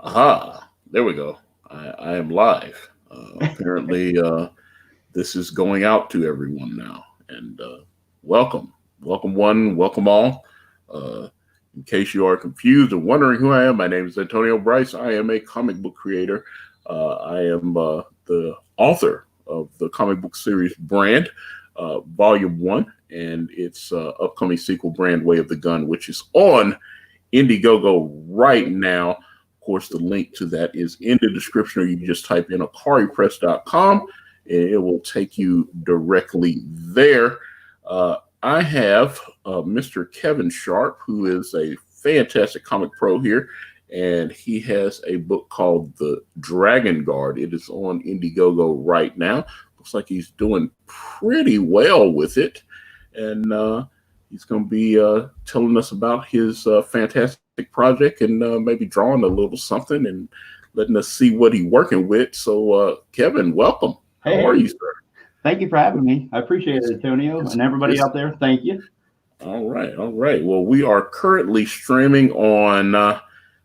Aha, there we go. I am live. Apparently, this is going out to everyone now. And welcome. Welcome, one, welcome all. Uh, in case you are confused and wondering who I am, my name is Antonio Bryce. I am a comic book creator. I am the author of the comic book series Brand, Volume 1, and its upcoming sequel, Brand Way of the Gun, which is on Indiegogo right now. Of course, the link to that is in the description, or you can just type in akaripress.com and it will take you directly there. I have Mr. Kevin Sharpe, who is a fantastic comic pro here, and he has a book called The Dragon Guard. It is on Indiegogo right now. Looks like he's doing pretty well with it, and he's going to be telling us about his fantastic project and maybe drawing a little something and letting us see what he's working with. So, Kevin, welcome. Hey, how are you, sir? Thank you for having me. I appreciate it, Antonio, and everybody out there. Thank you. All right. Well, we are currently streaming on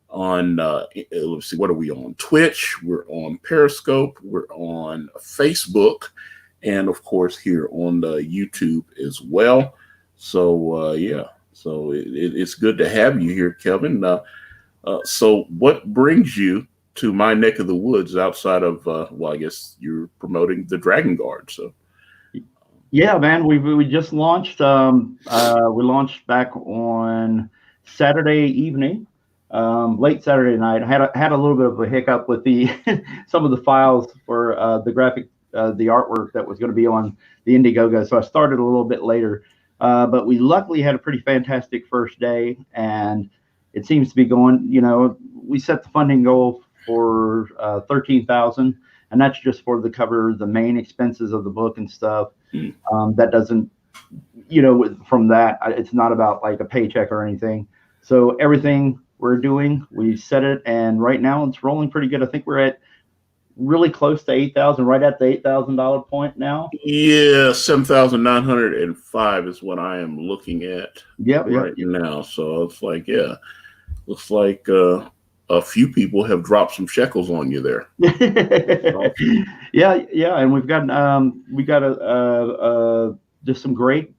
let's see, what are we on? Twitch. We're on Periscope. We're on Facebook, and of course here on the YouTube as well. So so it's good to have you here, Kevin. So what brings you to my neck of the woods outside of well, I guess you're promoting the Dragon Guard. So yeah, man, we just launched. We launched back on Saturday evening, late Saturday night. I had a little bit of a hiccup with the some of the files for the graphic, the artwork that was going to be on the Indiegogo, so I started a little bit later. But we luckily had a pretty fantastic first day, and it seems to be going. You know, we set the funding goal for $13,000, and that's just for the cover, the main expenses of the book and stuff. That doesn't, you know, from that, it's not about like a paycheck or anything. So everything we're doing, we set it, and right now it's rolling pretty good. I think we're at really close to 8,000, right at the $8,000 point now. Yeah, 7,905 is what I am looking at right now. So it's like, yeah, looks like a few people have dropped some shekels on you there. yeah, and we've got just some great,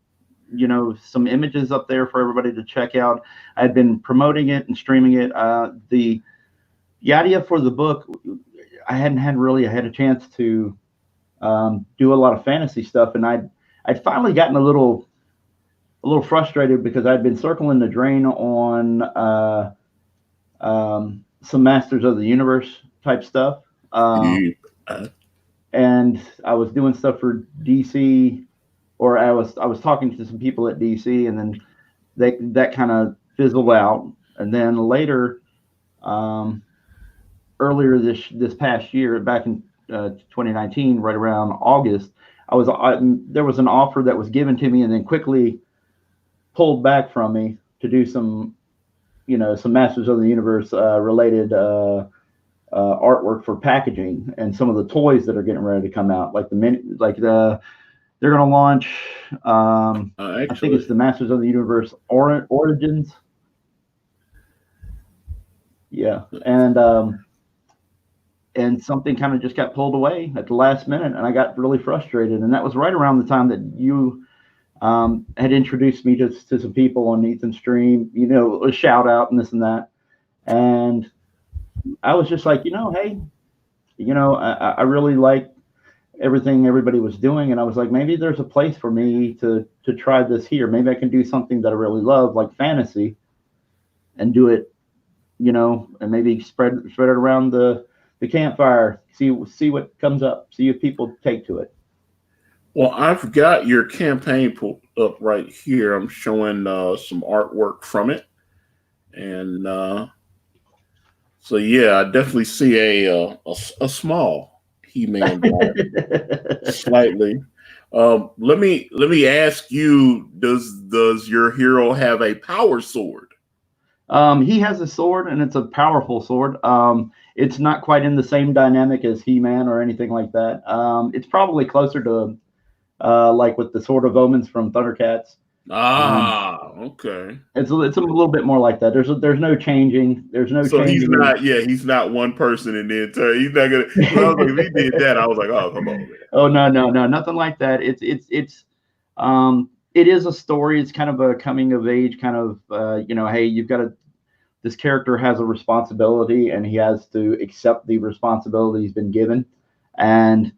you know, some images up there for everybody to check out. I've been promoting it and streaming it. The idea for the book, I hadn't had a chance to do a lot of fantasy stuff, and I'd finally gotten a little frustrated because I'd been circling the drain on some Masters of the Universe type stuff, and I was doing stuff for DC, or I was talking to some people at DC, and then that kind of fizzled out, and then later. Earlier this past year, back in 2019, right around August, there was an offer that was given to me and then quickly pulled back from me to do some, you know, some Masters of the Universe related artwork for packaging and some of the toys that are getting ready to come out, like they're going to launch. I think it's the Masters of the Universe Origins. Yeah, and something kind of just got pulled away at the last minute, and I got really frustrated. And that was right around the time that you had introduced me to some people on Ethan's stream, you know, a shout out and this and that. And I was just like, you know, hey, you know, I really like everything everybody was doing. And I was like, maybe there's a place for me to try this here. Maybe I can do something that I really love, like fantasy, and do it, you know, and maybe spread it around the campfire, see what comes up, see if people take to it. Well, I've got your campaign pulled up right here. I'm showing some artwork from it, and so yeah, I definitely see a small He-Man slightly. Let me ask you: Does your hero have a power sword? He has a sword, and it's a powerful sword. It's not quite in the same dynamic as He-Man or anything like that. It's probably closer to like with the Sword of Omens from Thundercats. Okay. It's a little bit more like that. There's no changing. There's no So he's changing. not. Yeah, he's not one person in the entire. He's not gonna. Well, I was like, if he did that, I was like, oh, come on, man. Oh no, nothing like that. It is a story. It's kind of a coming of age kind of hey, you've got to, this character has a responsibility and he has to accept the responsibility he's been given, and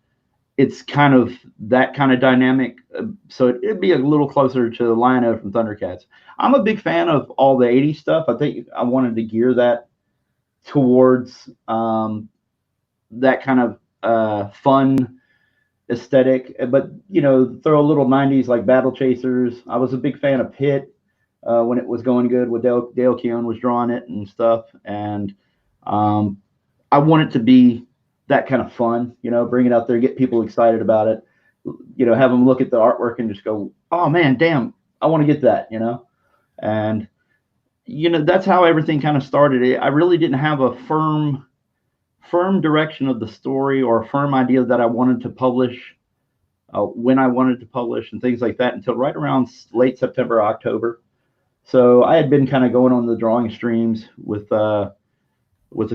it's kind of that kind of dynamic. So it'd be a little closer to Lion-O from Thundercats. I'm a big fan of all the 80s stuff. I think I wanted to gear that towards that kind of fun aesthetic, but throw a little 90s like Battle Chasers. I was a big fan of Pit when it was going good, with Dale Keown was drawing it and stuff, and I want it to be that kind of fun, bring it out there, get people excited about it, have them look at the artwork and just go, oh man, damn, I want to get that, and that's how everything kind of started. I really didn't have a firm direction of the story or a firm idea that I wanted to publish, when I wanted to publish and things like that, until right around late September, October. So I had been kind of going on the drawing streams with a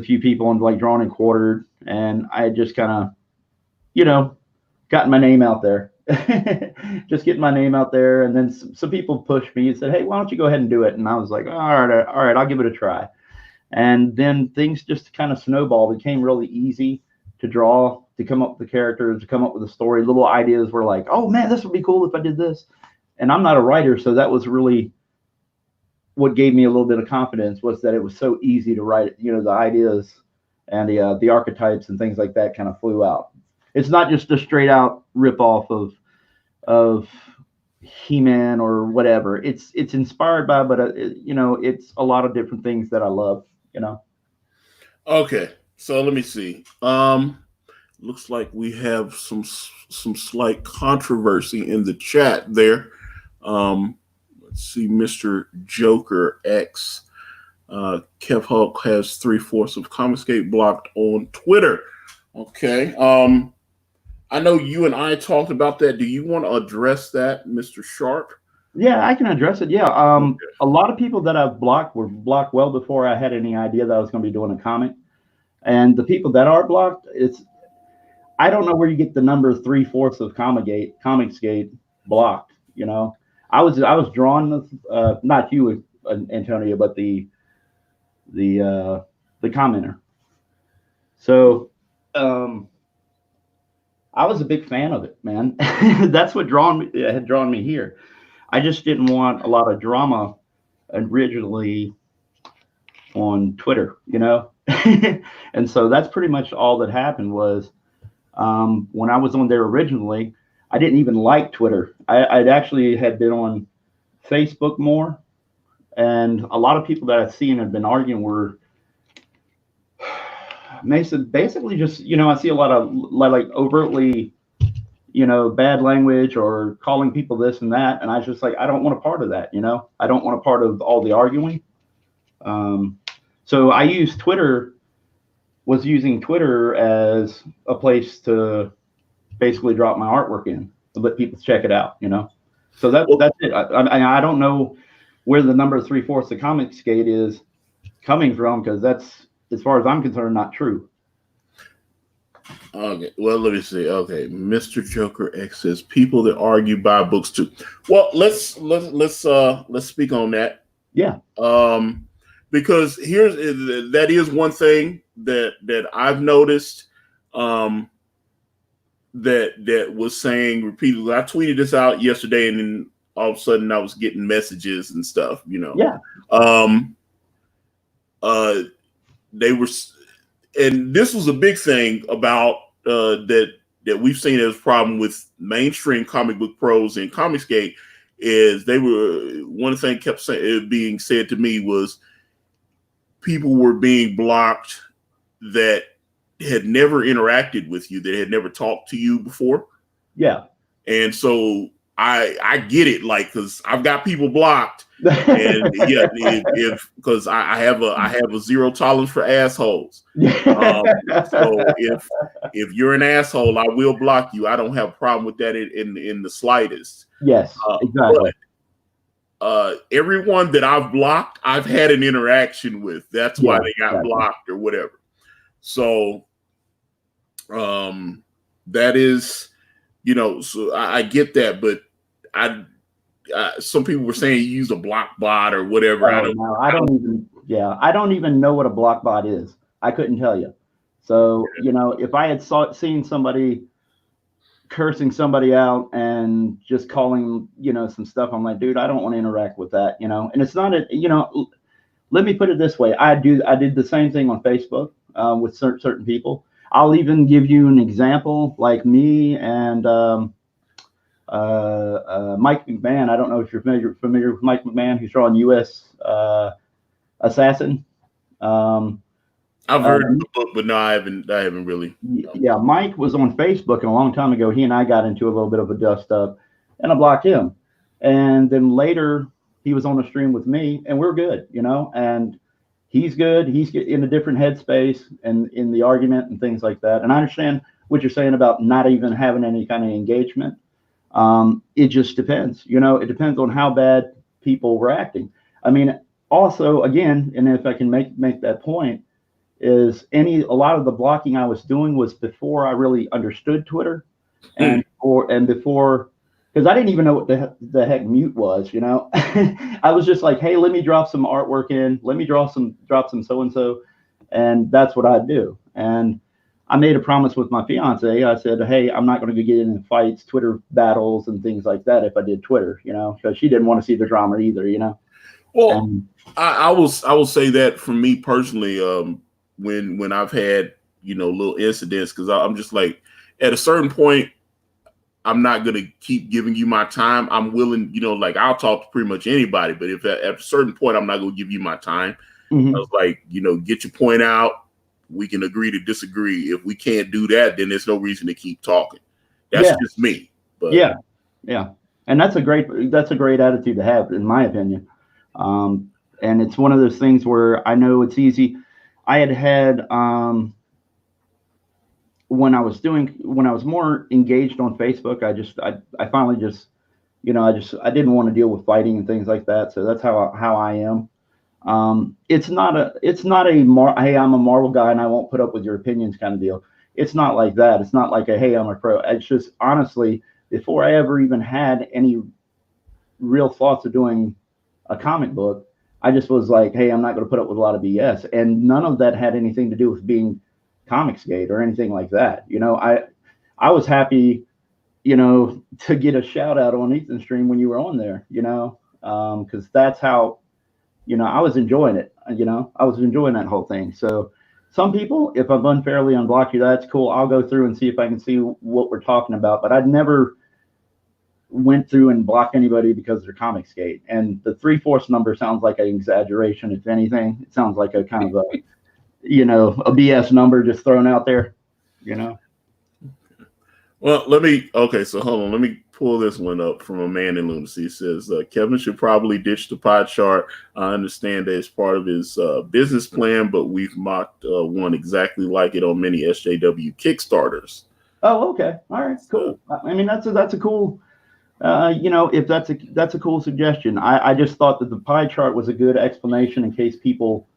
few people and like drawn and quartered, and I had just kind of, gotten my name out there, just getting my name out there. And then some people pushed me and said, hey, why don't you go ahead and do it? And I was like, all right, I'll give it a try. And then things just kind of snowballed. It became really easy to draw, to come up with the characters, to come up with a story. Little ideas were like, oh man, this would be cool if I did this. And I'm not a writer, so that was really what gave me a little bit of confidence, was that it was so easy to write. The ideas and the archetypes and things like that kind of flew out. It's not just a straight out rip off of He-Man or whatever. It's inspired by, but it's a lot of different things that I love. Okay, so let me see. Looks like we have some slight controversy in the chat there. Let's see, Mr. Joker X. Kev Hulk has 3/4 of Comicsgate blocked on Twitter. Okay. I know you and I talked about that. Do you want to address that, Mr. Sharpe? Yeah, I can address it. Yeah. Okay. A lot of people that I've blocked were blocked well before I had any idea that I was going to be doing a comic. And the people that are blocked, I don't know where you get the number 3/4 of Comicsgate blocked. I was drawn, not you, Antonio, but the commenter. So I was a big fan of it, man. That's what had drawn me here. I just didn't want a lot of drama originally on Twitter, and so that's pretty much all that happened. Was when I was on there originally, I didn't even like Twitter. I'd actually had been on Facebook more, and a lot of people that I've seen have been arguing were basically just, I see a lot of like overtly, bad language or calling people this and that. And I was just like, I don't want a part of that. I don't want a part of all the arguing. So I was using Twitter as a place to basically drop my artwork in and let people check it out, So that's it. I don't know where the number 3/4 of Comicsgate is coming from, because that's, as far as I'm concerned, not true. Okay, well, let me see. Okay, Mr. Joker X says people that argue buy books too. Well, let's speak on that. Yeah. Because that is one thing that I've noticed. That was saying repeatedly. I tweeted this out yesterday, and then all of a sudden I was getting messages and stuff. Yeah. They were, and this was a big thing about that we've seen as a problem with mainstream comic book pros and Comicsgate, is one of the things kept being said to me was people were being blocked that had never interacted with you, that had never talked to you before. Yeah. And so I get it, like, because I've got people blocked, and yeah, because I have a zero tolerance for assholes. So if you're an asshole, I will block you. I don't have a problem with that in the slightest. Yes, exactly. everyone that I've blocked, I've had an interaction with. That's why they got blocked or whatever. So that is, so I get that, but some people were saying you use a block bot or whatever. I don't even know what a block bot is. I couldn't tell you. So, if I had seen somebody cursing somebody out and just calling, some stuff, I'm like, dude, I don't want to interact with that, and it's not let me put it this way. I did the same thing on Facebook with certain people. I'll even give you an example, like me and Mike McMahon. I don't know if you're familiar with Mike McMahon, who's drawing U.S. Assassin. I've heard of the book, but no, I haven't really. Yeah, Mike was on Facebook, and a long time ago, he and I got into a little bit of a dust up, and I blocked him. And then later, he was on a stream with me, and we're good, and he's good. He's in a different headspace and in the argument and things like that. And I understand what you're saying about not even having any kind of engagement. It just depends, it depends on how bad people were acting. I mean, also, again, and if I can make that point, is a lot of the blocking I was doing was before I really understood Twitter, and before, because I didn't even know what the heck mute was, I was just like, hey, let me drop some artwork in, let me drop some so-and-so, and that's what I do. And I made a promise with my fiance. I said, hey, I'm not going to get in fights, Twitter battles and things like that if I did Twitter, because she didn't want to see the drama either, Well, I will say that for me personally, when I've had, little incidents, because I'm just like, at a certain point, I'm not going to keep giving you my time. I'm willing, like I'll talk to pretty much anybody, but if at a certain point, I'm not going to give you my time. Mm-hmm. I was like, get your point out. We can agree to disagree. If we can't do that, then there's no reason to keep talking. That's just me. But yeah. And that's a great attitude to have, in my opinion. And it's one of those things where I know it's easy. I had when I was more engaged on Facebook, I finally just, I didn't want to deal with fighting and things like that. So that's how I am. It's not a hey, I'm a Marvel guy and I won't put up with your opinions kind of deal. It's not like that. It's not like a, hey, I'm a pro. It's just, honestly, before I ever even had any real thoughts of doing a comic book, I just was like, hey, I'm not going to put up with a lot of BS. And none of that had anything to do with being Comicsgate or anything like that. I was happy, to get a shout out on Ethan's stream when you were on there, because that's how, I was enjoying it. I was enjoying that whole thing. So some people, if I've unfairly unblocked you, that's cool. I'll go through and see if I can see what we're talking about. But I'd never went through and blocked anybody because they're Comicsgate. And the 3/4 number sounds like an exaggeration. If anything, it sounds like a kind of a BS number just thrown out there, Well, so hold on. Let me pull this one up from a man in lunacy. It says, Kevin should probably ditch the pie chart. I understand that it's part of his business plan, but we've mocked one exactly like it on many SJW Kickstarters. Oh, okay. All right, cool. I mean, that's a cool, if that's a cool suggestion. I just thought that the pie chart was a good explanation in case people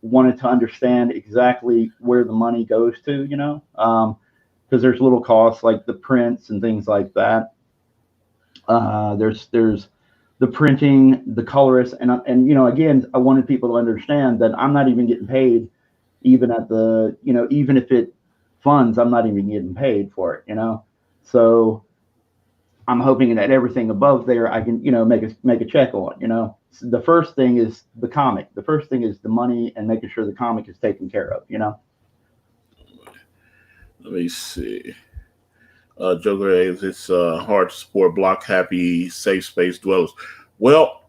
wanted to understand exactly where the money goes to, because there's little costs like the prints and things like that. There's the printing, the colorist, and again, I wanted people to understand that I'm not even getting paid, even at the, even if it funds, I'm not even getting paid for it, So I'm hoping that everything above there I can, make a check on, The first thing is the comic. The first thing is the money and making sure the comic is taken care of, Let me see. Joker, it's hard to support block happy, safe space dwellers. Well,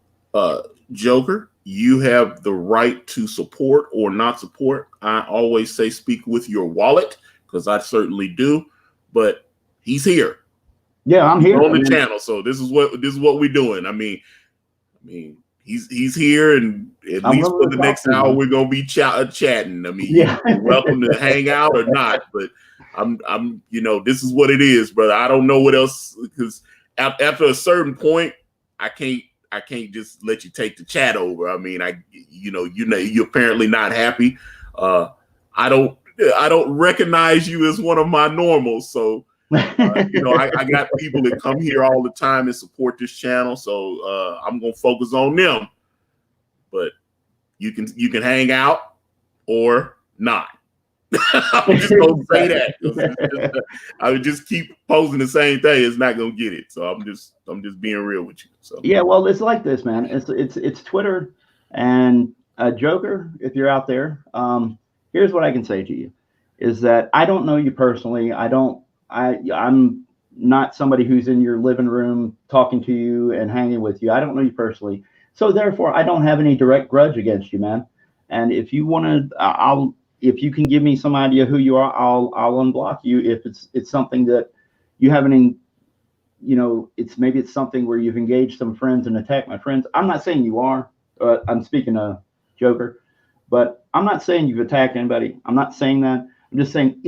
Joker, you have the right to support or not support. I always say speak with your wallet, because I certainly do. But he's here. Yeah, I'm here on the channel. So this is what we're doing. I mean, he's here, and at least for the next hour, we're gonna be chatting. I mean, you're welcome to hang out or not, but I'm this is what it is, brother. I don't know what else, because after a certain point, I can't just let you take the chat over. I mean, you're apparently not happy. I don't recognize you as one of my normals. So, I got people that come here all the time and support this channel. So I'm going to focus on them, but you can hang out or not. I'm just gonna say that. I would just keep posting the same thing. It's not gonna get it. So I'm just being real with you. So yeah, well, it's like this, man. It's Twitter and Joker. If you're out there, here's what I can say to you: is that I don't know you personally. I'm not somebody who's in your living room talking to you and hanging with you. I don't know you personally, so therefore I don't have any direct grudge against you, man. And if you want to, if you can give me some idea who you are, I'll unblock you. If it's something that you haven't, it's something where you've engaged some friends and attacked my friends. I'm not saying you are. I'm speaking of Joker, but I'm not saying you've attacked anybody. I'm not saying that. I'm just saying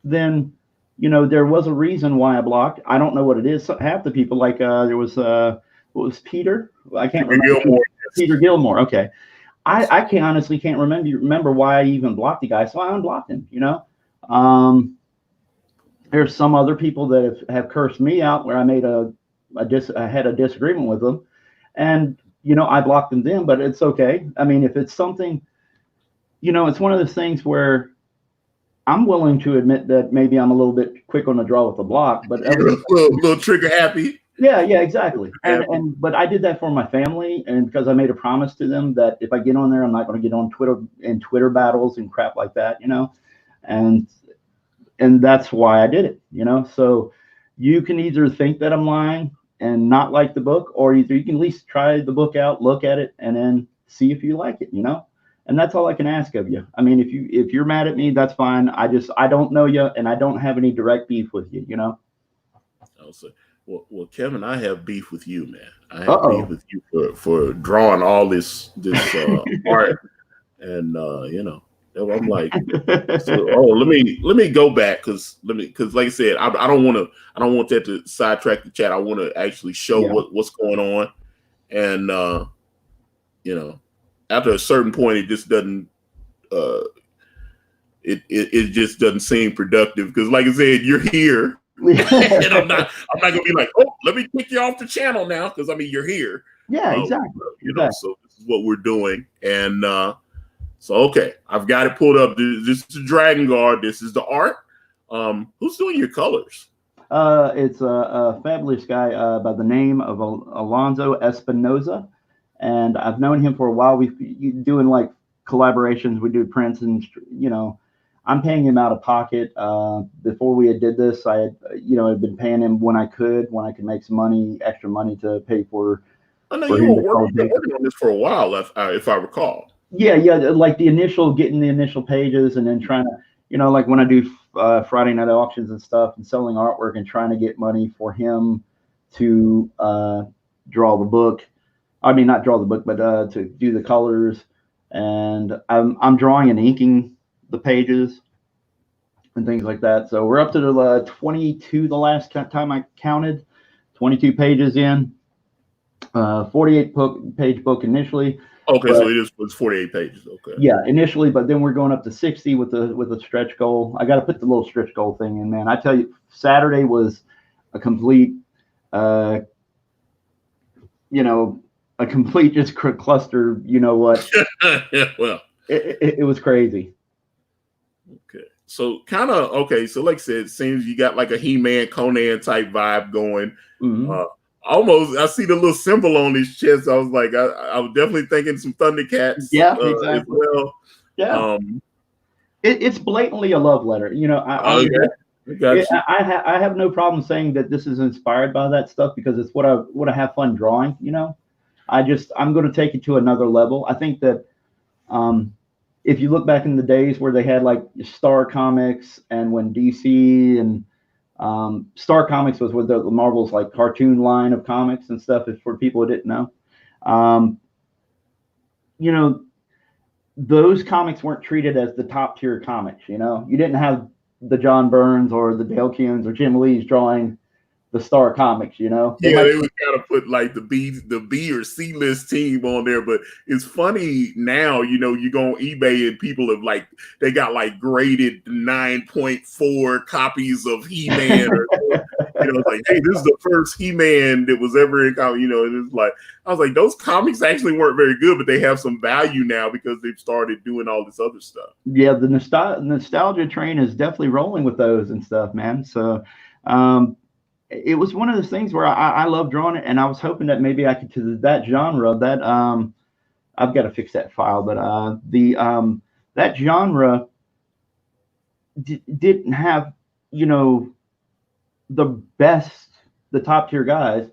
then, there was a reason why I blocked. I don't know what it is. So half the people, like there was what was Peter? I can't remember. Gilmore. Peter Gilmore. Okay. I honestly can't remember why I even blocked the guy, so I unblocked him. There's some other people that have cursed me out where I made I had a disagreement with them, and I blocked them then. But it's okay. I mean, if it's something, it's one of those things where I'm willing to admit that maybe I'm a little bit quick on the draw with the block, but you're a little trigger happy. Yeah, exactly. But I did that for my family, and because I made a promise to them that if I get on there, I'm not going to get on Twitter battles and crap like that, and that's why I did it, So you can either think that I'm lying and not like the book, or either you can at least try the book out, look at it, and then see if you like it, And that's all I can ask of you. I mean, if you're mad at me, that's fine. I don't know you, and I don't have any direct beef with you, Also. Well, Kevin, I have beef with you, man. I have beef with you for drawing all this art, and I'm like, let me go back because like I said, I don't want that to sidetrack the chat. I want to actually show what's going on, and after a certain point, it just doesn't. It just doesn't seem productive because, like I said, you're here. And I'm not gonna be like, oh, let me kick you off the channel now because you're here. Yeah, exactly. So this is what we're doing, and so okay, I've got it pulled up. This is the Dragon Guard. This is the art. Who's doing your colors? It's a fabulous guy by the name of Alonso Espinoza, and I've known him for a while. We've doing like collaborations. We do prints, and I'm paying him out of pocket. Before we did this, I had, had been paying him when I could make some extra money to pay for. I know you were working on this for a while, if I recall. Yeah, like getting the initial pages, and then trying to, like when I do Friday night auctions and stuff, and selling artwork, and trying to get money for him to draw the book. I mean, not draw the book, but to do the colors, and I'm drawing and inking the pages and things like that. So we're up to the 22 the last time I counted, 22 pages in, 48 page book initially. Okay, so it was 48 pages. Okay. Yeah, initially, but then we're going up to 60 with the stretch goal. I got to put the little stretch goal thing in, man. I tell you, Saturday was a complete, a complete just cluster. You know what? Well, it was crazy. Okay. So kind of, okay. So like I said, it seems you got like a He-Man, Conan type vibe going. Mm-hmm. Almost, I see the little symbol on his chest. I was like, I was definitely thinking some Thundercats. Yeah, exactly. As well. Yeah. It's blatantly a love letter. I have no problem saying that this is inspired by that stuff because it's what I have fun drawing. I'm going to take it to another level. I think that if you look back in the days where they had like Star Comics, and when DC and Star Comics was with the Marvel's like cartoon line of comics and stuff, is for people who didn't know. Those comics weren't treated as the top tier comics. You didn't have the John Burns or the Dale Kuhns or Jim Lee's drawing the Star Comics, you know. They would kind of put like the B or C list team on there, but it's funny now. You know, you go on eBay and people have like they got like graded 9.4 copies of He-Man, or you know, like, hey, this is the first He-Man that was ever in comic. You know, and it's like I was like, those comics actually weren't very good, but they have some value now because they've started doing all this other stuff. Yeah, the nostalgia train is definitely rolling with those and stuff, man. So. It was one of those things where I love drawing it, and I was hoping that maybe I could, to that genre that I've got to fix that file, but that genre didn't have, you know, the top tier guys,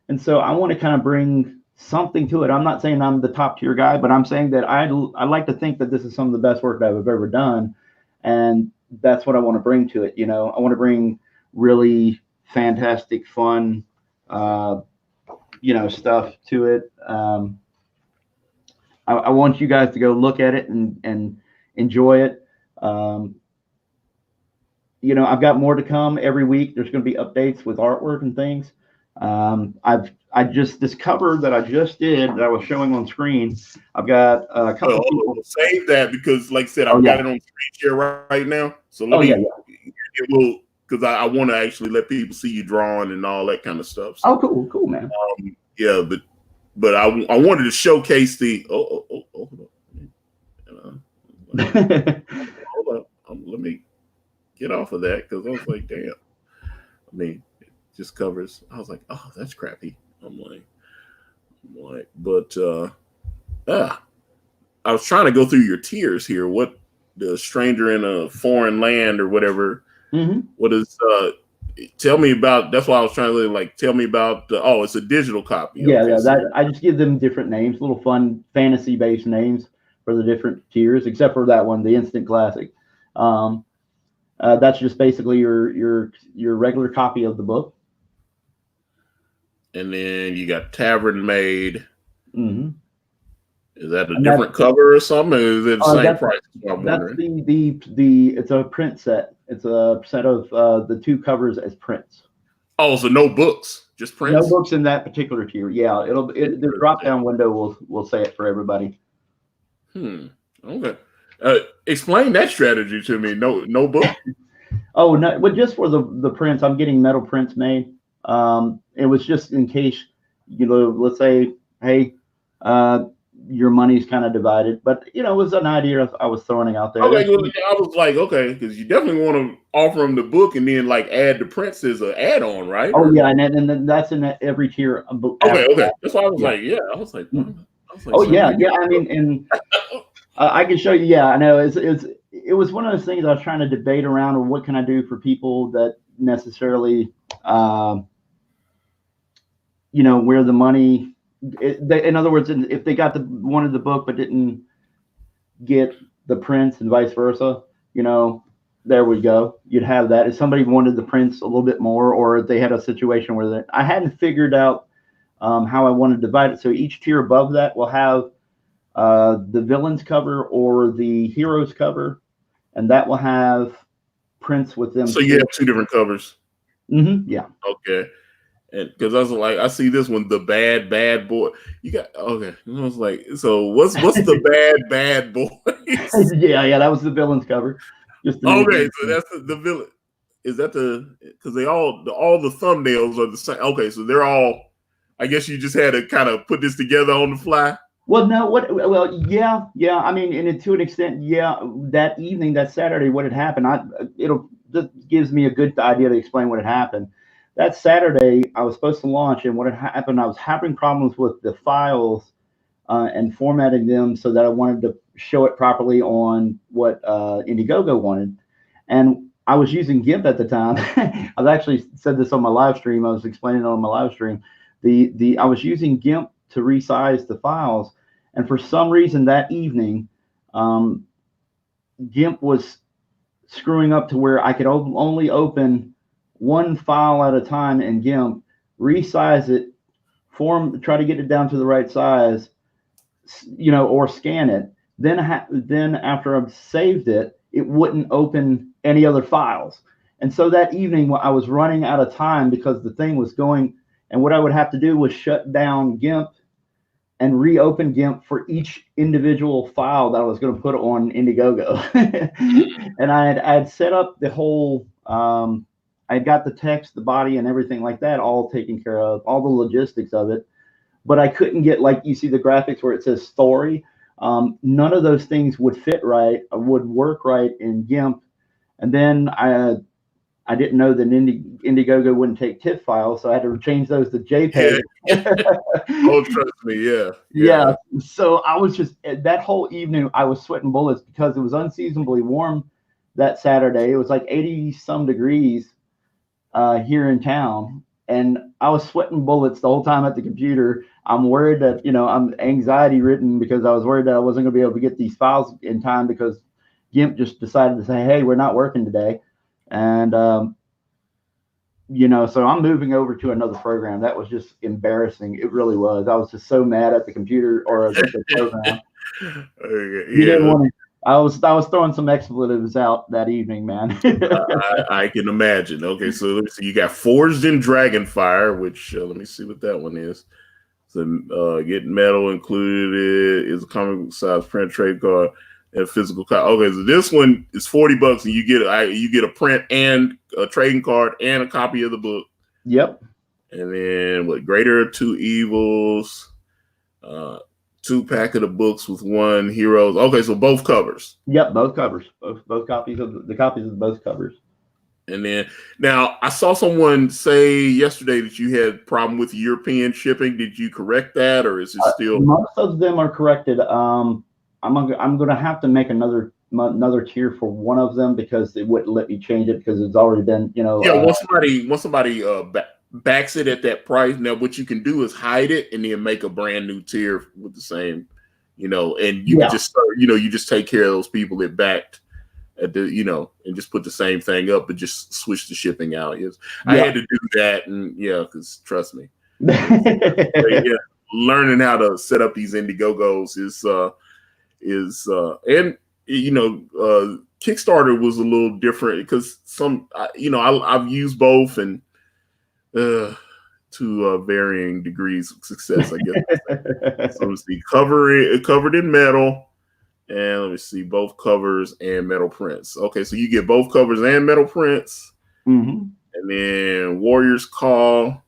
and so I want to kind of bring something to it. I'm not saying I'm the top tier guy, but I'm saying that I like to think that this is some of the best work that I've ever done, and that's what I want to bring to it. You know, I want to bring really fantastic, fun, you know, stuff to it. I want you guys to go look at it and enjoy it. You know, I've got more to come every week. There's going to be updates with artwork and things. I just this cover that I just did that I was showing on screen. I've got a couple. People save that because, like I said, I've got it on screen share right now. So let me. It will. Because I want to actually let people see you drawing and all that kind of stuff. So, cool, man. Yeah, but I wanted to showcase the. Hold on. Hold up. Let me get off of that because I was like, damn. I mean, it just covers. I was like, oh, that's crappy. I'm like, but I was trying to go through your tiers here. What the stranger in a foreign land or whatever. Mm-hmm. What is tell me about, that's why I was trying to like tell me about it's a digital copy. I just give them different names, little fun fantasy based names for the different tiers, except for that one, the instant classic. That's just basically your regular copy of the book. And then you got Tavern Made. Mm-hmm. Is that a different cover or something? Or is it the same price? That's it's a print set. It's a set of the two covers as prints. Oh, so no books, just prints? No books in that particular tier. Yeah, the drop down window will say it for everybody. Okay. Explain that strategy to me. No book. Oh no, but just for the prints, I'm getting metal prints made. It was just in case, you know, let's say, hey, your money's kind of divided, but you know, it was an idea I was throwing out there. Okay, well, I was like, okay, because you definitely want to offer them the book and then like add the prints as an add-on, right? Oh yeah, and then that's in every tier. Okay. That's why I was like, yeah. I was like, oh yeah. I mean, and I can show you. Yeah, I know. It was one of those things I was trying to debate around, or what can I do for people that necessarily, you know, where the money. In other words, if they wanted the book but didn't get the prints and vice versa, you know, there we go. You'd have that. If somebody wanted the prints a little bit more, or if they had a situation where I hadn't figured out how I wanted to divide it. So each tier above that will have the villains cover or the heroes cover, and that will have prints with them. So you have two different covers. Mm-hmm. Yeah. Okay. And because I was like, I see this one, the bad boy. You got okay. And I was like, so what's the bad boy? yeah, that was the villains cover. Okay, so that's the villain. Is that because they all the thumbnails are the same? Okay, so they're all. I guess you just had to kind of put this together on the fly. Well, no, yeah. I mean, and to an extent, yeah. That evening, that Saturday, what had happened? This gives me a good idea to explain what had happened. That Saturday, I was supposed to launch, and what had happened, I was having problems with the files and formatting them so that I wanted to show it properly on what Indiegogo wanted. And I was using GIMP at the time. I've actually said this on my live stream. I was explaining it on my live stream. I was using GIMP to resize the files, and for some reason that evening, GIMP was screwing up to where I could only open one file at a time in GIMP, resize it, try to get it down to the right size, you know, or scan it. Then after I've saved it, it wouldn't open any other files. And so that evening, I was running out of time because the thing was going, and what I would have to do was shut down GIMP and reopen GIMP for each individual file that I was going to put on Indiegogo. And I had set up the whole, I got the text, the body, and everything like that all taken care of, all the logistics of it. But I couldn't get, like you see the graphics where it says story. None of those things would fit right, would work right in GIMP. And then I didn't know that Indiegogo wouldn't take TIFF files, so I had to change those to JPEG. Yeah. Oh, trust me, yeah. So I was just, that whole evening, I was sweating bullets because it was unseasonably warm that Saturday. It was like 80 some degrees here in town. And I was sweating bullets the whole time at the computer. I'm worried that, I'm anxiety ridden because I was worried that I wasn't going to be able to get these files in time because GIMP just decided to say, hey, we're not working today. And, so I'm moving over to another program. That was just embarrassing. It really was. I was just so mad at the computer or at the program. You didn't want to. I was throwing some expletives out that evening, man. I can imagine. Okay, so let me see. You got Forged in Dragonfire, which let me see what that one is. So getting metal included is a comic size print trade card and physical card. Okay, so this one is $40 and you get a print and a trading card and a copy of the book. Yep. And then what? Greater of Two Evils. 2-pack of the books with 1 Heroes. Okay, so both covers. Yep, both covers. Both copies of both covers. And then now I saw someone say yesterday that you had a problem with European shipping. Did you correct that, or is it still? Most of them are corrected. I'm going to have to make another tier for one of them because it wouldn't let me change it because it's already been, Yeah, once somebody backs it at that price, now what you can do is hide it and then make a brand new tier with the same, and you can just start, you just take care of those people that backed at the, and just put the same thing up, but just switch the shipping out. Yes, I had to do that, and because trust me, learning how to set up these Indiegogos and Kickstarter was a little different because I've used both and to varying degrees of success, I guess. So let's see, covered in metal, and let me see, both covers and metal prints. Okay, so you get both covers and metal prints, and then Warrior's Call.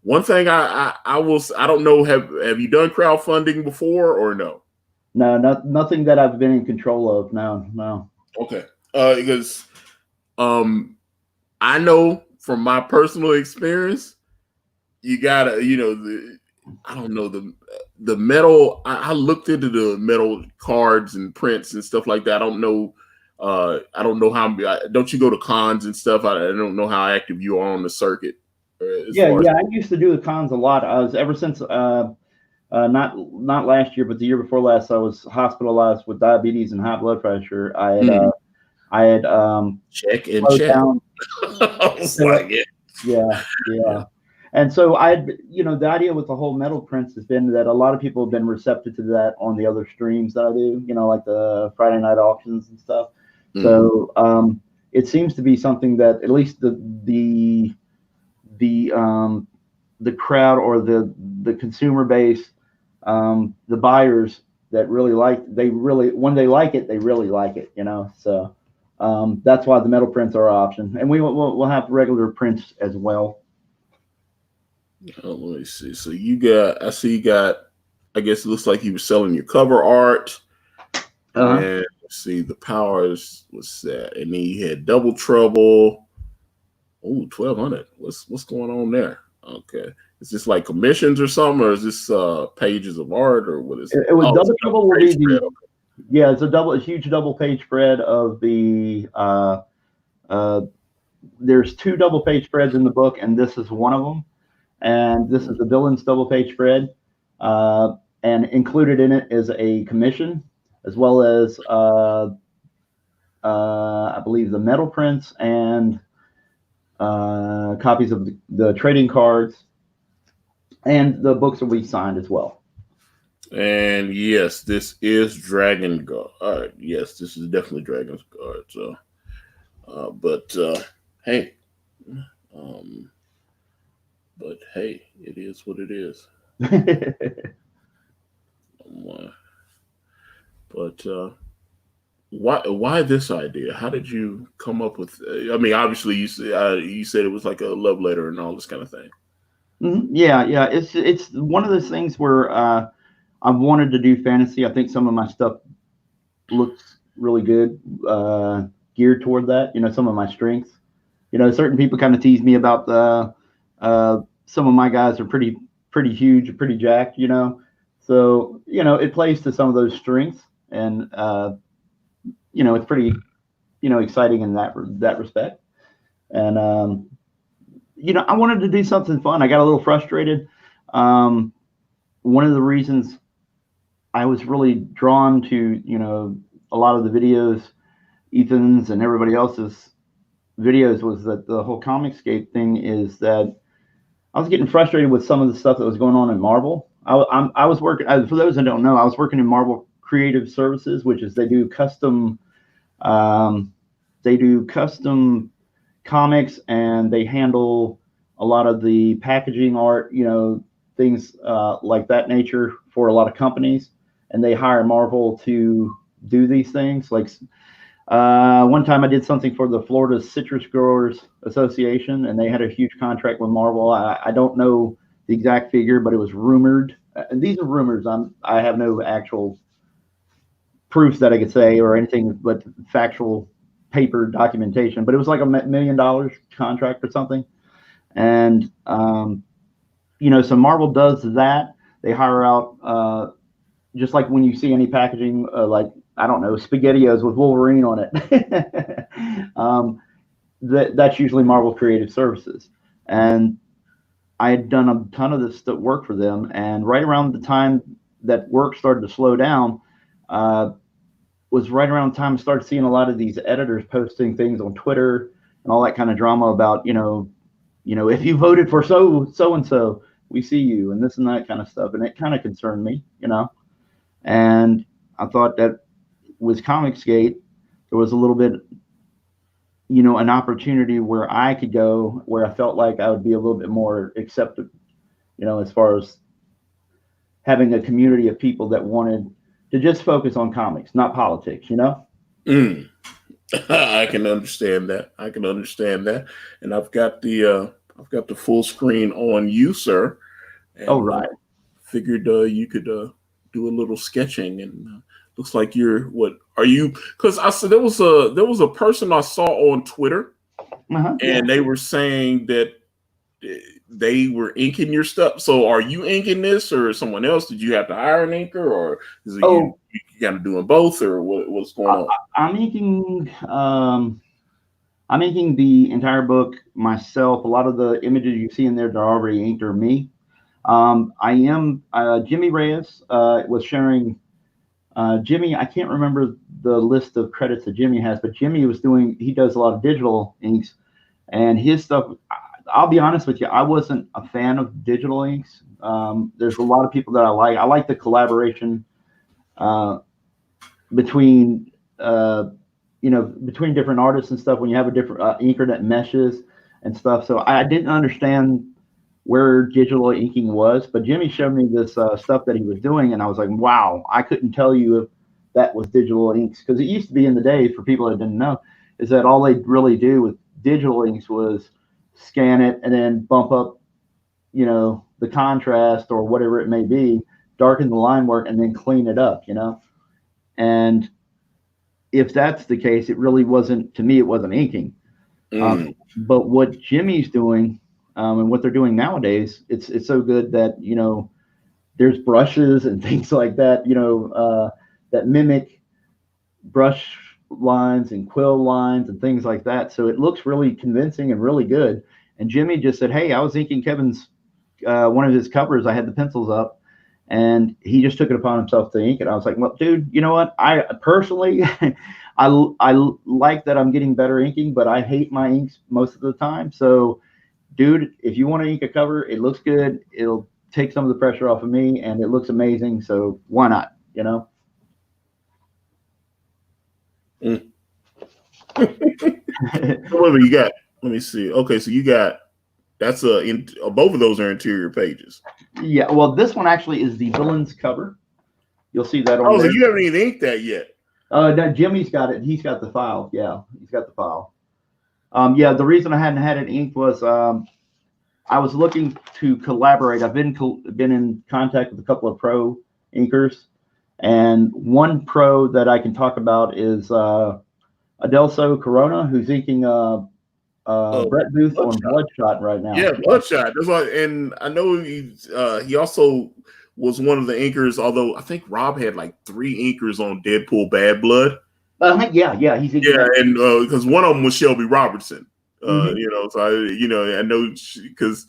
One thing I don't know, have you done crowdfunding before or no? No, nothing that I've been in control of. No. Okay, because I know from my personal experience, you gotta, I don't know, the metal. I looked into the metal cards and prints and stuff like that. I don't know how. Don't you go to cons and stuff? I don't know how active you are on the circuit. I used to do the cons a lot. I was ever since not last year, but the year before last, I was hospitalized with diabetes and high blood pressure. I had check and check. Yeah. And so the idea with the whole metal prints has been that a lot of people have been receptive to that on the other streams that I do, like the Friday night auctions and stuff. So it seems to be something that at least the crowd or the consumer base, the buyers that really when they like it, they really like it, so that's why the metal prints are an option, and we'll have regular prints as well. Let me see. So I see you got, I guess it looks like you were selling your cover art. And let's see, the powers was that, and then you had Double Trouble. Oh, 1,200. What's going on there? Okay. Is this like commissions or something, or is this pages of art, or what is it? It was Double Trouble will be it's a huge double page spread of the there's 2 double page spreads in the book, and this is one of them. And this is the villain's double page spread. And included in it is a commission, as well as I believe the metal prints and copies of the trading cards, and the books will be signed as well. And yes, this is Dragon Guard. Yes, this is definitely Dragon's Guard. So, but Hey, um, but hey, it is what it is. Um, But why this idea? How did you come up with? I mean, obviously you said it was like a love letter and all this kind of thing. Yeah, yeah. It's one of those things where I've wanted to do fantasy. I think some of my stuff looks really good, geared toward that. Some of my strengths. Certain people kind of tease me about the some of my guys are pretty huge, pretty jacked. So it plays to some of those strengths, and it's pretty exciting in that respect. And I wanted to do something fun. I got a little frustrated. Um, One of the reasons I was really drawn to a lot of the videos, Ethan's and everybody else's videos, was that the whole Comicscape thing is that I was getting frustrated with some of the stuff that was going on in Marvel. I was working, for those that don't know, I was working in Marvel Creative Services, which is um, they do custom comics, and they handle a lot of the packaging art, things like that nature for a lot of companies. And they hire Marvel to do these things. Like one time I did something for the Florida Citrus Growers Association, and they had a huge contract with Marvel. I don't know the exact figure, but it was rumored. And these are rumors. I have no actual proof that I could say or anything but factual paper documentation. But it was like $1 million contract or something. And so Marvel does that. They hire out just like when you see any packaging, like I don't know, SpaghettiOs with Wolverine on it. That's usually Marvel Creative Services. And I had done a ton of this work for them, and right around the time that work started to slow down, was right around the time I started seeing a lot of these editors posting things on Twitter and all that kind of drama about, if you voted for so and so, we see you, and this and that kind of stuff, and it kind of concerned me, and I thought that with Comicsgate, there was a little bit, an opportunity where I could go where I felt like I would be a little bit more accepted, as far as having a community of people that wanted to just focus on comics, not politics, Mm. I can understand that. I can understand that. And I've got the full screen on you, sir. Oh, And right. figured you could do a little sketching. And looks like you're what are you? Because I said there was a person I saw on Twitter, Yeah. and they were saying that they were inking your stuff. So are you inking this, or someone else? Did you have to hire an inker, or is it you kind of doing both, or what's going on? I'm inking the entire book myself. A lot of the images you see in there that are already inked are me. I am Jimmy Reyes was sharing. Jimmy, I can't remember the list of credits that Jimmy has, but Jimmy he does a lot of digital inks, and his stuff. I'll be honest with you, I wasn't a fan of digital inks. There's a lot of people that I like. I like the collaboration between between different artists and stuff when you have a different inker that meshes and stuff. So I didn't understand where digital inking was, but Jimmy showed me this stuff that he was doing, and I was like, wow, I couldn't tell you if that was digital inks, because it used to be in the day, for people that didn't know, is that all they really do with digital inks was scan it and then bump up the contrast or whatever it may be, darken the line work, and then clean it up. And if that's the case, it really wasn't, to me, it wasn't inking. But what Jimmy's doing and what they're doing nowadays, it's so good that there's brushes and things like that, that mimic brush lines and quill lines and things like that. So it looks really convincing and really good. And Jimmy just said, "Hey, I was inking Kevin's one of his covers. I had the pencils up, and he just took it upon himself to ink it." I was like, "Well, dude, you know what? I personally, I like that I'm getting better inking, but I hate my inks most of the time. So, dude, if you want to ink a cover, it looks good. It'll take some of the pressure off of me, and it looks amazing. So why not? What do you got? let me see. Okay, so you got both of those are interior pages. Yeah, well, this one actually is the villain's cover. You'll see that on Oh, so there. you haven't even inked that yet. No, Jimmy's got it. He's got the file. Yeah, he's got the file. Yeah, the reason I hadn't had it inked was I was looking to collaborate. I've been in contact with a couple of pro inkers, and one pro that I can talk about is Adelso Corona, who's inking Brett Booth on Bloodshot right now. Yeah, Bloodshot. That's why, and I know he also was one of the inkers. Although I think Rob had like 3 inkers on Deadpool Bad Blood. Yeah, he's inking. Yeah, and because one of them was Shelby Robertson. You know, so I know because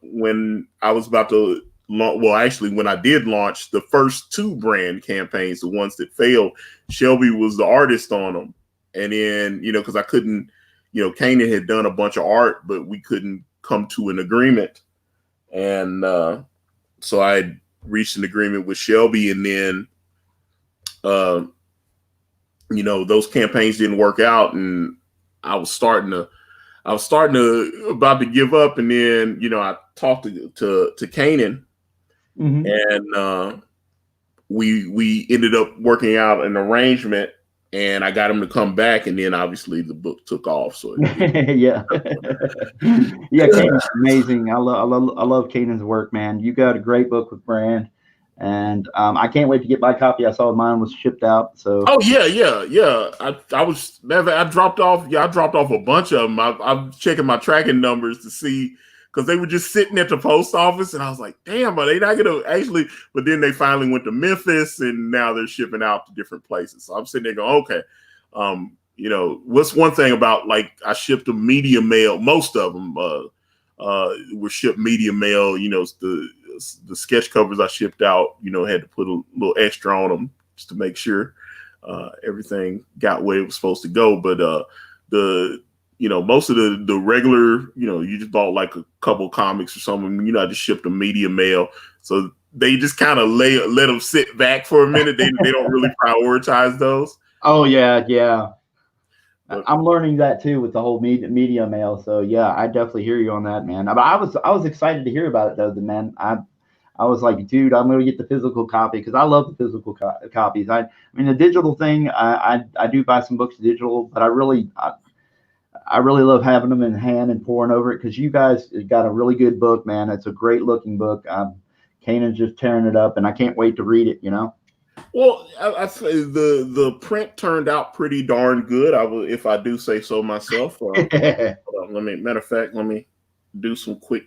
when I was about to actually when I did launch the first 2 brand campaigns, the ones that failed, Shelby was the artist on them, and then because I couldn't. Kanan had done a bunch of art, but we couldn't come to an agreement. And so I reached an agreement with Shelby, and then, those campaigns didn't work out, and I was about to give up. And then, I talked to Kanan, and we ended up working out an arrangement. And I got him to come back, and then obviously the book took off. So yeah, Kanan's amazing. I love Kanan's work, man. You got a great book with Brand, and I can't wait to get my copy. I saw mine was shipped out. So yeah. I dropped off. Yeah, I dropped off a bunch of them. I'm checking my tracking numbers to see. Because they were just sitting at the post office, and I was like, damn, are they not going to actually? But then they finally went to Memphis, and now they're shipping out to different places. So I'm sitting there going, okay. What's one thing about, like, I shipped them media mail. Most of them were shipped media mail. The sketch covers I shipped out, had to put a little extra on them just to make sure everything got where it was supposed to go. But most of the regular, you just bought like a couple comics or something, I just shipped a media mail. So they just kind of let them sit back for a minute. They don't really prioritize those. Oh, yeah. But I'm learning that too with the whole media mail. So yeah, I definitely hear you on that, man. But I was excited to hear about it though, man. I was like, dude, I'm going to get the physical copy because I love the physical copies. I mean, the digital thing, I do buy some books digital, but I really love having them in hand and pouring over it because you guys got a really good book, man. It's a great looking book. Kanan's just tearing it up, and I can't wait to read it. Well, I say the print turned out pretty darn good. If I do say so myself. Matter of fact, let me do some quick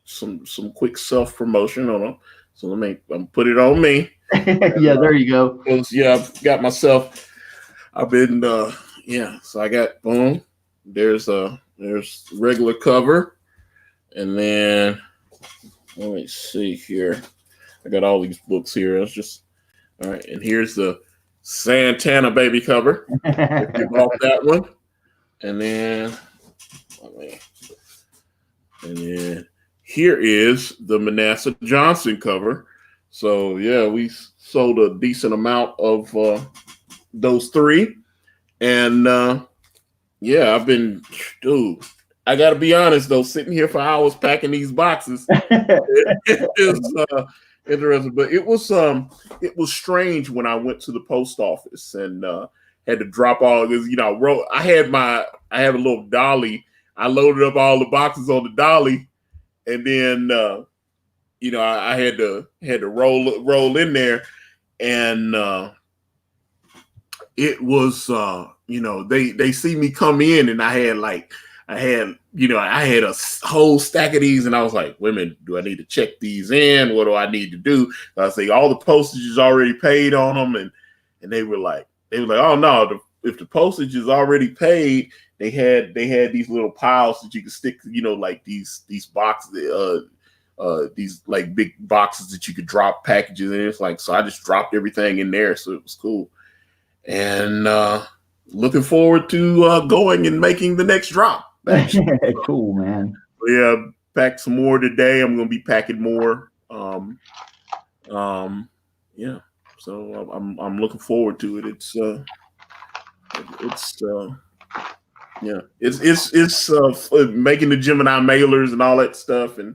some quick self promotion on them. So let me put it on me. Yeah, there you go. Yeah, I've got myself. I've been. So I got boom. There's regular cover, and then let me see here. I got all these books here. It's just all right. And here's the Santana baby cover. If you bought that one, and then here is the Manasseh Johnson cover. So yeah, we sold a decent amount of those 3. And I've been, dude, I got to be honest, though, sitting here for hours packing these boxes, it is interesting. But it was strange when I went to the post office and had to drop all because, I have a little dolly. I loaded up all the boxes on the dolly, and then, I had to roll in there, and it was they see me come in, and I had a whole stack of these, and I was like, wait a minute, do I need to check these in? What do I need to do? I say all the postage is already paid on them, and they were like, oh no, if the postage is already paid, they had these little piles that you could stick, like these boxes, these like big boxes that you could drop packages in. It's like, so I just dropped everything in there, so it was cool. And looking forward to going and making the next drop. Cool, man. Yeah, packed some more today. I'm going to be packing more. Yeah. So I'm looking forward to it. Yeah, it's making the Gemini mailers and all that stuff, and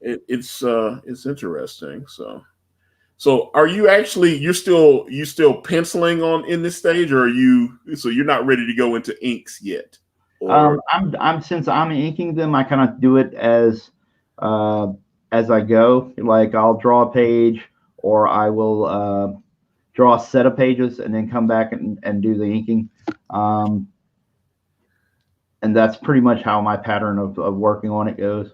it's interesting. So are you actually you still penciling on in this stage, or are you so you're not ready to go into inks yet? Or I'm since I'm inking them, I kind of do it as I go. Like I'll draw a page, or I will draw a set of pages and then come back and do the inking. Um, and that's pretty much how my pattern of working on it goes.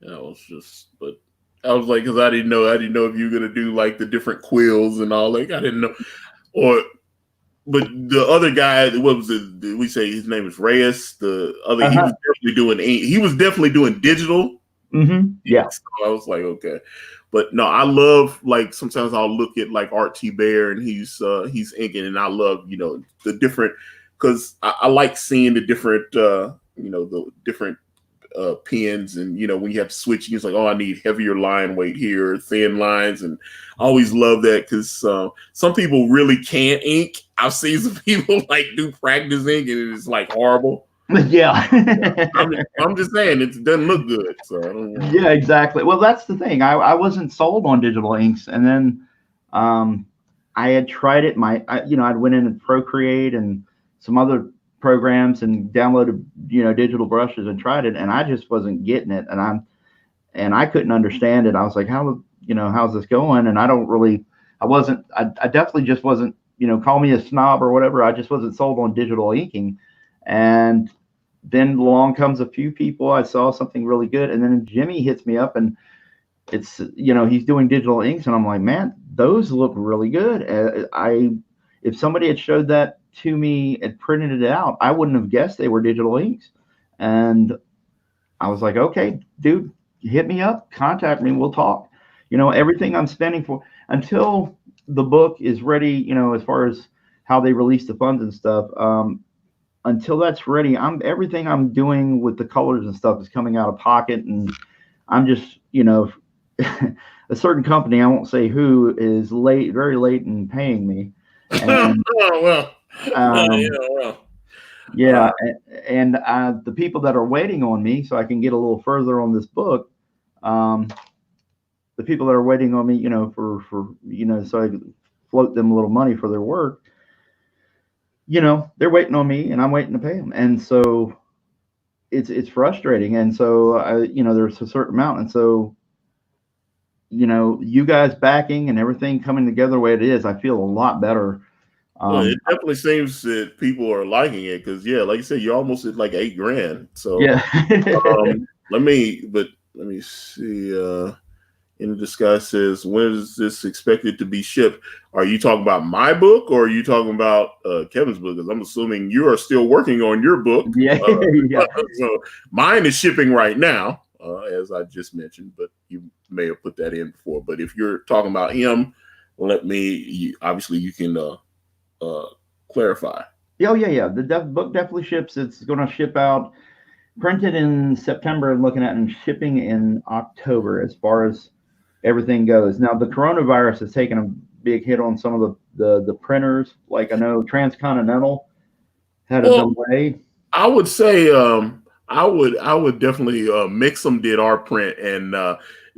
yeah, I was just, but I was like, because I didn't know if you were gonna do like the different quills and all. Like I didn't know, or but the other guy, what was it? Did we say his name was Reyes? The other, he was definitely doing digital. Mm-hmm. Yeah. So I was like, okay, but no, I love like sometimes I'll look at like Art T. Bear and he's inking, and I love the different because I like seeing the different the different pins, and when you have to switch, it's like, oh, I need heavier line weight here, thin lines, and I always love that because some people really can't ink. I've seen some people like do practice ink and it's like horrible. Yeah. I'm just saying it doesn't look good. So I don't know. Yeah, exactly. Well, that's the thing. I wasn't sold on digital inks, and then I had tried it. I'd went in and Procreate and some other programs and downloaded digital brushes and tried it, and I just wasn't getting it, and I couldn't understand it. I was like, how's this going? And I definitely just wasn't, call me a snob or whatever. I just wasn't sold on digital inking, and then along comes a few people. I saw something really good, and then Jimmy hits me up, and it's he's doing digital inks, and I'm like, man, those look really good. If somebody had showed that to me and printed it out, I wouldn't have guessed they were digital inks. And I was like, okay, dude, hit me up, contact me, we'll talk. Everything I'm spending for until the book is ready, as far as how they release the funds and stuff. Until that's ready, everything I'm doing with the colors and stuff is coming out of pocket, and I'm just, a certain company, I won't say who, is very late in paying me. And, Oh well. yeah, and the people that are waiting on me, so I can get a little further on this book. The people that are waiting on me, for so I can float them a little money for their work. They're waiting on me, and I'm waiting to pay them, and so it's frustrating. And so there's a certain amount, and so you guys backing and everything coming together the way it is, I feel a lot better. Well, it definitely seems that people are liking it because, yeah, like you said, you're almost at like $8,000. So, yeah. let me see. In the disguise says, when is this expected to be shipped? Are you talking about my book, or are you talking about Kevin's book? Because I'm assuming you are still working on your book. Yeah. Yeah. So mine is shipping right now, as I just mentioned, but you may have put that in before. But if you're talking about him, obviously you can clarify. Oh yeah. The book definitely ships. It's going to ship out, printed in September, and looking at and shipping in October, as far as everything goes. Now the coronavirus has taken a big hit on some of the printers. Like I know Transcontinental had a delay. I would say I would definitely Mixum did our print, and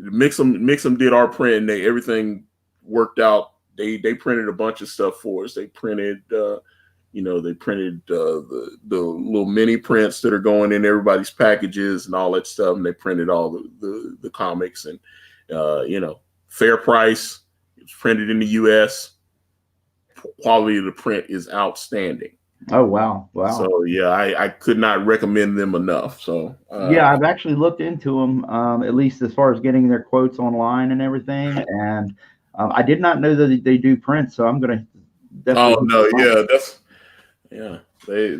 Mixum did our print, and everything worked out. They printed a bunch of stuff for us. They printed the little mini prints that are going in everybody's packages and all that stuff, and they printed all the comics, and fair price. It's printed in the U.S. Quality of the print is outstanding. Oh wow. So yeah, I could not recommend them enough. So yeah, I've actually looked into them, at least as far as getting their quotes online and everything. And I did not know that they do print, so I'm gonna definitely. Oh no, yeah, they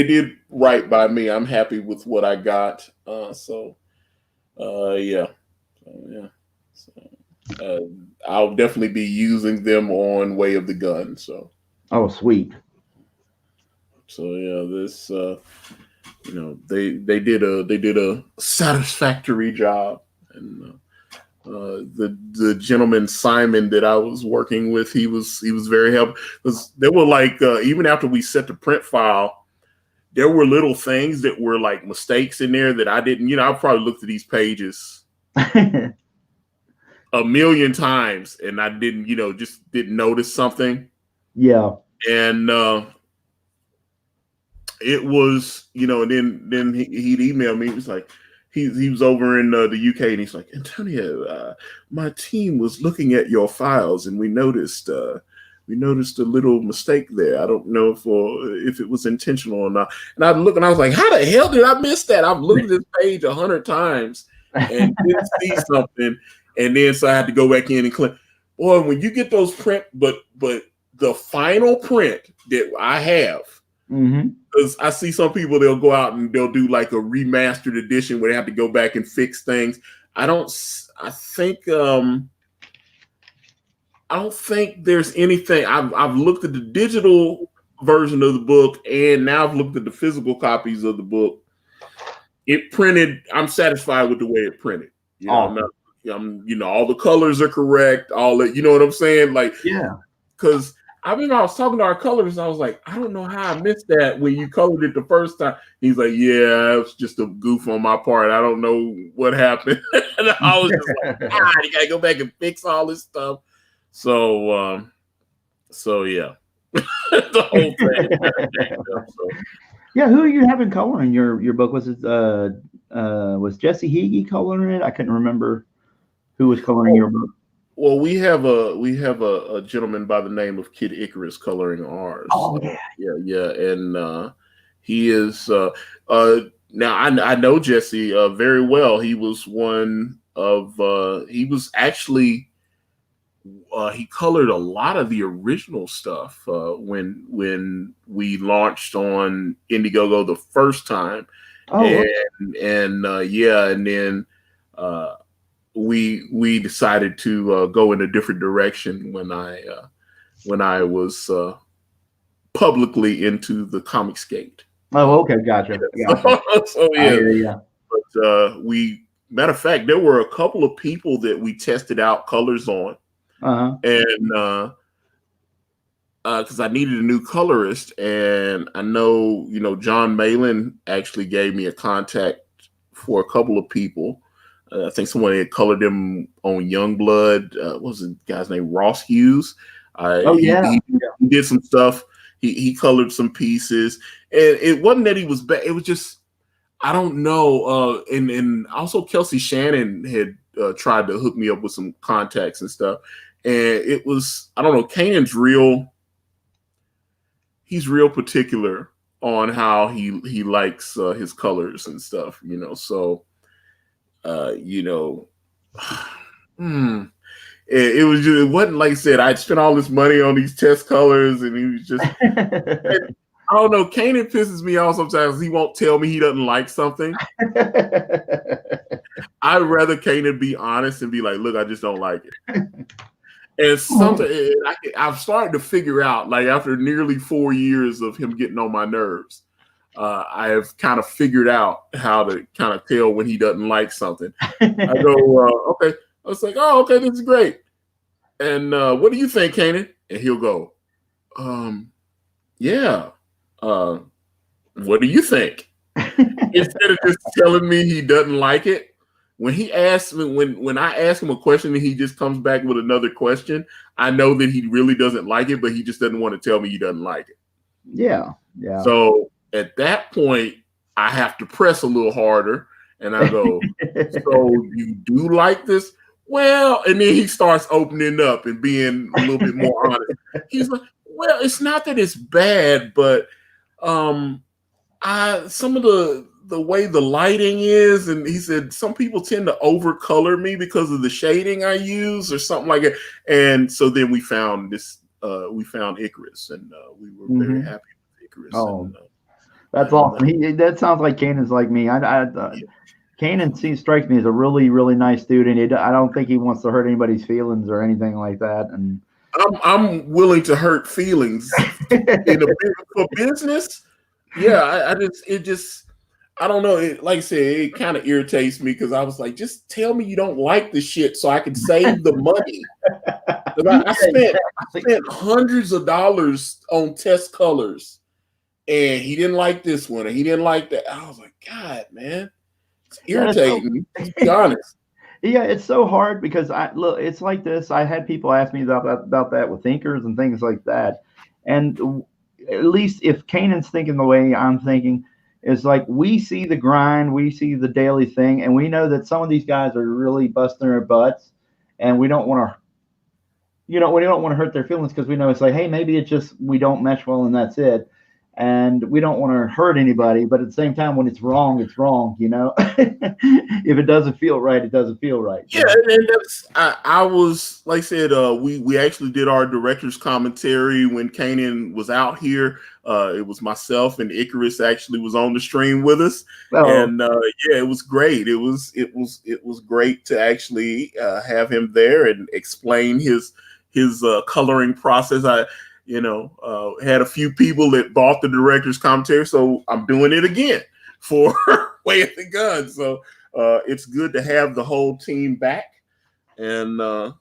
did right by me. I'm happy with what I got. Yeah. I'll definitely be using them on Way of the Gun. So. Oh, sweet. So yeah, this they did a satisfactory job, and the gentleman Simon that I was working with, he was very helpful. Because there were like even after we set the print file, there were little things that were like mistakes in there that I didn't. I probably looked at these pages a million times and I didn't, just didn't notice something. Yeah. And it was, and then he'd email me. He was like, he was over in the UK, and he's like, Antonio, my team was looking at your files, and we noticed a little mistake there. I don't know if it was intentional or not. And I look, and I was like, how the hell did I miss that? I've looked at this page 100 times and didn't see something, and then so I had to go back in and clean. Boy, when you get those print, but the final print that I have. Mm-hmm. Because I see some people, they'll go out and they'll do like a remastered edition where they have to go back and fix things. I don't think there's anything. I've looked at the digital version of the book, and now I've looked at the physical copies of the book. It printed. I'm satisfied with the way it printed. All the colors are correct. All that, you know what I'm saying? Like, yeah, because I remember I was talking to our colorist. I was like, I don't know how I missed that when you colored it the first time. He's like, yeah, it was just a goof on my part. I don't know what happened. And I was just like, you gotta go back and fix all this stuff. So yeah, the whole thing. Yeah, who are you having coloring your book? Was it was Jesse Heege coloring it? I couldn't remember who was coloring your book. Well, we have a gentleman by the name of Kid Icarus coloring ours. Oh yeah, and he is now I know Jesse very well. He was one of he was actually he colored a lot of the original stuff when we launched on Indiegogo the first time. Oh, and then we decided to go in a different direction when I was publicly into the comic skate. Oh, okay, gotcha. So yeah. But matter of fact, there were a couple of people that we tested out colors on, and because I needed a new colorist, and I know John Malin actually gave me a contact for a couple of people. I think someone had colored him on Youngblood. What was the guy's name? Ross Hughes. He did some stuff. He colored some pieces, and it wasn't that he was bad. It was just, I don't know. And also Kelsey Shannon had tried to hook me up with some contacts and stuff. And it was, I don't know. Kanan's he's real particular on how he likes his colors and stuff. So. It wasn't like I said, I'd spent all this money on these test colors, and he was just, I don't know. Kanan pisses me off sometimes. He won't tell me he doesn't like something. I'd rather Kanan be honest and be like, look, I just don't like it. And sometimes I've started to figure out, like after nearly 4 years of him getting on my nerves, I have kind of figured out how to kind of tell when he doesn't like something. I go, okay. I was like, oh, okay, this is great. And what do you think, Kanan? And he'll go, yeah. What do you think? Instead of just telling me he doesn't like it, when he asks me, when I ask him a question and he just comes back with another question, I know that he really doesn't like it, but he just doesn't want to tell me he doesn't like it. Yeah. So at that point, I have to press a little harder, and I go, so you do like this? Well, and then he starts opening up and being a little bit more honest. He's like, well, it's not that it's bad, but some of the way the lighting is, and he said some people tend to overcolor me because of the shading I use or something like that. And so then we found Icarus, and we were very happy with Icarus. Oh. That's awesome. That sounds like Kanan's like me. Kanan strikes me as a really, really nice dude, and I don't think he wants to hurt anybody's feelings or anything like that. And I'm willing to hurt feelings for business. Yeah, I don't know. Like I said, it kind of irritates me because I was like, just tell me you don't like the shit so I can save the money. I spent hundreds of dollars on test colors, and he didn't like this one, and he didn't like that. I was like, God, man, it's irritating. Let's be honest. Yeah, it's so hard because it's like this. I had people ask me about that with thinkers and things like that, and at least if Kanan's thinking the way I'm thinking, it's like we see the grind, we see the daily thing, and we know that some of these guys are really busting their butts, and we don't want to, we don't want to hurt their feelings because we know it's like, hey, maybe it's just we don't mesh well and that's it. And we don't want to hurt anybody, but at the same time, when it's wrong, it's wrong. If it doesn't feel right, it doesn't feel right. Yeah, and I was like I said, we actually did our director's commentary when Kanan was out here. It was myself and Icarus actually was on the stream with us, and yeah, it was great. It was great to actually have him there and explain his coloring process. Had a few people that bought the director's commentary, so I'm doing it again for Way of the Gun. So it's good to have the whole team back, and like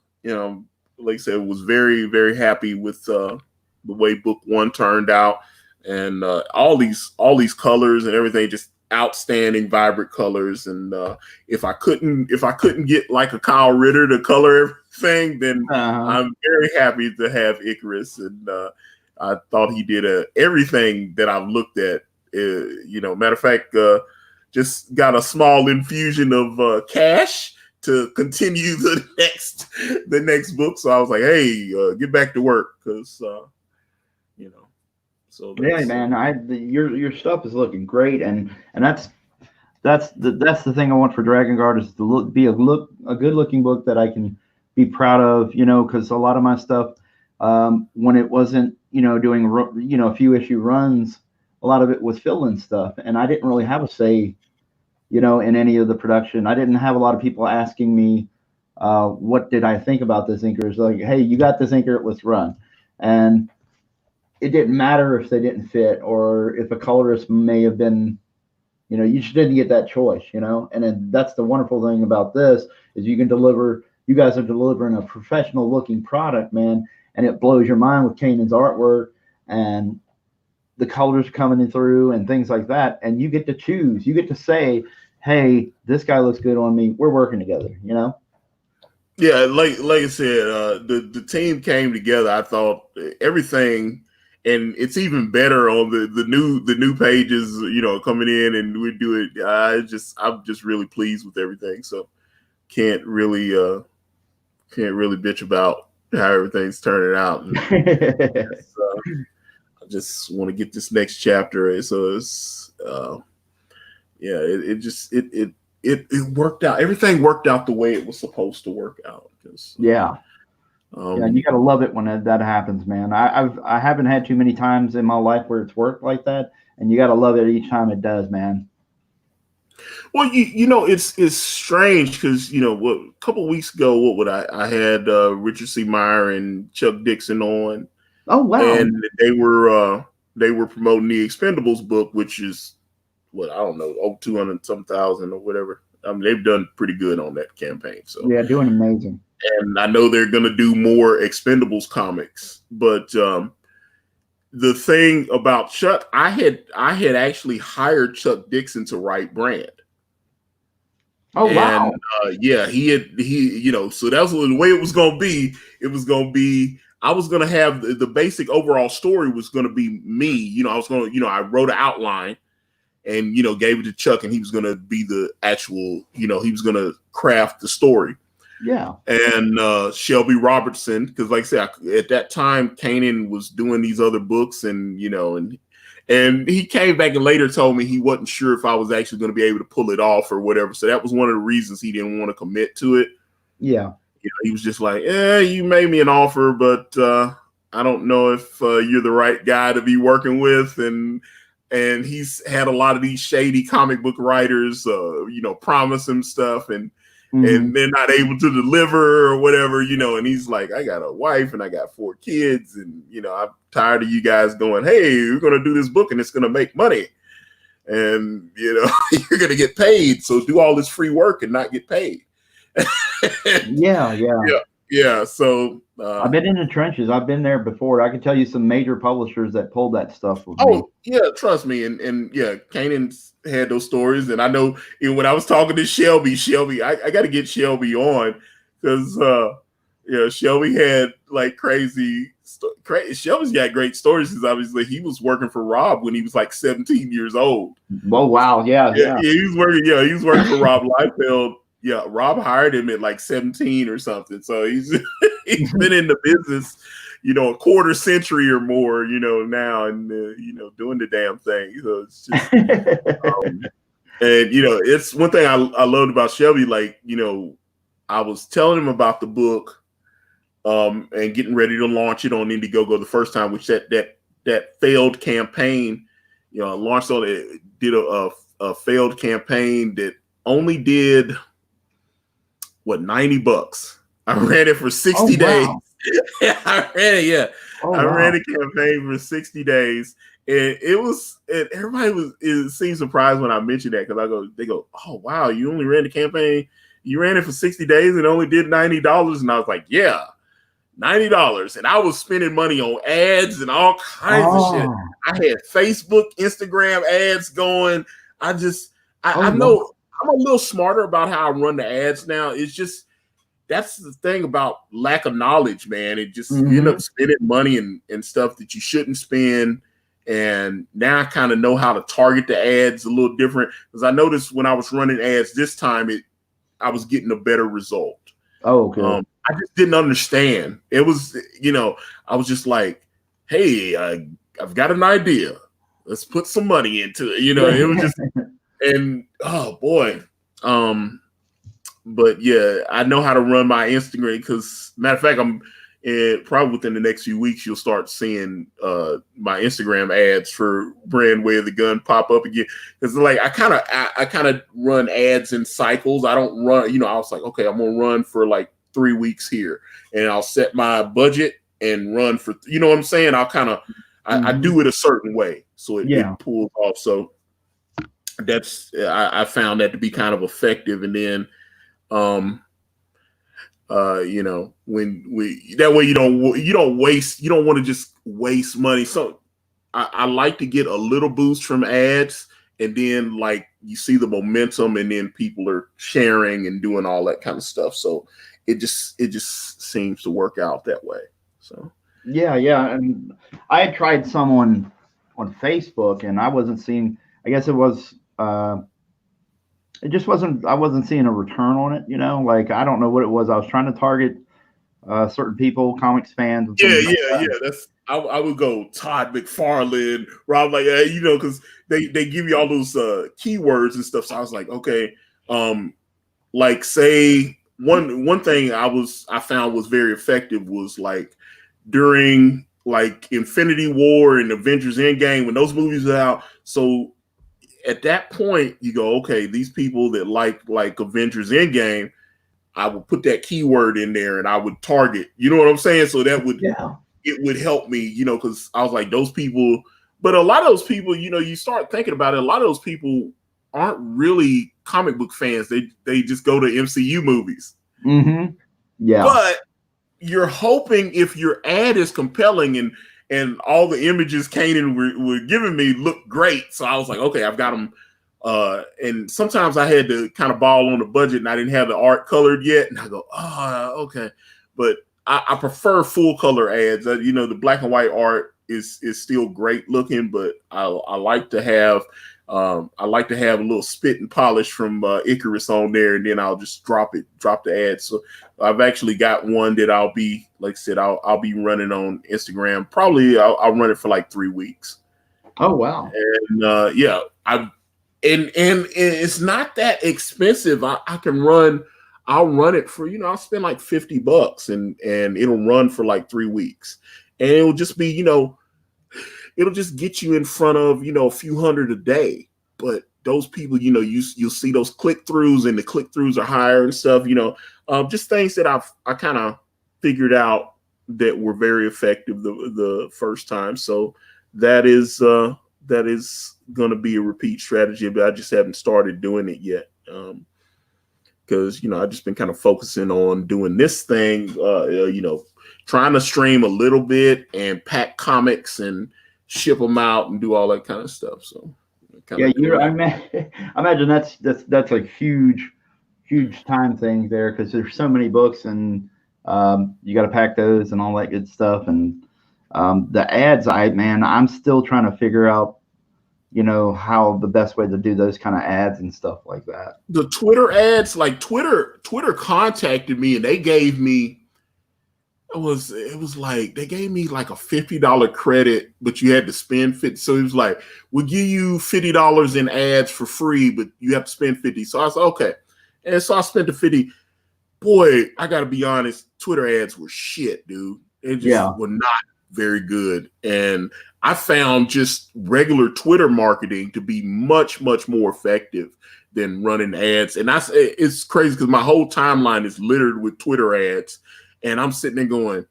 I said, was very, very happy with the way book one turned out, and all these colors and everything, just outstanding, vibrant colors. And if I couldn't get like a Kyle Ritter to color everything, then I'm very happy to have Icarus. And I thought he did everything that I've looked at. Matter of fact, just got a small infusion of cash to continue the next book. So I was like, hey, get back to work, because So yeah, man, your stuff is looking great, and that's the thing I want for Dragon Guard, is to be a good looking book that I can be proud of, because a lot of my stuff, when it wasn't, doing, a few issue runs, a lot of it was fill-in stuff, and I didn't really have a say, in any of the production. I didn't have a lot of people asking me, what did I think about this inker? It's like, hey, you got this inker, let's run. And it didn't matter if they didn't fit, or if a colorist may have been, you just didn't get that choice, and then that's the wonderful thing about this, is you guys are delivering a professional looking product, man, and it blows your mind with Kanan's artwork and the colors coming through and things like that. And you get to choose, you get to say, hey, this guy looks good on me, we're working together, Yeah, like I said, the team came together. I thought everything. And it's even better on the new pages, coming in, and we do it. I'm just really pleased with everything. So can't really bitch about how everything's turning out. And, I just want to get this next chapter. So it's it worked out. Everything worked out the way it was supposed to work out. Yeah, you gotta love it when that happens, man. I haven't had too many times in my life where it's worked like that, and you gotta love it each time it does, man. Well, it's strange because a couple of weeks ago, I had Richard C. Meyer and Chuck Dixon on. Oh wow! And they were promoting the Expendables book, which is what, I don't know, 200-some thousand or whatever. I mean, they've done pretty good on that campaign. So yeah, doing amazing. And I know they're going to do more Expendables comics, but the thing about Chuck, I had actually hired Chuck Dixon to write Brand. Oh, wow. Yeah, he so that was the way it was going to be. It was going to be, I was going to have the basic overall story was going to be me. I was going to, I wrote an outline and, gave it to Chuck, and he was going to be the actual, he was going to craft the story. Yeah. And Shelby Robertson, because like I said, at that time, Kanan was doing these other books, and and he came back and later told me he wasn't sure if I was actually going to be able to pull it off or whatever. So that was one of the reasons he didn't want to commit to it. Yeah. He was just like, you made me an offer, but I don't know if you're the right guy to be working with. And he's had a lot of these shady comic book writers, promise him stuff and they're not able to deliver or whatever, and he's like, I got a wife and I got 4 kids, and I'm tired of you guys going, hey, we're going to do this book and it's going to make money. and you're gonna get paid. So do all this free work and not get paid. Yeah. Yeah. So I've been in the trenches. I've been there before. I can tell you some major publishers that pulled that stuff with me. Yeah, trust me. And yeah, Kanan's had those stories. And I know when I was talking to Shelby, I got to get Shelby on because Shelby had like crazy. Shelby's got great stories because obviously he was working for Rob when he was like 17 years old. Oh wow, yeah. He was working. Yeah, he was working for Rob Liefeld. Yeah, Rob hired him at like 17 or something. So he's been in the business, a quarter century or more, now, and doing the damn thing. So it's just, and it's one thing I loved about Shelby. Like, I was telling him about the book, and getting ready to launch it on Indiegogo the first time, which that failed campaign, launched on it, did a failed campaign that only did $90. I ran it for 60 days. I ran it, yeah. I ran a campaign for 60 days. And everybody seems surprised when I mention that because they go, oh wow, you only ran the campaign, you ran it for 60 days and only did $90. And I was like, yeah, $90. And I was spending money on ads and all kinds of shit. I had Facebook, Instagram ads going. I know I'm a little smarter about how I run the ads now. It's just, that's the thing about lack of knowledge, man. It just, you end up spending money and stuff that you shouldn't spend. And now I kind of know how to target the ads a little different because I noticed when I was running ads this time, I was getting a better result. Oh, okay. I just didn't understand. It was, I was just like, hey, I've got an idea. Let's put some money into it. It was just, and oh boy. But yeah, I know how to run my Instagram because matter of fact, I'm probably within the next few weeks, you'll start seeing my Instagram ads for Brand Way of the Gun pop up again. Because like I kind of run ads in cycles. I don't run, I was like, okay, I'm gonna run for like 3 weeks here, and I'll set my budget and run for, what I'm saying? I'll kind of I do it a certain way so it pulls off. So that's I found that to be kind of effective. And then when that way you don't want to just waste money. So I like to get a little boost from ads, and then like you see the momentum, and then people are sharing and doing all that kind of stuff. So it just seems to work out that way. So yeah, and I had tried some on Facebook, and I wasn't seeing. I guess it was. It just wasn't. I wasn't seeing a return on it. Like I don't know what it was. I was trying to target certain people, comics fans. Yeah. That's I would go Todd McFarlane, Rob, like because they give you all those keywords and stuff. So I was like, okay, like say one thing I found was very effective was like during like Infinity War and Avengers Endgame when those movies are out. So at that point, you go, okay, these people that like Avengers Endgame, I would put that keyword in there and I would target. You know what I'm saying? So that would it would help me, because I was like those people. But a lot of those people, you start thinking about it. A lot of those people aren't really comic book fans. They just go to MCU movies. Mm-hmm. Yeah. But you're hoping if your ad is compelling and all the images Kanan were giving me look great. So I was like, okay, I've got them. And sometimes I had to kind of ball on the budget and I didn't have the art colored yet. And I go, okay. But I prefer full color ads. The black and white art is still great looking, but I like to have a little spit and polish from Icarus on there, and then I'll just drop the ad. So I've actually got one that I'll be, like I said, I'll be running on Instagram. Probably I'll run it for like 3 weeks. Oh wow! And and it's not that expensive. I'll run it for I'll spend like $50 and it'll run for like 3 weeks, and it'll just be it'll just get you in front of a few hundred a day. But those people, you'll see those click-throughs, and the click-throughs are higher and stuff, just things that I kind of figured out that were very effective the first time. So that is that is going to be a repeat strategy, but I just haven't started doing it yet. Because I've just been kind of focusing on doing this thing, trying to stream a little bit and pack comics and ship them out and do all that kind of stuff. So, I imagine that's a huge time thing there, because there's so many books, and you got to pack those and all that good stuff. And the ads, I'm still trying to figure out, how the best way to do those kind of ads and stuff like that. The Twitter ads, like Twitter contacted me and they gave me, it was like they gave me like a $50 credit, but you had to spend 50. So it was like, we'll give you $50 in ads for free, but you have to spend 50. So I was like, okay. And so I spent the 50. Boy, I gotta be honest, Twitter ads were shit, dude. They just were not very good. And I found just regular Twitter marketing to be much, much more effective than running ads. And it's crazy because my whole timeline is littered with Twitter ads. And I'm sitting there going,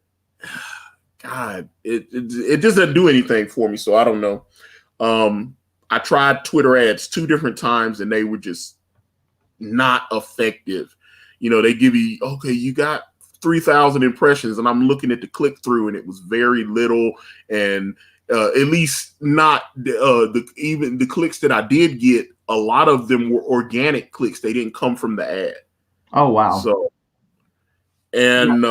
God, it just doesn't do anything for me. So I don't know. I tried Twitter ads 2 different times and they were just not effective. They give you, okay, you got 3,000 impressions, and I'm looking at the click through, and it was very little, and at least not even the clicks that I did get. A lot of them were organic clicks; they didn't come from the ad. Oh wow! So, and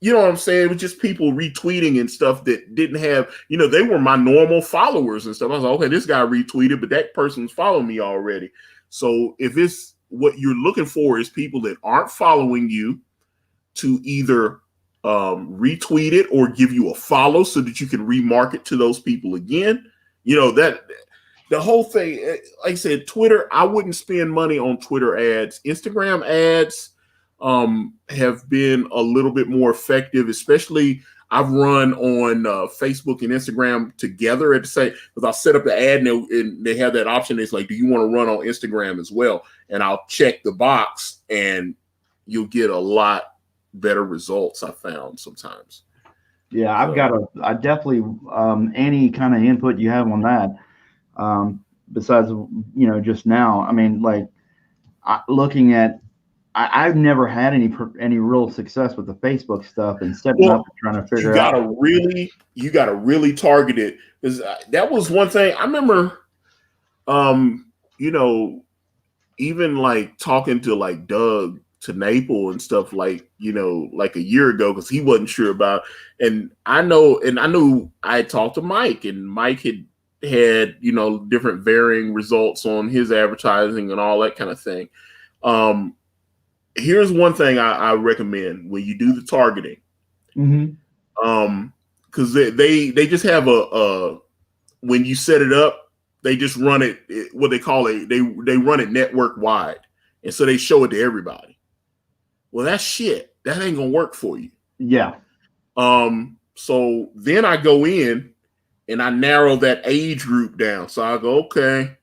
you know what I'm saying? It was just people retweeting and stuff that didn't have, they were my normal followers and stuff. I was like, okay, this guy retweeted, but that person's following me already. So if it's what you're looking for is people that aren't following you to either retweet it or give you a follow so that you can remarket to those people again. That the whole thing, like I said, Twitter, I wouldn't spend money on Twitter ads. Instagram ads have been a little bit more effective, especially I've run on Facebook and Instagram together at the same, because I'll set up the ad and they have that option. It's like, do you want to run on Instagram as well? And I'll check the box and you'll get a lot better results, I found sometimes. Yeah, I definitely, any kind of input you have on that, besides, just now, looking at, I've never had any real success with the Facebook stuff and stepping up and trying to figure out. You gotta really target it, because that was one thing I remember. Even like talking to like Doug to Naple and stuff, like like a year ago, because he wasn't sure about. And I knew I had talked to Mike, and Mike had different varying results on his advertising and all that kind of thing. Here's one thing I recommend when you do the targeting. Because they just have a when you set it up, they just run it, what they call it, they run it network wide, and so they show it to everybody. Well, that's shit. That ain't gonna work for you. Yeah. So then I go in and I narrow that age group down. So I go, okay,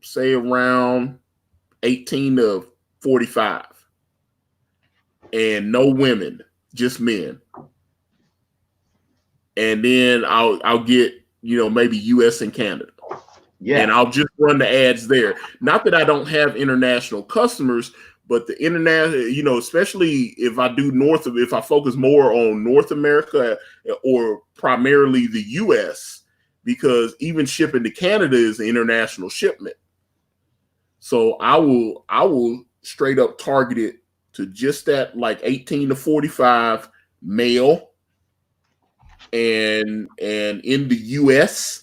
say around 18 to 45, and no women, just men. And then I'll get, maybe US and Canada. Yeah. And I'll just run the ads there. Not that I don't have international customers, but the international, especially if I focus more on North America or primarily the US, because even shipping to Canada is an international shipment. So I will straight up target it to just that, like 18 to 45 male, and in the US,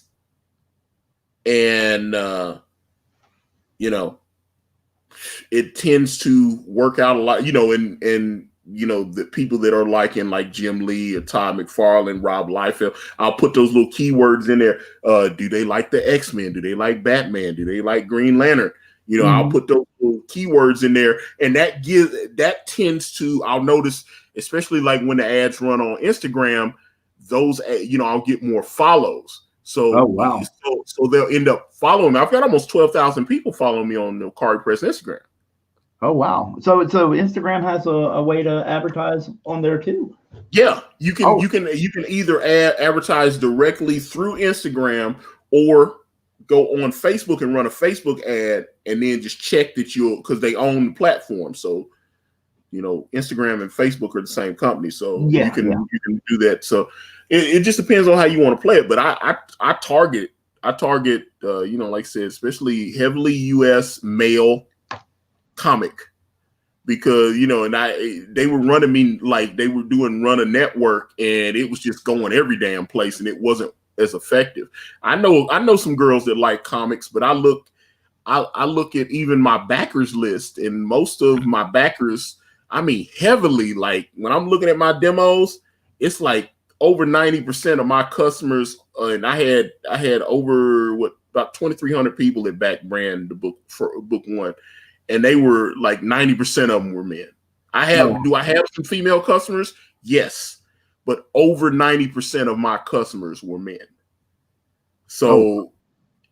and it tends to work out a lot, and the people that are liking like Jim Lee or Todd McFarlane, Rob Liefeld, I'll put those little keywords in there. Do they like the X-Men? Do they like Batman? Do they like Green Lantern? I'll put those little keywords in there, and that tends to, I'll notice, especially like when the ads run on Instagram, those, I'll get more follows. So, oh, wow. So they'll end up following me. I've got almost 12,000 people following me on the Card Press Instagram. Oh wow! So Instagram has a way to advertise on there too. Yeah, you can Oh. you can you can either advertise directly through Instagram or go on Facebook and run a Facebook ad and then just check that because they own the platform. So Instagram and Facebook are the same company, so Yeah, you can do that. So it just depends on how you want to play it. But I target like I said, especially heavily US male comic, because they were running me like they were doing run a network, and it was just going every damn place, and it wasn't as effective. I know some girls that like comics, but I look at even my backers list, and most of my backers, I mean, heavily, like when I'm looking at my demos, it's like over 90% of my customers, and I had over about 2,300 people that back brand the book for book one, and they were like 90% of them were men. Do I have some female customers? Yes, but over 90% of my customers were men. So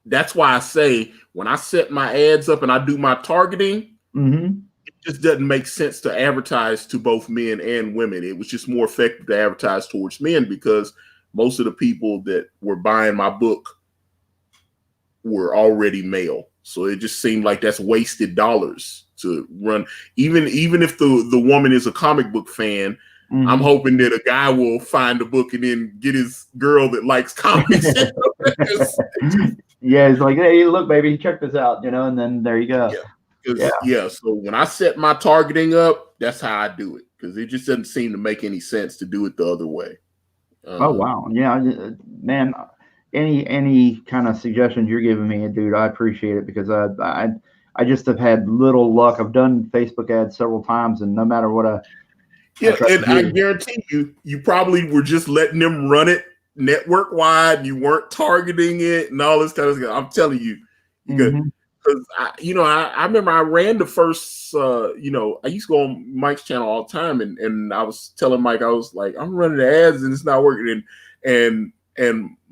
that's why I say when I set my ads up and I do my targeting, it just doesn't make sense to advertise to both men and women. It was just more effective to advertise towards men because most of the people that were buying my book were already male. So it just seemed like that's wasted dollars to run. Even if the woman is a comic book fan, I'm hoping that a guy will find the book and then get his girl that likes comics. Yeah, it's like, hey, look, baby, check this out, and then there you go. Yeah. So when I set my targeting up, that's how I do it, because it just doesn't seem to make any sense to do it the other way. Oh wow, yeah, man. Any kind of suggestions you're giving me, dude, I appreciate it, because I just have had little luck. I've done Facebook ads several times, and no matter what I guarantee you probably were just letting them run it network wide. You weren't targeting it and all this kind of stuff. I'm telling you, because I remember I ran the first. I used to go on Mike's channel all the time, and I was telling Mike, I was like, I'm running the ads and it's not working, and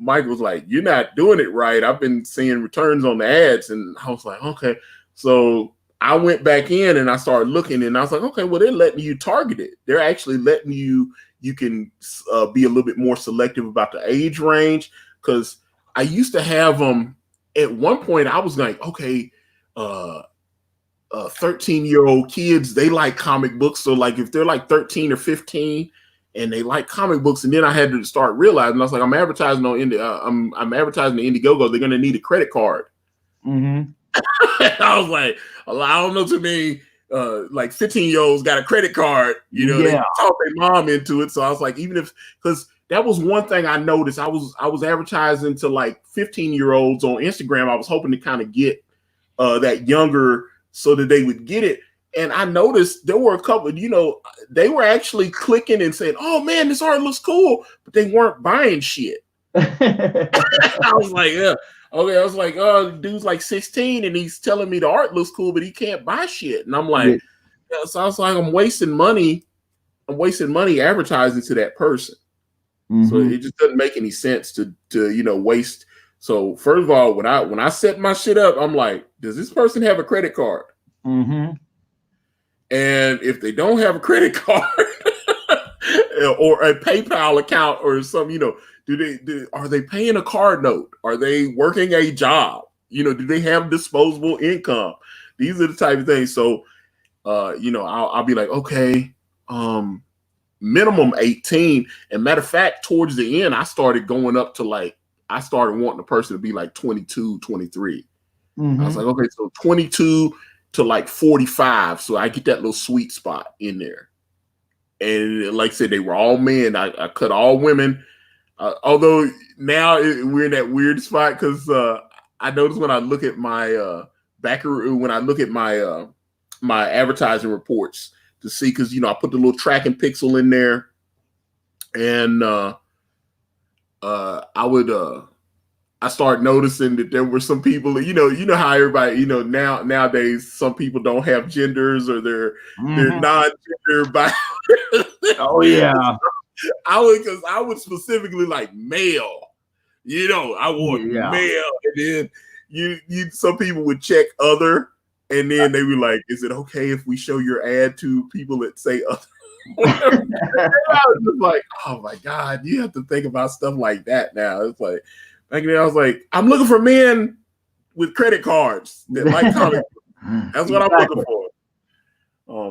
Mike was like, you're not doing it right. I've been seeing returns on the ads, and I was like, okay, so I went back in and I started looking, and I was like, okay, well, they're letting you target it. They're actually letting you can be a little bit more selective about the age range, because I used to have them at one point. I was like, okay, 13-year-old kids, they like comic books. So like if they're like 13 or 15 and they like comic books, and then I had to start realizing, I was like, I'm advertising on I'm advertising to Indiegogo. They're going to need a credit card. I was like, I don't know too many like 15-year-olds got a credit card. They talk their mom into it. So I was like, because that was one thing I noticed. I was advertising to like 15-year-olds on Instagram. I was hoping to kind of get that younger so that they would get it. And I noticed there were a couple, they were actually clicking and saying, oh man, this art looks cool, but they weren't buying shit. I was like, yeah. Okay, I was like, oh, dude's like 16 and he's telling me the art looks cool, but he can't buy shit. And I'm like, so I was like, I'm wasting money advertising to that person. So it just doesn't make any sense to waste. So first of all, when I set my shit up, I'm like, does this person have a credit card? And if they don't have a credit card or a PayPal account or something, are they paying a card note? Are they working a job? Do they have disposable income? These are the type of things. So, I'll be like, okay, minimum 18. And matter of fact, towards the end, I started going up to I started wanting the person to be like 22, 23. I was like, okay, so 22 to like 45. So I get that little sweet spot in there. And like I said, they were all men. I cut all women. Although now we're in that weird spot, because I noticed when I look at my my advertising reports to see, because I put the little tracking pixel in there, and I started noticing that there were some people, you know how everybody, nowadays some people don't have genders, or they're non-gender by. Oh yeah. I would specifically like male, I want male, and then you some people would check other, And then they were like, "Is it okay if we show your ad to people that say other?" And I was just like, "Oh my God, you have to think about stuff like that now." It's like back then I was like, "I'm looking for men with credit cards that like comic books. That's what I'm looking for."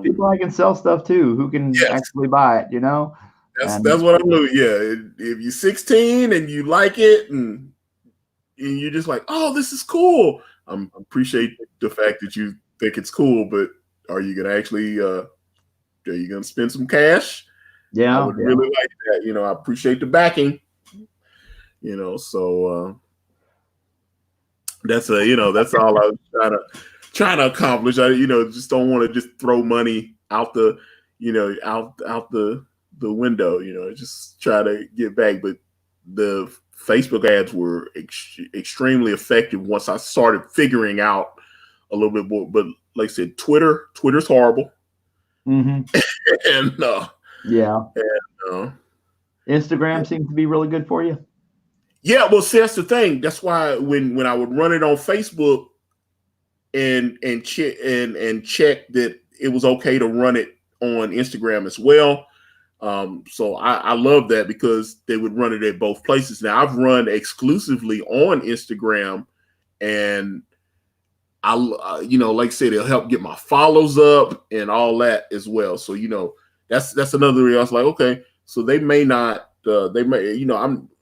People I can sell stuff to who can actually buy it, That's what I'm looking. Yeah, if you're 16 and you like it, and you're just like, "Oh, this is cool." I appreciate the fact that you think it's cool, but are you gonna actually? Are you gonna spend some cash? Yeah, I would really like that. I appreciate the backing. So that's that's all I was trying to accomplish. I just don't want to just throw money out the out the window. Just try to get back. But the Facebook ads were extremely effective once I started figuring out a little bit more. But like I said, Twitter's horrible. Mm-hmm. and Instagram seems to be really good for you. Yeah, well, see, that's the thing. That's why when I would run it on Facebook and check that it was okay to run it on Instagram as well. So I love that because they would run it at both places. Now I've run exclusively on Instagram, and I like I said, it'll help get my follows up and all that as well. So that's another reason I was like, okay, so they may not,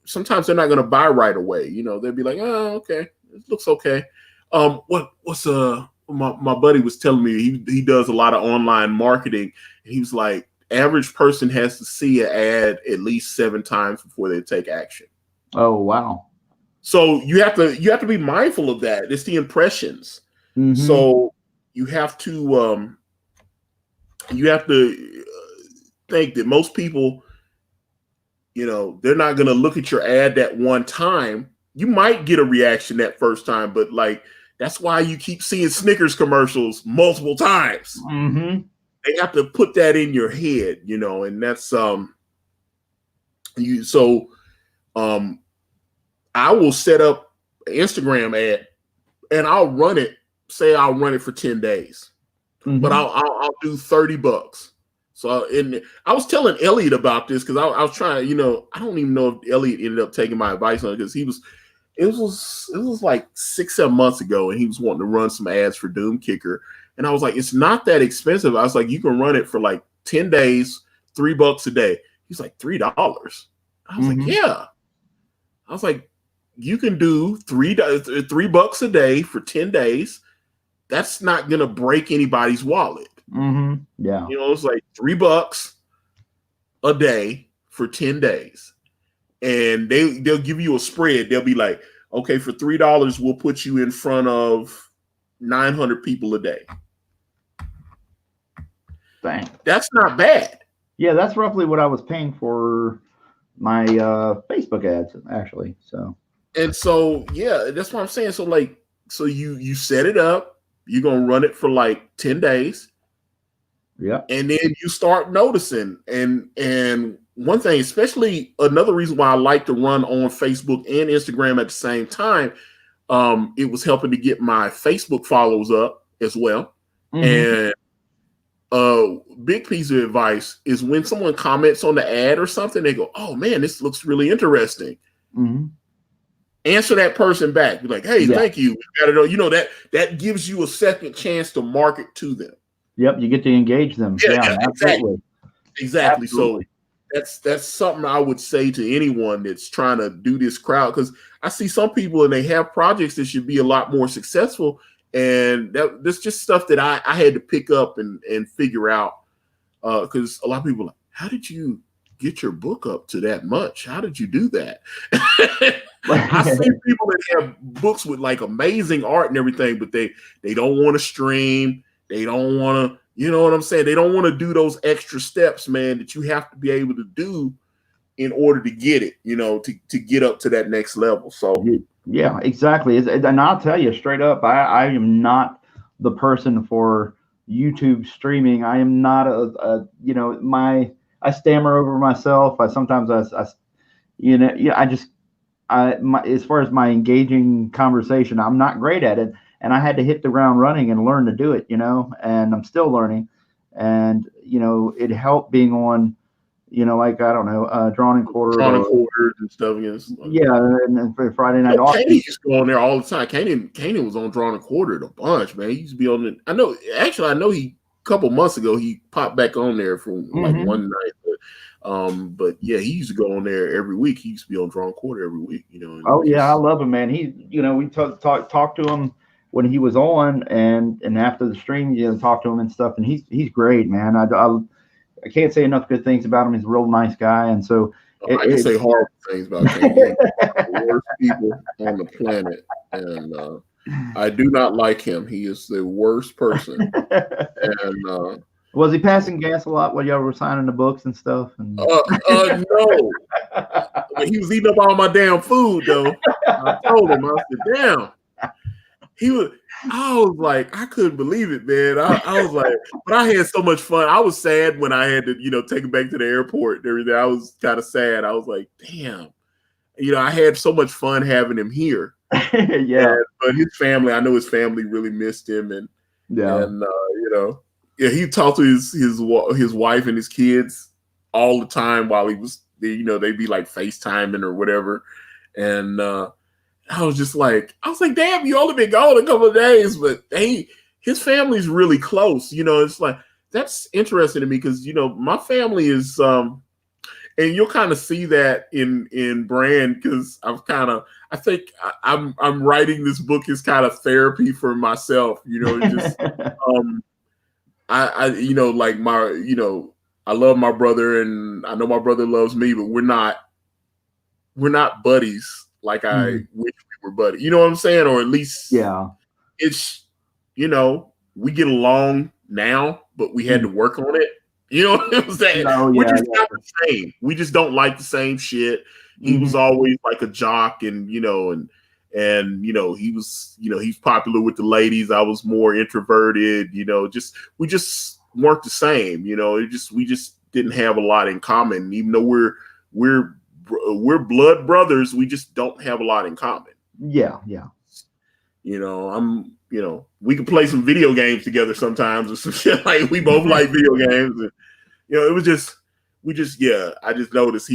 sometimes they're not going to buy right away. They'll be like, oh, okay, it looks okay. What's my buddy was telling me he does a lot of online marketing, and he was like, average person has to see an ad at least 7 times before they take action. Oh, wow. So you have to be mindful of that. It's the impressions. Mm-hmm. So you have to think that most people, they're not going to look at your ad that one time. You might get a reaction that first time, but that's why you keep seeing Snickers commercials multiple times. Mm-hmm. They have to put that in your head, and that's I will set up an Instagram ad and I'll run it. Say I'll run it for 10 days, mm-hmm. but I'll do $30. So, and I was telling Elliot about this because I was trying, I don't even know if Elliot ended up taking my advice on it because it was like 6-7 months ago, and he was wanting to run some ads for Doom Kicker. And I was like, it's not that expensive. I was like, you can run it for like 10 days, $3 a day. He's like, $3. I was mm-hmm. like, yeah. I was like, you can do $3 a day for 10 days. That's not going to break anybody's wallet. Mm-hmm. Yeah. It's like $3 a day for 10 days. And they'll give you a spread. They'll be like, okay, for $3, we'll put you in front of 900 people a day. Dang. That's not bad. Yeah, that's roughly what I was paying for my Facebook ads, actually. And so, yeah, that's what I'm saying. So you set it up. You're going to run it for like 10 days. Yeah. And then you start noticing. And one thing, especially another reason why I like to run on Facebook and Instagram at the same time, it was helping to get my Facebook follows up as well. Mm-hmm. And big piece of advice is when someone comments on the ad or something, they go, "Oh man, this looks really interesting." Mm-hmm. Answer that person back. Be like, "Hey, thank you." That gives you a second chance to market to them. Yep, you get to engage them. Yeah, absolutely. Exactly. Absolutely. So that's something I would say to anyone that's trying to do this crowd, because I see some people and they have projects that should be a lot more successful. And that's just stuff that I had to pick up and figure out, because a lot of people are like, how did you get your book up to that much? How did you do that? I see people that have books with like amazing art and everything, but they don't want to stream. They don't want to, you know what I'm saying? They don't want to do those extra steps, man, that you have to be able to do in order to get it, to get up to that next level. So yeah, exactly. And I'll tell you straight up, I am not the person for YouTube streaming. I am not I stammer over myself. As far as my engaging conversation, I'm not great at it. and I had to hit the ground running and learn to do it, and I'm still learning. And, it helped being on, like, I don't know, Drawn and Quartered, Quarters and stuff. Yes. Yeah, and for Friday Night Auction. Katie used to go on there all the time. Katie was on Drawn and Quartered a bunch, man. He used to be on it. I know he a couple months ago he popped back on there for like one night. But yeah, he used to go on there every week. He used to be on Drawn Quarter every week, Oh yeah, I love him, man. He, we talked to him when he was on, and after the stream, talk to him and stuff, and he's great, man. I can't say enough good things about him. He's a real nice guy, and so I can say horrible things about him. The worst people on the planet, and I do not like him. He is the worst person. And was he passing gas a lot while y'all were signing the books and stuff? And... no, he was eating up all my damn food though. I told him, I said, "Damn." I was like, I couldn't believe it, man. I was like, but I had so much fun. I was sad when I had to, take him back to the airport and everything. I was kind of sad. I was like, damn. I had so much fun having him here. Yeah. But his family, I know his family really missed him, and he talked to his wife and his kids all the time while he was, they'd be like FaceTiming or whatever, and I was like, damn, you only been gone a couple of days, but his family's really close. It's like, that's interesting to me because, my family is, and you'll kind of see that in Brand, because I think I'm writing this book as kind of therapy for myself, just, I love my brother and I know my brother loves me, but we're not buddies. Like I wish we were buddies. You know what I'm saying? Or at least it's, we get along now, but we had to work on it. You know what I'm saying? We're just not the same. We just don't like the same shit. He was always like a jock, and he was, he's popular with the ladies. I was more introverted, we just weren't the same, we just didn't have a lot in common, even though we're blood brothers. We just don't have a lot in common. Yeah. We can play some video games together sometimes or some shit. Like we both like video games, and it was just I just noticed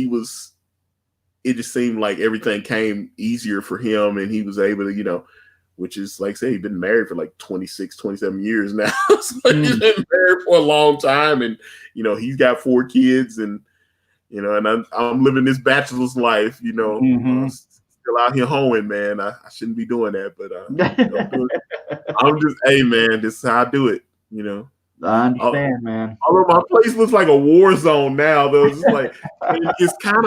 it just seemed like everything came easier for him, and he was able to, which is like say he's been married for like 26, 27 years now. So he's been married for a long time, and he's got 4 kids, and and I'm living this bachelor's life, still out here hoeing, man. I shouldn't be doing that, but I'm just, hey, man, this is how I do it, I understand, man. Although my place looks like a war zone now, though. It's like it's kind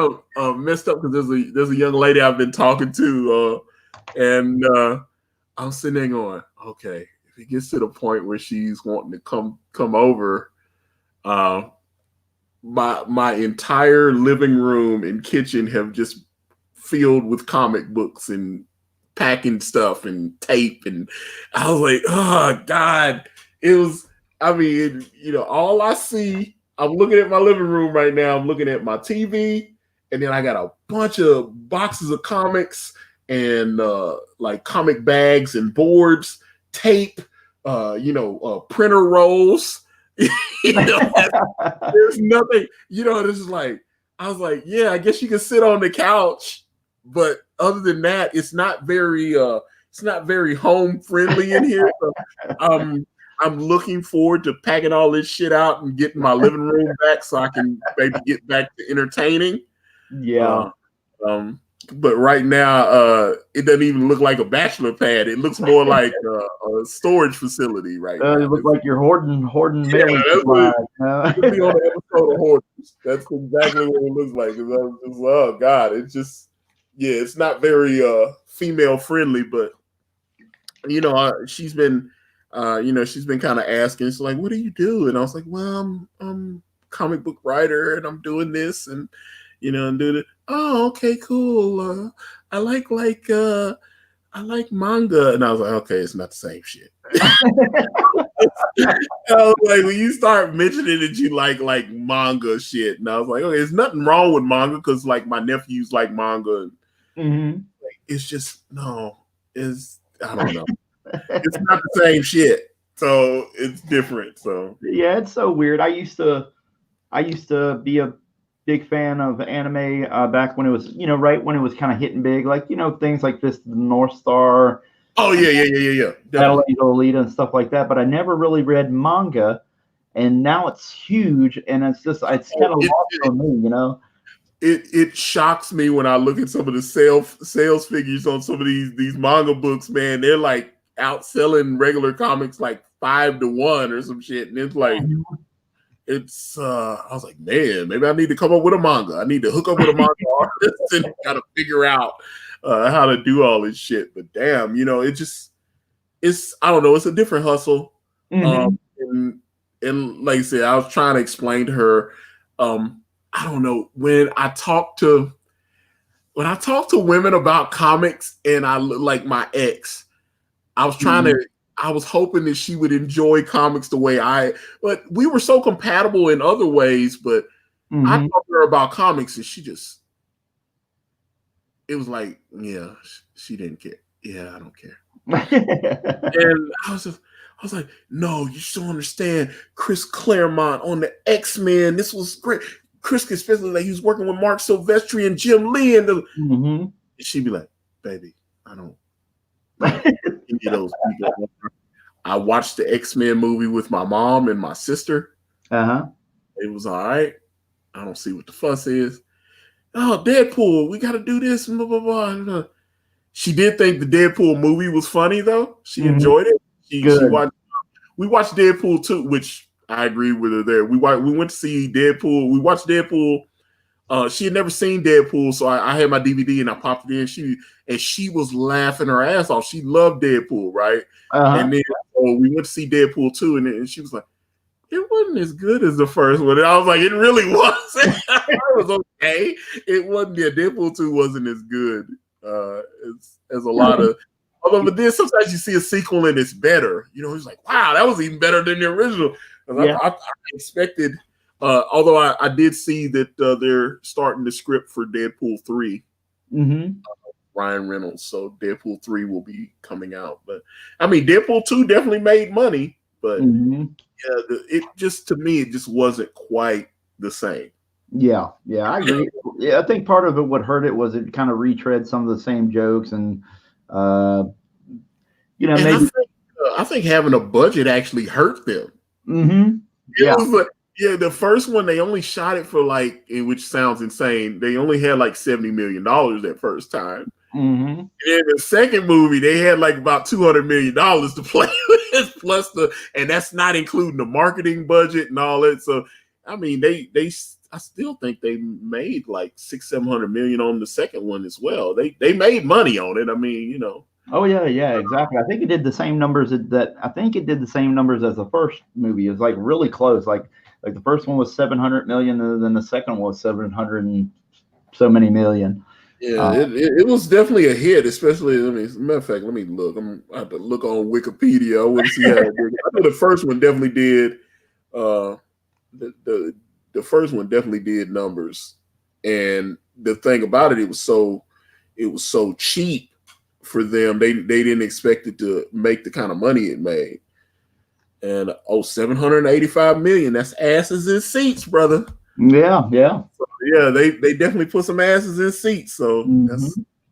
of messed up because there's a young lady I've been talking to, and I'm sitting there going, okay, if it gets to the point where she's wanting to come over, my entire living room and kitchen have just filled with comic books and packing stuff and tape, and I was like, oh God, it was. I mean, all I see. I'm looking at my living room right now. I'm looking at my TV, and then I got a bunch of boxes of comics and like comic bags and boards, tape, printer rolls. There's nothing, this is like, I was like, yeah, I guess you can sit on the couch, but other than that, it's not very home friendly in here. So, I'm looking forward to packing all this shit out and getting my living room back so I can maybe get back to entertaining. Yeah. But right now, it doesn't even look like a bachelor pad. It looks more like a storage facility right now. It looks like you're hoarding mailing supplies. It could be on the episode of Hoarders. That's exactly what it looks like. Oh God, it's just, it's not very female friendly. But she's been kind of asking. It's like, what do you do? And I was like, well, I'm a comic book writer, and I'm doing this, and and do it. Oh, okay, cool. I like manga, and I was like, okay, it's not the same shit. I was like, when you start mentioning that you like manga shit, and I was like, okay, there's nothing wrong with manga because like my nephews like manga. And, it's just I don't know. It's not the same shit. So it's different. So yeah, it's so weird. I used to be a big fan of anime back when it was, right when it was kind of hitting big, like things like this, the North Star, oh yeah. Battle Definitely. Angel Alita, and stuff like that. But I never really read manga, and now it's huge, and it's kind of It, lost on me. it shocks me when I look at some of the sales figures on some of these manga books, man. They're like outselling regular comics like 5-1 or some shit. And it's like I was like, man, maybe I need to come up with a manga. I need to hook up with a manga artist and gotta figure out how to do all this shit. But damn, it's I don't know, it's a different hustle. Mm-hmm. And like I said, I was trying to explain to her, I don't know, when I talk to women about comics, and I like my ex, I was trying to I was hoping that she would enjoy comics the way but we were so compatible in other ways, but I talked to her about comics and it was like, yeah, she didn't care. Yeah, I don't care. And I was like, no, you just don't understand. Chris Claremont on the X-Men, this was great. Chris, especially like he was working with Mark Silvestri and Jim Lee, and she'd be like, baby, I don't any of those people. I watched the X-Men movie with my mom and my sister. It was all right. I don't see what the fuss is. Oh, Deadpool, we got to do this. Blah, blah, blah. She did think the Deadpool movie was funny, though. She enjoyed it. We watched Deadpool 2, which I agree with her there. We went to see Deadpool. We watched Deadpool. She had never seen Deadpool, so I had my DVD and I popped it in. She was laughing her ass off. She loved Deadpool, right? And then we went to see Deadpool 2, and she was like, it wasn't as good as the first one. And I was like, it really wasn't. It was okay. It wasn't. Yeah, Deadpool 2 wasn't as good as a lot of. Although, but then sometimes you see a sequel and it's better. It's like, wow, that was even better than the original. I expected. Although I did see that they're starting the script for Deadpool 3. Ryan Reynolds, so Deadpool 3 will be coming out. But I mean, Deadpool 2 definitely made money, but it just, to me, it just wasn't quite the same. Yeah, I agree. Yeah, I think part of it, what hurt it was it kind of retread some of the same jokes, and maybe I think having a budget actually hurt them. It was like, the first one they only shot it for which sounds insane. They only had like $70 million that first time. And then the second movie, they had like about $200 million to play with, plus and that's not including the marketing budget and all that. So, I mean, I still think they made like $600-700 million on the second one as well. They made money on it. I mean, Oh yeah, exactly. I think it did the same numbers I think it did the same numbers as the first movie. It was like really close. Like the first one was 700 million, and then the second one was 700 and so many million. Yeah, it was definitely a hit, especially. As a matter of fact, let me look. I have to look on Wikipedia. I want to see how it did. I know the first one definitely did. The first one definitely did numbers, and the thing about it, it was so cheap for them. They didn't expect it to make the kind of money it made. And 785 million. That's asses in seats, brother. Yeah. So, yeah, they definitely put some asses in seats. So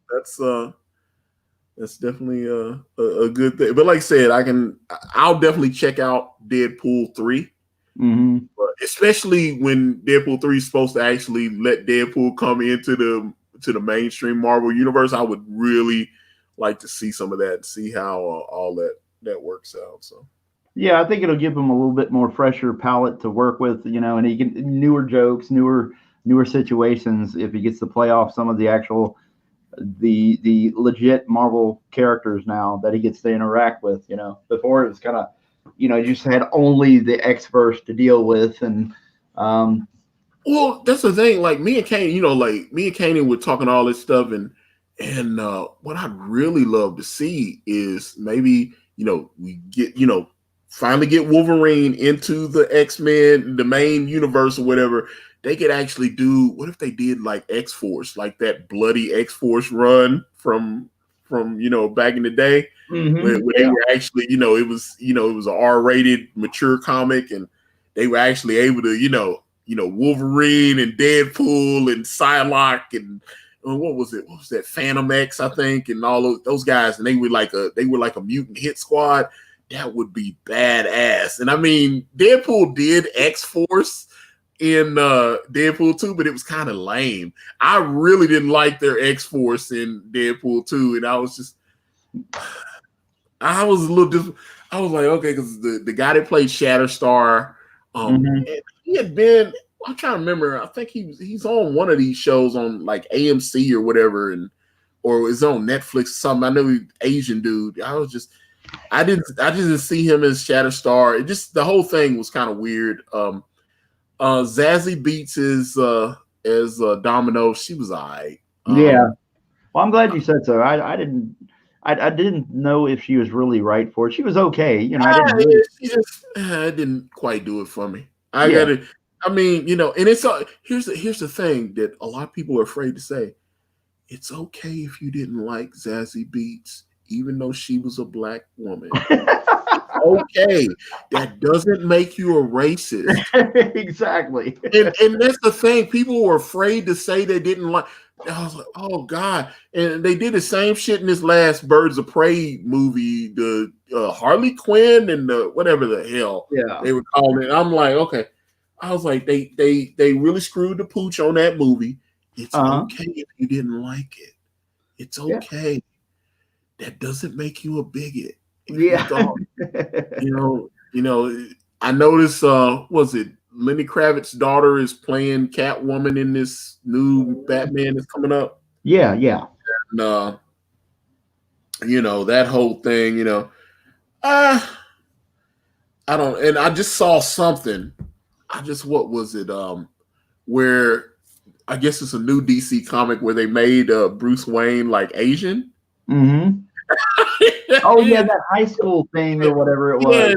that's definitely a good thing. But like I said, I'll definitely check out Deadpool 3. But especially when Deadpool 3 is supposed to actually let Deadpool come into the mainstream Marvel universe. I would really like to see some of that and see how all that works out. So. Yeah, I think it'll give him a little bit more fresher palette to work with, and he can newer jokes, newer situations if he gets to play off some of the actual the legit Marvel characters now that he gets to interact with. Before it was kind of, you just had only the X-verse to deal with, and well, that's the thing. Like me and Kanan were talking all this stuff, and what I'd really love to see is maybe we get finally get Wolverine into the X-Men, the main universe or whatever. They could actually do, what if they did like X-Force, like that bloody X-Force run from from back in the day when they were actually it was an R-rated mature comic, and they were actually able to Wolverine and Deadpool and Psylocke and what was it? What was that? Phantom X, I think, and all those guys, and they were like a mutant hit squad. That would be badass. And I mean, Deadpool did X-Force in Deadpool 2, but it was kind of lame. I really didn't like their X-Force in Deadpool 2, and I was a little I was like, okay, because the guy that played Shatterstar, he had been. I'm trying to remember. I think he's on one of these shows on like AMC or whatever, or is on Netflix or something. I know he's Asian dude. I didn't see him as Shatterstar. It just the whole thing was kind of weird. Zazie Beetz is as Domino. She was alright. Yeah. Well, I'm glad you said so. I didn't know if she was really right for it. She was okay. It didn't quite do it for me. I mean, and it's here's the thing that a lot of people are afraid to say. It's okay if you didn't like Zazie Beetz, even though she was a black woman. Okay, that doesn't make you a racist. Exactly. And that's the thing. People were afraid to say they didn't like. I was like, oh God. And they did the same shit in this last Birds of Prey movie, the Harley Quinn and the whatever the hell they were calling it. I'm like, okay. I was like, they really screwed the pooch on that movie. It's okay if you didn't like it. It's okay. Yeah. That doesn't make you a bigot. Yeah. I noticed, was it Lenny Kravitz's daughter is playing Catwoman in this new Batman that's coming up? Yeah. And, that whole thing, I don't, and I just saw something. What was it? Where I guess it's a new DC comic where they made Bruce Wayne like Asian. Mm-hmm. Oh yeah, that high school thing or whatever it was. Yeah,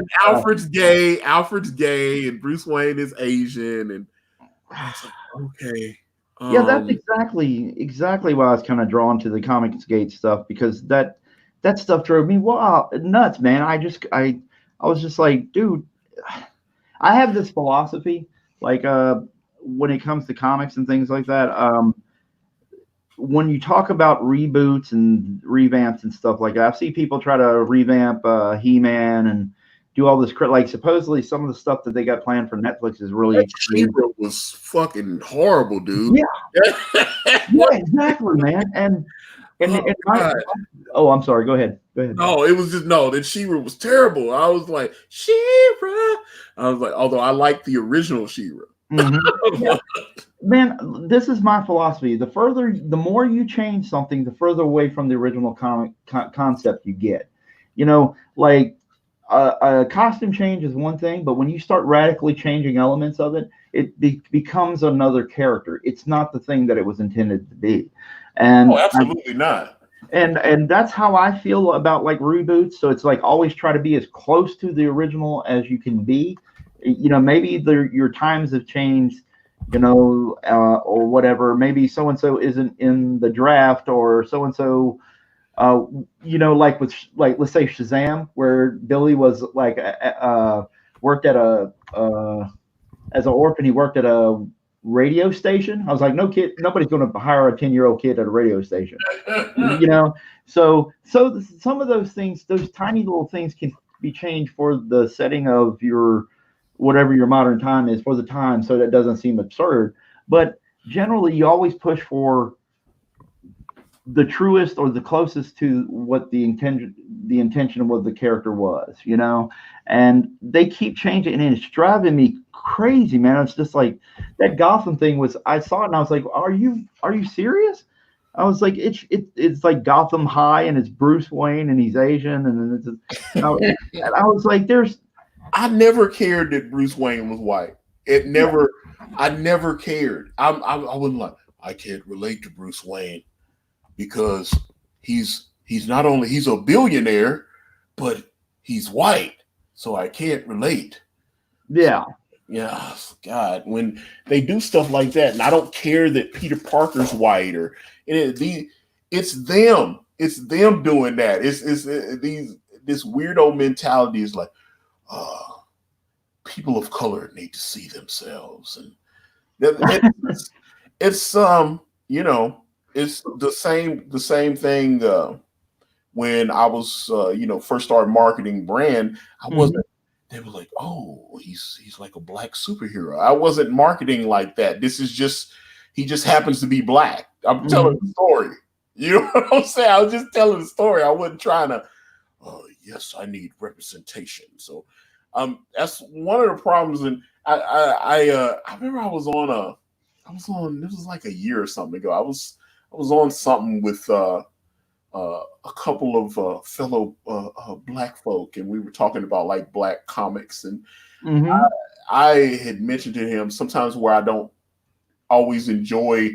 Alfred's gay, and Bruce Wayne is Asian, and I was like, okay. Yeah, that's exactly why I was kind of drawn to the Comicsgate stuff, because that stuff drove me nuts, man. I was just like, dude, I have this philosophy, like when it comes to comics and things like that. When you talk about reboots and revamps and stuff like that, I've seen people try to revamp He-Man and do all this. Like supposedly some of the stuff that they got planned for Netflix is really. She-Ra was fucking horrible, dude. Yeah, yeah, exactly, man. And I'm sorry. Go ahead. No, it was just that She-Ra was terrible. I was like, She-Ra. I was like, although I like the original She-Ra. Mm-hmm. Yeah. Man, this is my philosophy. The more you change something, the further away from the original comic concept you get. Like a costume change is one thing, but when you start radically changing elements of it, it becomes another character. It's not the thing that it was intended to be. And absolutely not. And that's how I feel about like reboots. So it's like always try to be as close to the original as you can be. Maybe your times have changed, or whatever. Maybe so and so isn't in the draft, or so and so, like with let's say Shazam, where Billy was like worked at as an orphan, he worked at a radio station. I was like, nobody's going to hire a 10-year-old kid at a radio station, So some of those things, those tiny little things, can be changed for the setting of your whatever your modern time is for the time, so that doesn't seem absurd. But generally, you always push for the truest or the closest to what the intention of what the character was, and they keep changing, and it's driving me crazy, man. It's just like that Gotham thing was, I saw it and I was like, are you serious? I was like, it's like Gotham High, and it's Bruce Wayne, and he's Asian, and then and I was like, I never cared that Bruce Wayne was white. I never cared. I wasn't like, I can't relate to Bruce Wayne because he's not only he's a billionaire, but he's white, so I can't relate. Yeah. Yeah, God, when they do stuff like that, and I don't care that Peter Parker's white it's them. it's them doing that. It's this weirdo mentality is like, people of color need to see themselves, and it's you know, it's the same thing. When I was first started marketing brand, I wasn't. They were like, "Oh, he's like a black superhero." I wasn't marketing like that. This is just he just happens to be black. I'm telling the story. You know what I'm saying? I was just telling the story. I wasn't trying to. Oh, yes, I need representation. So, that's one of the problems. And I remember I was on. This was like a year or something ago. I was on something with a couple of fellow black folk, and we were talking about like black comics, and I had mentioned to him sometimes where I don't always enjoy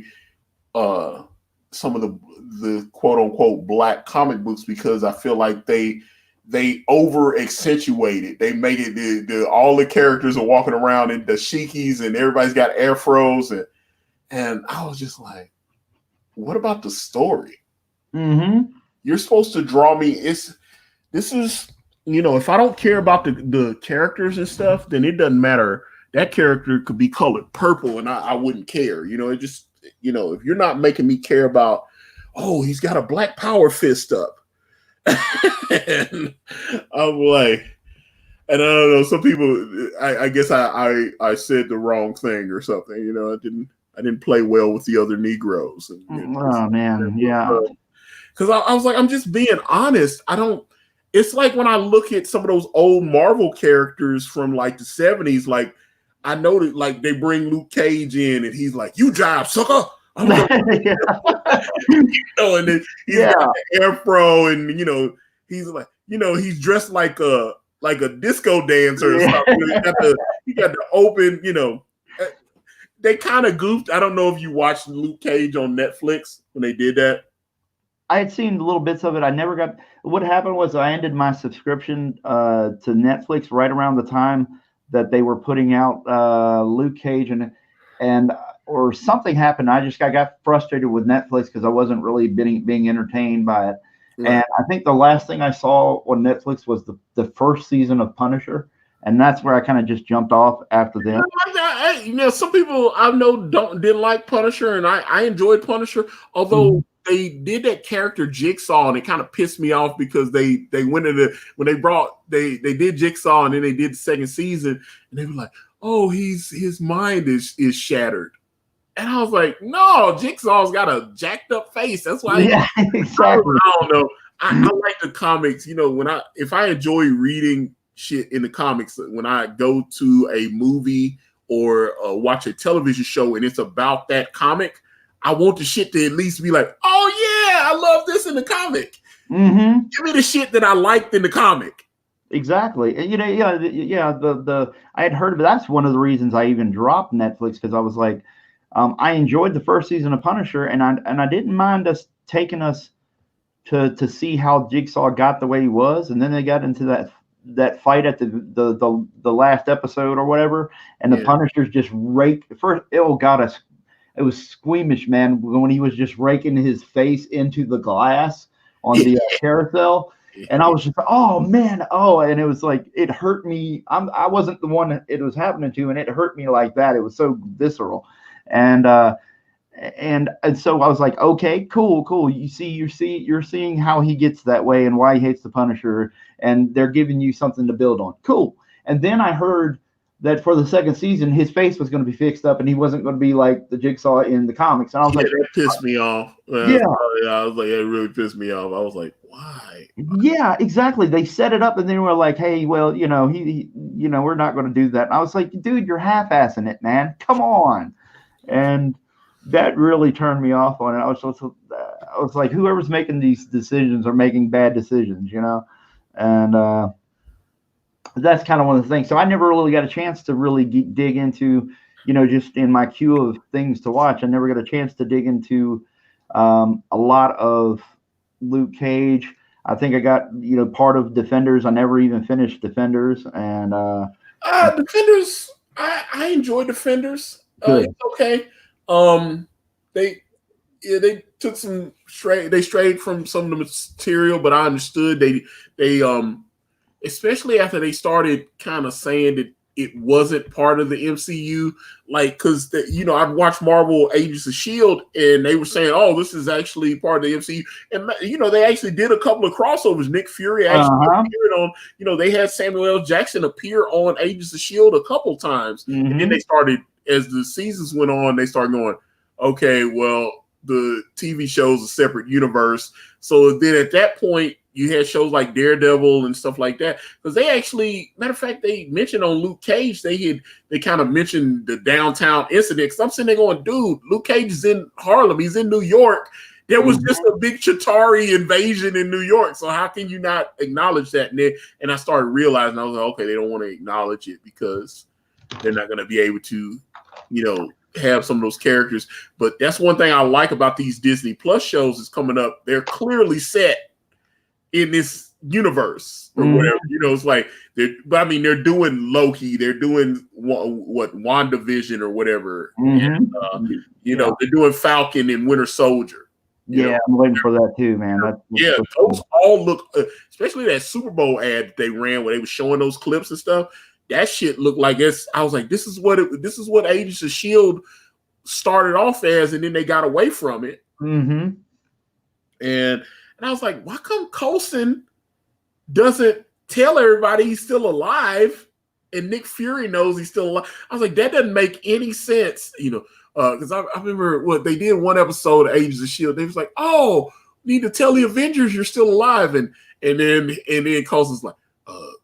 some of the quote unquote black comic books because I feel like they over accentuate it. They make it all the characters are walking around in dashikis and everybody's got afros, and I was just like, what about the story? You're supposed to draw me. This is, if I don't care about the characters and stuff, then it doesn't matter. That character could be colored purple and I wouldn't care. It just, if you're not making me care about, oh, he's got a black power fist up. And I'm like, and I don't know, some people, I guess I said the wrong thing or something. I didn't play well with the other Negroes. And, oh man, yeah. Because I was like, I'm just being honest. It's like when I look at some of those old Marvel characters from like the 70s, like I know that like they bring Luke Cage in and he's like, you drive, sucker. I'm like, and then he's got the afro and, he's like, he's dressed like a disco dancer or something. He got the open, they kind of goofed. I don't know if you watched Luke Cage on Netflix when they did that. I had seen little bits of it. I never got. What happened was I ended my subscription to Netflix right around the time that they were putting out Luke Cage and or something happened. I got frustrated with Netflix because I wasn't really being entertained by it. Right. And I think the last thing I saw on Netflix was the first season of Punisher. And that's where I kind of just jumped off after that. Some people I know didn't like Punisher, and I enjoyed Punisher, although they did that character Jigsaw, and it kind of pissed me off because they went into when they did Jigsaw, and then they did the second season, and they were like, oh, his mind is shattered, and I was like, no, Jigsaw's got a jacked up face. That's why. Yeah, exactly. I don't know. I like the comics. If I enjoy reading shit in the comics, when I go to a movie or watch a television show and it's about that comic, I want the shit to at least be like, oh yeah, I love this in the comic. Give me the shit that I liked in the comic. Exactly. And the I had heard of it. That's one of the reasons I even dropped Netflix, because I was like, I enjoyed the first season of Punisher, and I didn't mind us taking us to see how Jigsaw got the way he was, and then they got into that fight at the last episode or whatever, and the Punisher's just raked first. It was squeamish, man, when he was just raking his face into the glass on the carousel, and I was just, oh man, and it was like, it hurt me. I wasn't the one it was happening to, and it hurt me like that. It was so visceral, and so I was like, okay, cool. You're seeing how he gets that way and why he hates the Punisher, and they're giving you something to build on. Cool. And then I heard that for the second season, his face was going to be fixed up and he wasn't going to be like the Jigsaw in the comics. And I was like, that pissed me off. I was like, it really pissed me off. I was like, why? Yeah, exactly. They set it up and then we're like, hey, well, we're not going to do that. And I was like, dude, you're half-assing it, man. Come on. And that really turned me off on it. I was like, whoever's making these decisions are making bad decisions, and that's kind of one of the things. So I never really got a chance to really dig into, just in my queue of things to watch. I never got a chance to dig into a lot of Luke Cage. I think I got, part of Defenders. I never even finished Defenders. And Defenders, I enjoy Defenders. It's okay. Yeah, they took some they strayed from some of the material, but I understood they especially after they started kind of saying that it wasn't part of the MCU, like because I'd watched Marvel Agents of Shield, and they were saying, "Oh, this is actually part of the MCU," and they actually did a couple of crossovers. Nick Fury actually appeared on, they had Samuel L. Jackson appear on Agents of Shield a couple times, and then they started, as the seasons went on, they started going, "Okay, well, the TV show's a separate universe." So then at that point, you had shows like Daredevil and stuff like that, because they actually, matter of fact, they mentioned on Luke Cage, they kind of mentioned the downtown incident. Because I'm sitting there going, dude, Luke Cage is in Harlem, he's in New York. There was just a big Chitauri invasion in New York, so how can you not acknowledge that? And I started realizing, I was like, okay, they don't want to acknowledge it because they're not going to be able to, have some of those characters. But that's one thing I like about these Disney Plus shows is coming up. They're clearly set in this universe or whatever. It's like they're doing Loki, they're doing what WandaVision or whatever. And, they're doing Falcon and Winter Soldier. I'm waiting for that too, man. Those all look, especially that Super Bowl ad that they ran where they were showing those clips and stuff. That shit looked like I was like, this is what Agents of Shield started off as, and then they got away from it. And I was like, why come Coulson doesn't tell everybody he's still alive, and Nick Fury knows he's still alive? I was like, that doesn't make any sense, because I remember what they did one episode of Agents of Shield. They was like, oh, we need to tell the Avengers you're still alive, and then Coulson's like,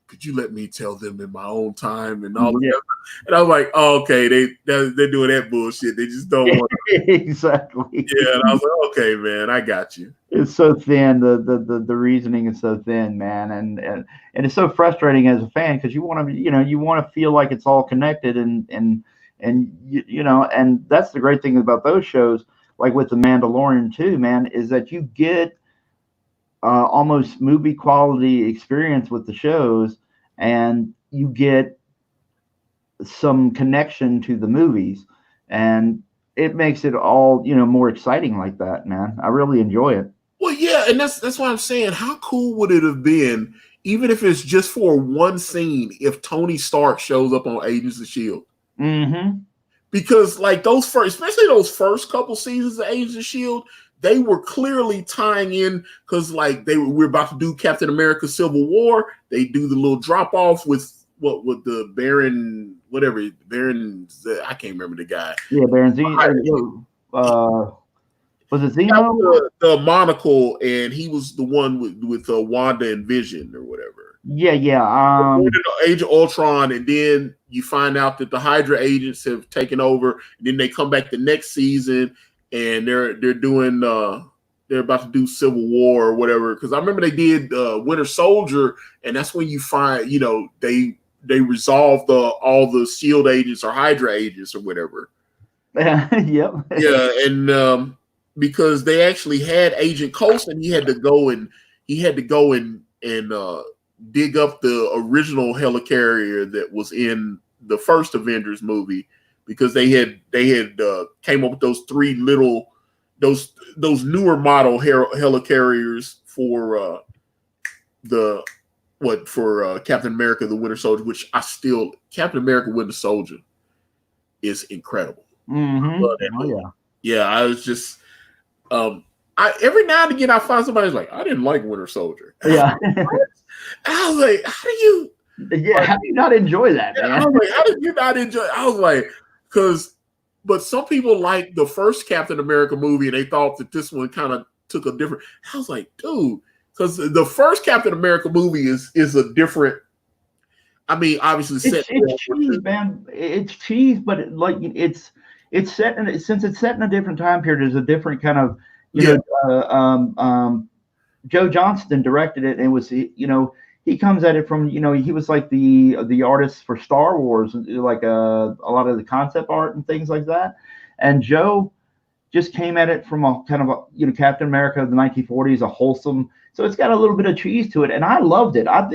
could you let me tell them in my own time and all that? And I was like, oh, okay, they're doing that bullshit. They just don't want to. Exactly. Yeah, and I was like, okay, man, I got you. It's so thin. The reasoning is so thin, man, and it's so frustrating as a fan because you want to feel like it's all connected, and that's the great thing about those shows, like with The Mandalorian too, man, is that you get almost movie quality experience with the shows, and you get some connection to the movies, and it makes it all more exciting like that, man. I really enjoy it. Well, yeah, and that's why I'm saying, how cool would it have been, even if it's just for one scene, if Tony Stark shows up on Agents of Shield? Because like especially those first couple seasons of Agents of Shield, they were clearly tying in, because like we're about to do Captain America Civil War. They do the little drop off with the Baron, I can't remember the guy. Yeah, Baron Zemo. Was it Zemo? The monocle, and he was the one with Wanda and Vision or whatever. Yeah. Age of Ultron, and then you find out that the Hydra agents have taken over, and then they come back the next season. And they're doing they're about to do Civil War or whatever, because I remember they did Winter Soldier, and that's when you find they resolved all the Shield agents or Hydra agents or whatever. Yep. Yeah, and because they actually had Agent Coulson, he had to go and dig up the original helicarrier that was in the first Avengers movie, because they had came up with those three little those newer model helicarriers for Captain America the Winter Soldier, which Captain America Winter Soldier is incredible. I was just every now and again I find somebody who's like, I didn't like Winter Soldier. Yeah. I was like, how do you not enjoy that, man? I was like, how did you not enjoy? I was like, but some people like the first Captain America movie, and they thought that this one kind of took a different. I was like, dude, because the first Captain America movie is a different. I mean, obviously, it's cheese, man. It's cheese, but it's set since it's set in a different time period. There's a different kind of Joe Johnston directed it, and it was he comes at it from he was like the artist for Star Wars, like a lot of the concept art and things like that, and Joe just came at it from a kind of Captain America of the 1940s, a wholesome. So it's got a little bit of cheese to it, and I loved it. I dug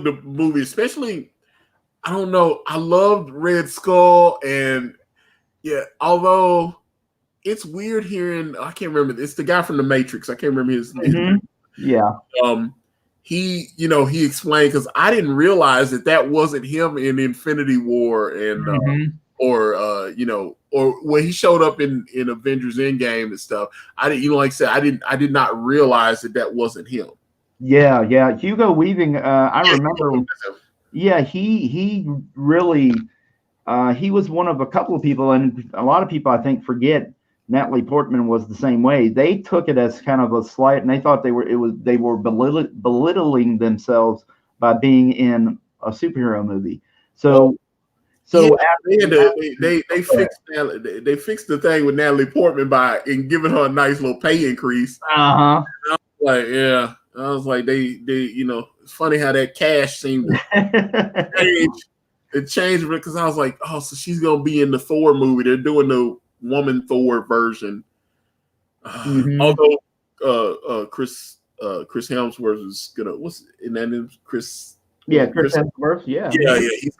the movie, especially. I don't know. I loved Red Skull, and although it's weird hearing. I can't remember. It's the guy from the Matrix. I can't remember his Yeah. He explained, because I didn't realize that wasn't him in Infinity War and or when he showed up in Avengers Endgame and stuff. I didn't, like I said, I did not realize that wasn't him. Yeah. Hugo Weaving. I remember. Yeah, he really. He was one of a couple of people, and a lot of people, I think, forget Natalie Portman was the same way. They took it as kind of a slight, and they thought they were belittling themselves by being in a superhero movie. So they fixed the thing with Natalie Portman by giving her a nice little pay increase. Uh-huh. I was like, they it's funny how that cash seemed to change. It changed because I was like, oh, so she's gonna be in the Thor movie. They're doing the woman Thor version. Although Chris Hemsworth is gonna, what's in that name? Chris Hemsworth. Yeah, he's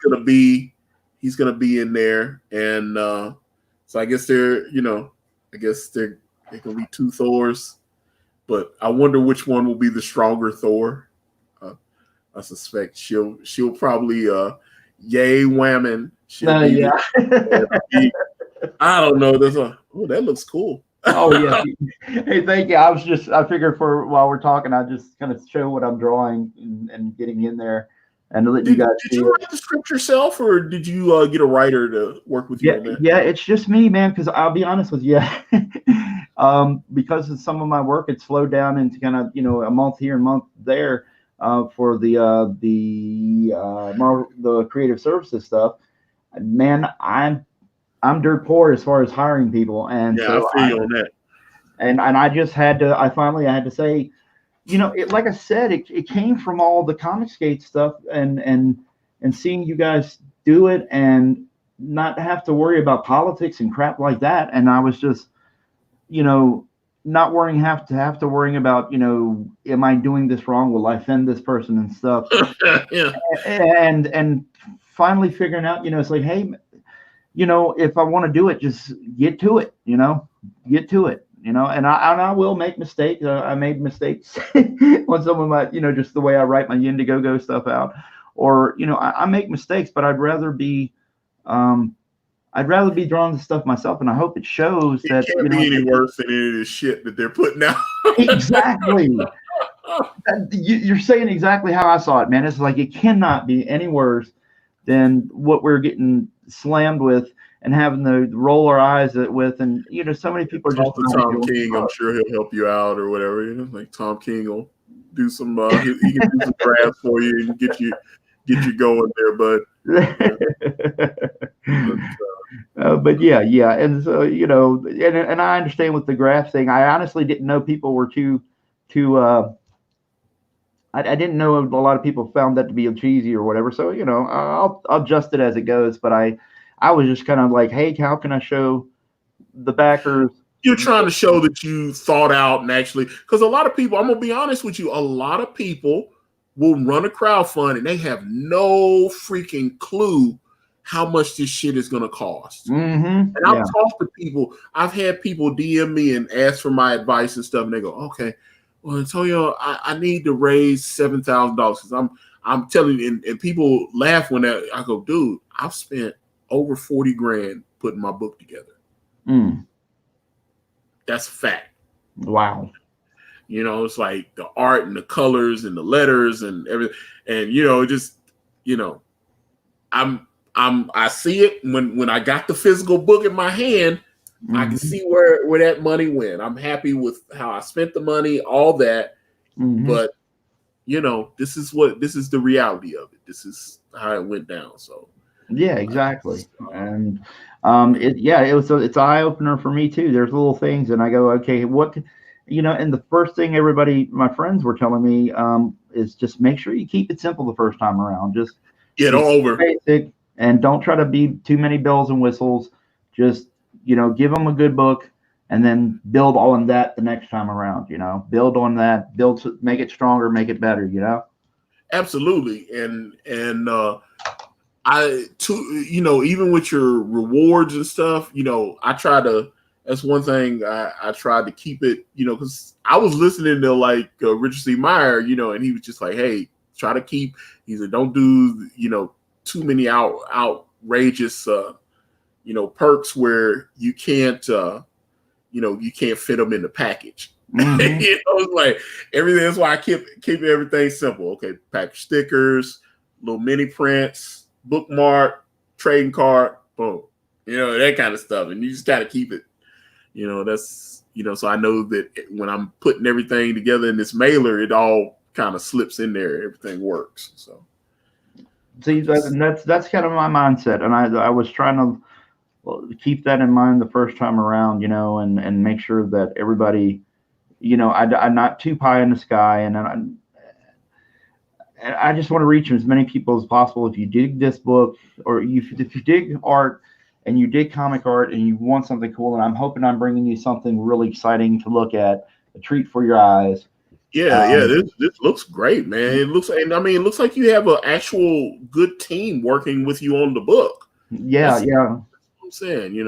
gonna be in there, and so I guess they're gonna be two Thors, but I wonder which one will be the stronger Thor. I suspect she'll probably yay whammon. I don't know. That looks cool. Oh yeah. Hey, thank you. I figured while we're talking, I just kind of show what I'm drawing and getting in there and to let you guys see. Did you write the script yourself, or did you get a writer to work with you on that? Yeah, it's just me, man, because I'll be honest with you. Because of some of my work, it's slowed down into kind of, a month here, a month there, for the creative services stuff. Man, I'm dirt poor as far as hiring people, and so I feel you on that. And I just had to. I had to say, like I said, it came from all the Comicsgate stuff and seeing you guys do it and not have to worry about politics and crap like that. And I was just, not worrying have to worrying about, am I doing this wrong? Will I offend this person and stuff? Yeah. And finally figuring out, it's like, hey, if I want to do it, just get to it, get to it, and I will make mistakes. I made mistakes on some of my, just the way I write my Indiegogo stuff out, or, I make mistakes, but I'd rather be drawn to stuff myself. And I hope it shows that it can't be any worse than any of this shit that they're putting out. Exactly. You're saying exactly how I saw it, man. It's like, it cannot be any worse than what we're getting slammed with and having to roll our eyes with, and so many people are just Tom King. I'm sure he'll help you out or whatever. Like Tom King will do some he can do some drafts for you and get you going there, bud. But yeah, and so and I understand with the graph thing. I honestly didn't know people were too. I didn't know a lot of people found that to be cheesy or whatever. So I'll adjust it as it goes. But I was just kind of like, hey, how can I show the backers? You're trying to show that you thought out and actually, because a lot of people, I'm gonna be honest with you, a lot of people will run a crowdfund and they have no freaking clue how much this shit is gonna cost. Mm-hmm. And I've talked to people. I've had people DM me and ask for my advice and stuff, and they go, okay. Well, Antonio, I need to raise $7,000 because I'm telling you, and people laugh when I go, dude, I've spent over 40 grand putting my book together. That's a fact. Wow. It's like the art and the colors and the letters and everything, and I see it when I got the physical book in my hand. Mm-hmm. I can see where that money went. I'm happy with how I spent the money, all that. Mm-hmm. But this is the reality of it. This is how it went down. So yeah, exactly. And it's an eye opener for me too. There's little things, and I go, okay, what, and the first thing my friends were telling me is just make sure you keep it simple the first time around. Just get over basic, and don't try to be too many bells and whistles. Just give them a good book, and then build on that the next time around. Build on that, make it stronger, make it better. Absolutely, and even with your rewards and stuff, I try to, that's one thing I tried to keep it, because I was listening to like Richard C. Meyer, and he was just like, hey, try to keep. He said, don't do too many outrageous perks where you can't you can't fit them in the package. Mm-hmm. It's like everything. That's why I keep everything simple. Okay, package stickers, little mini prints, bookmark, trading card, boom. That kind of stuff, and you just got to keep it. That's so I know that when I'm putting everything together in this mailer, it all kind of slips in there. Everything works. So see, that's kind of my mindset, and I was trying to keep that in mind the first time around, and make sure that everybody, I'm not too pie in the sky, and I just want to reach as many people as possible. If you dig this book, or if you dig art and you dig comic art and you want something cool, and I'm hoping I'm bringing you something really exciting to look at, a treat for your eyes. Yeah. This looks great, man. It looks like you have an actual good team working with you on the book. Yeah. That's what I'm saying,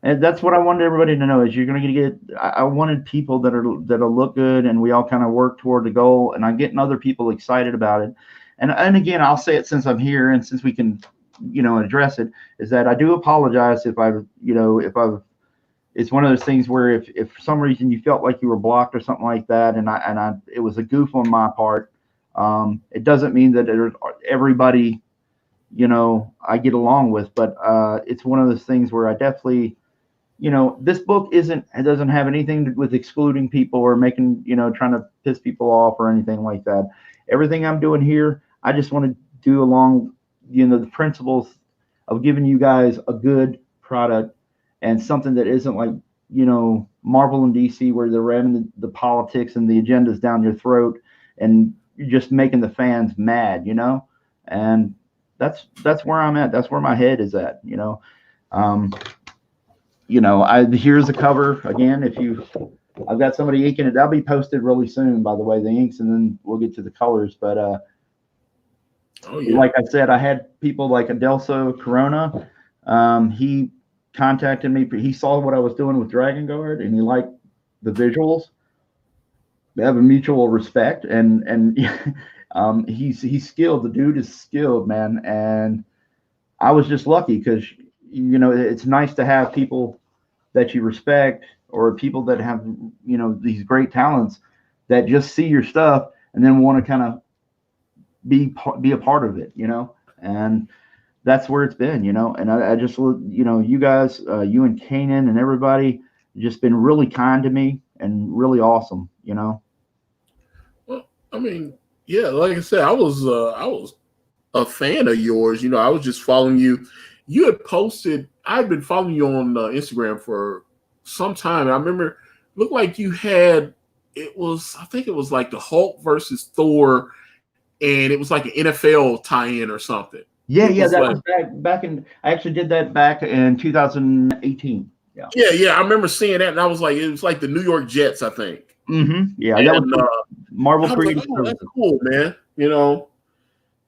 And that's what I wanted everybody to know is you're going to get. I wanted people that'll look good, and we all kind of work toward the goal. And I'm getting other people excited about it. And again, I'll say it since I'm here and since we can, address it, is that I do apologize if I've. It's one of those things where if for some reason you felt like you were blocked or something like that, and it was a goof on my part. It doesn't mean that everybody, I get along with, but it's one of those things where I definitely. This book it doesn't have anything to, with excluding people or making, trying to piss people off or anything like that. Everything I'm doing here, I just want to do along, the principles of giving you guys a good product and something that isn't like, Marvel and DC where they're ramming the politics and the agendas down your throat and you're just making the fans mad, and that's where I'm at. That's where my head is at, here's the cover again. I've got somebody inking it. That'll be posted really soon, by the way, the inks, and then we'll get to the colors. But like I said, I had people like Adelso Corona. He contacted me. He saw what I was doing with Dragon Guard, and he liked the visuals. They have a mutual respect, and he's skilled. The dude is skilled, man. And I was just lucky because it's nice to have people that you respect or people that have, these great talents that just see your stuff and then want to kind of be a part of it, and that's where it's been, and I just, you guys, you and Kanan and everybody just been really kind to me and really awesome, Well, yeah, like I said, I was a fan of yours. I was just following you. You had posted. I've been following you on Instagram for some time. I remember, looked like you had. I think it was like the Hulk versus Thor, and it was like an NFL tie-in or something. Yeah, that was back in. I actually did that back in 2018. Yeah. I remember seeing that, and I was like, it was like the New York Jets, I think. Mm-hmm. Yeah, that was Marvel Creative. Like, that's cool, man.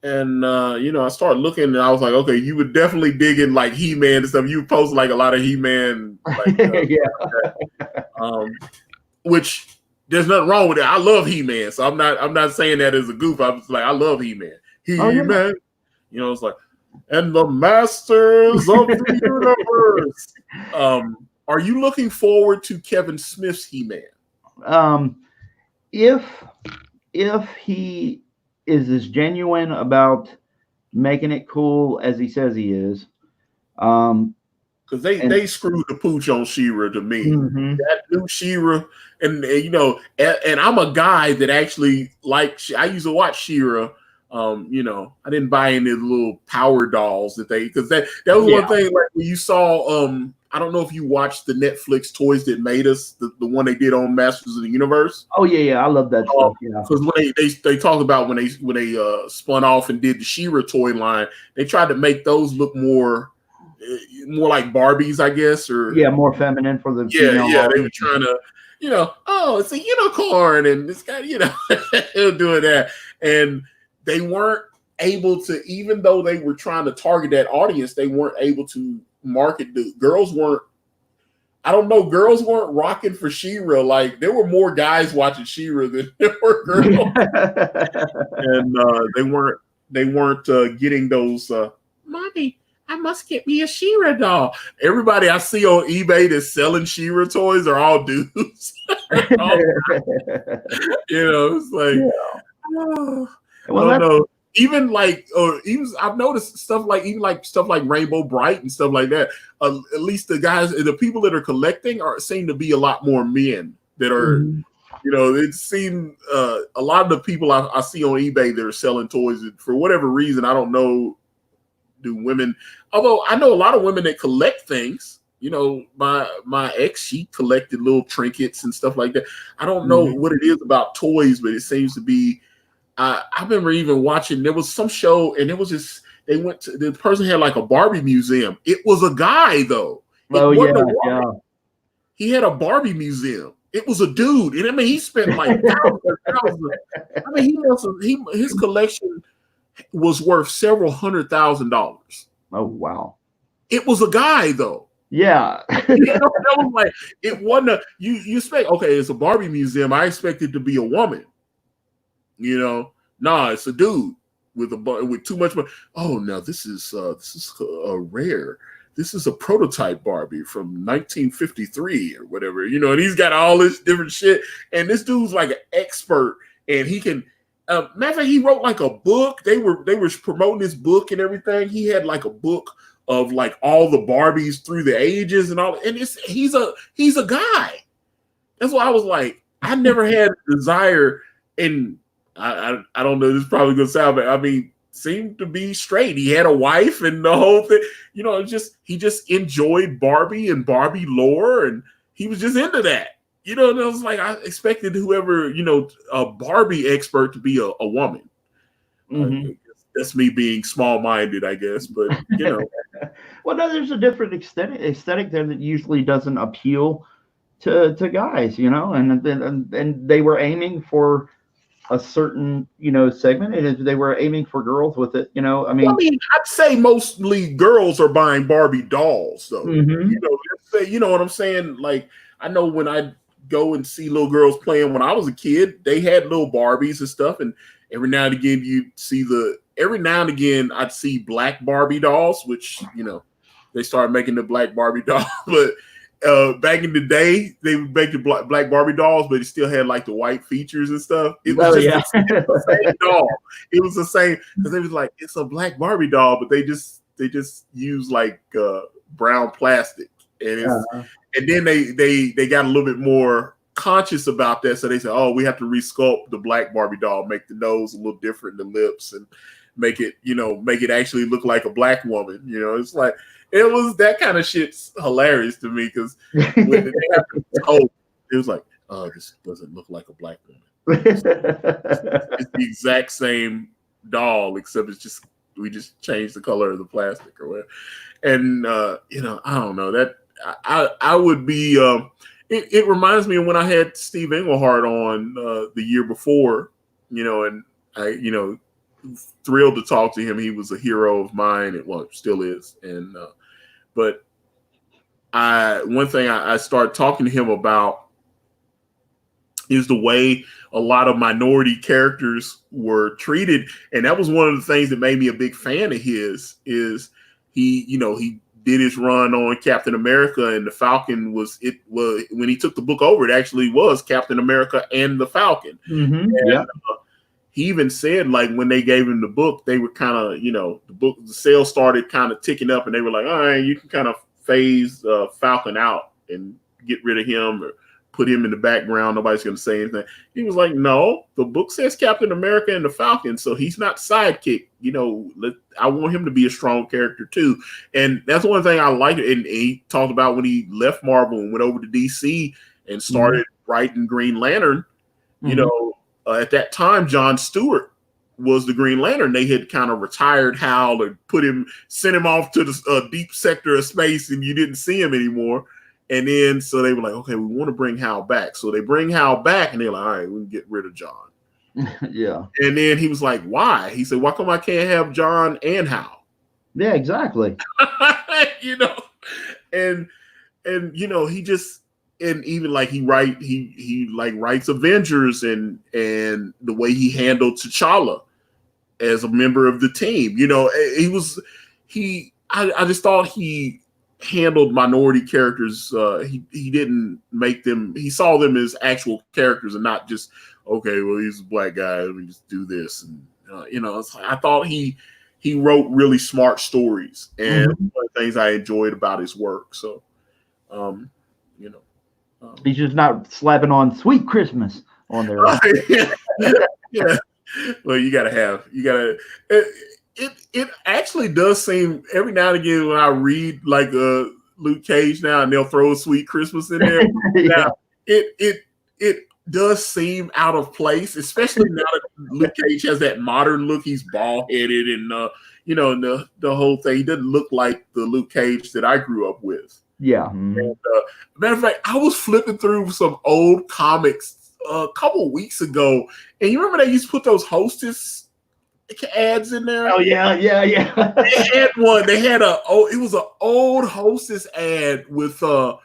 And I started looking, and I was like, okay, you would definitely dig in like He-Man and stuff. You post like a lot of He-Man, like, which there's nothing wrong with it. I love He-Man, so I'm not saying that as a goof. I was like, I love He-Man. He-Man, it's like, and the Masters of the Universe. Are you looking forward to Kevin Smith's He-Man? If he is as genuine about making it cool as he says he is. Because they screwed the pooch on She-Ra to me. Mm-hmm. That new She-Ra, and I'm a guy that actually I used to watch She-Ra. I didn't buy any of the little power dolls because that was one thing. Like when you saw, I don't know if you watched the Netflix Toys That Made Us, the one they did on Masters of the Universe. Oh yeah, I love that stuff. Yeah, because when they talked about when they spun off and did the She-Ra toy line, they tried to make those look more like Barbies, I guess, or more feminine for the they were trying to, it's a unicorn and this guy, doing that, and they weren't able to, even though they were trying to target that audience, they weren't able to market. The girls weren't I don't know. Girls weren't rocking for She-Ra. Like there were more guys watching She-Ra than there were girls, and they weren't getting those. Mommy, I must get me a She-Ra doll. Everybody I see on eBay that's selling She-Ra toys are all dudes. It's like, Yeah. oh, Well, I don't know. Even like, I've noticed stuff like Rainbow Bright and stuff like that. At least the people that are collecting seem to be a lot more men that are. It seemed a lot of the people I see on eBay that are selling toys, for whatever reason, I don't know, do women, although I know a lot of women that collect things. My ex, she collected little trinkets and stuff like that. I don't know what it is about toys, but it seems to be, I remember even watching, there was some show and it was just, the person had like a Barbie museum. It was a guy though. Yeah. He had a Barbie museum. It was a dude. And I mean, he spent like thousands. I mean, his collection was worth several $100,000. Oh, wow. It was a guy though. Yeah. That was like, it wasn't you expect, okay, it's a Barbie museum. I expect it to be a woman. Nah, it's a dude with too much money. Oh, now this is a rare. This is a prototype Barbie from 1953 or whatever, and he's got all this different shit. And this dude's like an expert, and he can. Matter of fact, he wrote like a book. They were promoting this book and everything. He had like a book of like all the Barbies through the ages and all. And he's a guy. That's why I was like, I never had a desire, and I don't know. This is probably gonna sound bad. I mean, seemed to be straight. He had a wife and the whole thing. He just enjoyed Barbie and Barbie lore, and he was just into that. And I was like, I expected whoever, a Barbie expert to be a woman. That's me being small-minded, I guess. But well, no, there's a different aesthetic there that usually doesn't appeal to guys, and they were aiming for a certain, segment, and they were aiming for girls with it, I mean, I'd say mostly girls are buying Barbie dolls, though. You know what I'm saying? Like, I know when I go and see little girls playing when I was a kid, they had little Barbies and stuff, and every now and again I'd see black Barbie dolls, which they started making the black Barbie doll, but back in the day, they would make the black Barbie dolls, but it still had like the white features and stuff. It was the same doll. It was the same, because they was like, it's a black Barbie doll, but they just use like brown plastic, and and then they got a little bit more conscious about that, so they said, oh, we have to resculpt the black Barbie doll, make the nose a little different, the lips, and make it actually look like a black woman. It's like, it was that kind of shit's hilarious to me, because when they have to tell, it was like, oh, this doesn't look like a black woman. It's the exact same doll, except we just changed the color of the plastic or whatever. And I don't know, that I would be. It reminds me of when I had Steve Englehart on the year before, and I thrilled to talk to him. He was a hero of mine, and well, still is. And but one thing I started talking to him about is the way a lot of minority characters were treated, and that was one of the things that made me a big fan of his. Is he did his run on Captain America, and the Falcon was when he took the book over, it actually was Captain America and the Falcon. He even said, like, when they gave him the book, they were kind of, the sales started kind of ticking up, and they were like, all right, you can kind of phase Falcon out and get rid of him or put him in the background. Nobody's going to say anything. He was like, no, the book says Captain America and the Falcon, so he's not sidekick. I want him to be a strong character too. And that's one thing I liked. And he talked about when he left Marvel and went over to DC and started writing Green Lantern, at that time, John Stewart was the Green Lantern. They had kind of retired Hal and sent him off to the deep sector of space, and you didn't see him anymore. And then, so they were like, okay, we want to bring Hal back. So they bring Hal back, and they're like, all right, we can get rid of John. Yeah. And then he was like, why? He said, why come I can't have John and Hal? Yeah, exactly. And and he just, and even like he writes Avengers, and the way he handled T'Challa as a member of the team. I just thought he handled minority characters. He didn't make them. He saw them as actual characters and not just, okay, well, he's a black guy, let me just do this. And I thought he wrote really smart stories, and one of the things I enjoyed about his work. So, he's just not slapping on "Sweet Christmas" on there. Yeah. Well, you gotta. It actually does seem every now and again when I read like Luke Cage now, and they'll throw a "Sweet Christmas" in there. Now, it does seem out of place, especially now that Luke Cage has that modern look. He's bald headed, and the whole thing. He doesn't look like the Luke Cage that I grew up with. Yeah. And, matter of fact, I was flipping through some old comics a couple weeks ago, and you remember they used to put those Hostess ads in there? Oh yeah. They had one. They had it was an old Hostess ad with what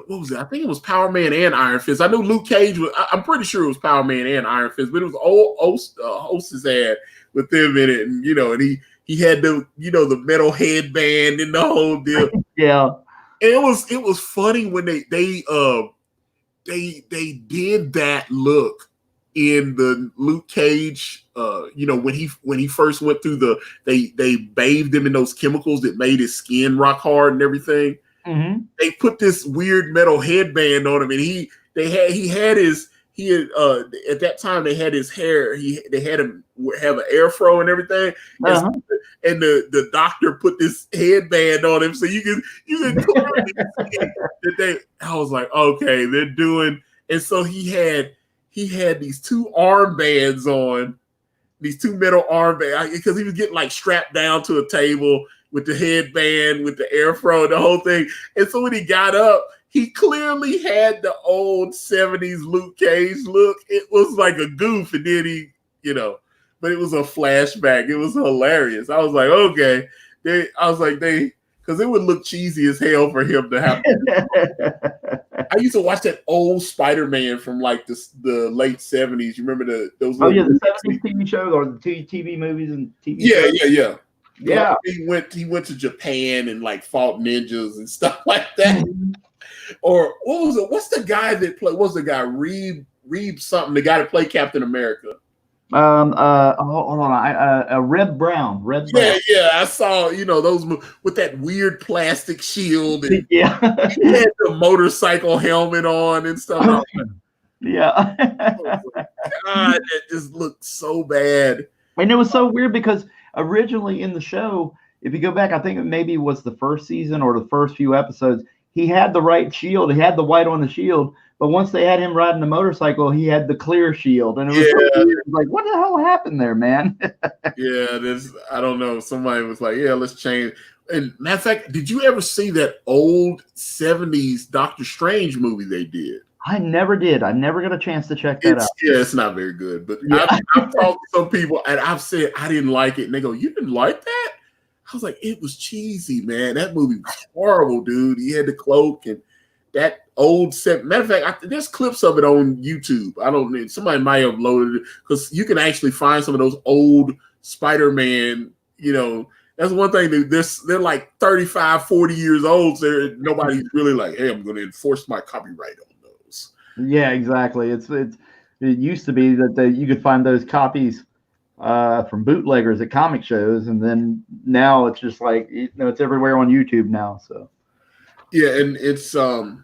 was it? I think it was Power Man and Iron Fist. I knew Luke Cage was. I'm pretty sure it was Power Man and Iron Fist, but it was an old Hostess ad with them in it, and and he had the the metal headband and the whole deal. Yeah. And it was funny when they did that look in the Luke Cage, when he first went through they bathed him in those chemicals that made his skin rock hard and everything. Mm-hmm. They put this weird metal headband on him, and at that time they had his hair. They had him have an afro and everything, and the doctor put this headband on him, so you can clearly see that I was like, okay, they're doing, and so he had these two armbands on, these two metal armbands, because he was getting like strapped down to a table with the headband, with the afro, the whole thing. And so when he got up, he clearly had the old 70s Luke Cage look. It was like a goof, and then but it was a flashback. It was hilarious. I was like, okay. Because it would look cheesy as hell for him to have. I used to watch that old Spider-Man from like the late 70s. You remember those? Oh yeah, the 70s TV shows or the TV movies and TV. Yeah. Yeah. He went to Japan and like fought ninjas and stuff like that. Or what was it? What's the guy that played? What's the guy? Reeb something. The guy that played Captain America. Hold on. Reb Brown. Yeah. I saw those with that weird plastic shield. And yeah. He had the motorcycle helmet on and stuff. Yeah. God, that just looked so bad. And it was so weird because originally in the show, if you go back, I think it maybe was the first season or the first few episodes, he had the right shield. He had the white on the shield. But once they had him riding the motorcycle, he had the clear shield. And it was so weird. Like, what the hell happened there, man? I don't know. Somebody was like, yeah, let's change. And matter of fact, did you ever see that old 70s Doctor Strange movie they did? I never did. I never got a chance to check that out. Yeah, it's not very good. But I've talked to some people, and I've said I didn't like it. And they go, you didn't like that? I was like, it was cheesy, man. That movie was horrible, dude. He had the cloak and that old set. Matter of fact, there's clips of it on YouTube. I don't know. Somebody might have loaded it because you can actually find some of those old Spider-Man, that's one thing. They're like 35, 40 years old. So nobody's really like, hey, I'm going to enforce my copyright on those. Yeah, exactly. It used to be that you could find those copies from bootleggers at comic shows, and then now it's just like it's everywhere on YouTube now. So yeah, and it's we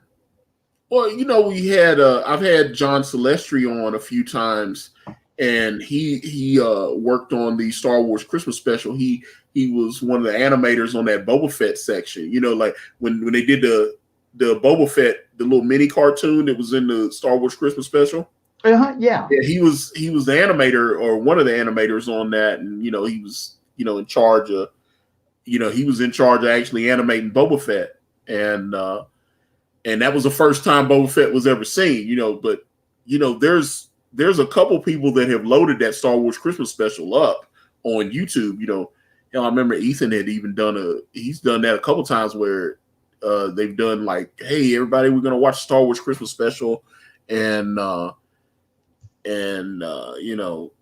had I've had John Celestri on a few times, and he worked on the Star Wars Christmas special. He was one of the animators on that Boba Fett section. Like when they did the Boba Fett, the little mini cartoon that was in the Star Wars Christmas special. Yeah. He was the animator or one of the animators on that, and he was in charge of actually animating Boba Fett, and that was the first time Boba Fett was ever seen. But there's a couple people that have loaded that Star Wars Christmas special up on YouTube. I remember Ethan had even done that a couple times where they've done like, hey, everybody, we're gonna watch Star Wars Christmas special, and you know,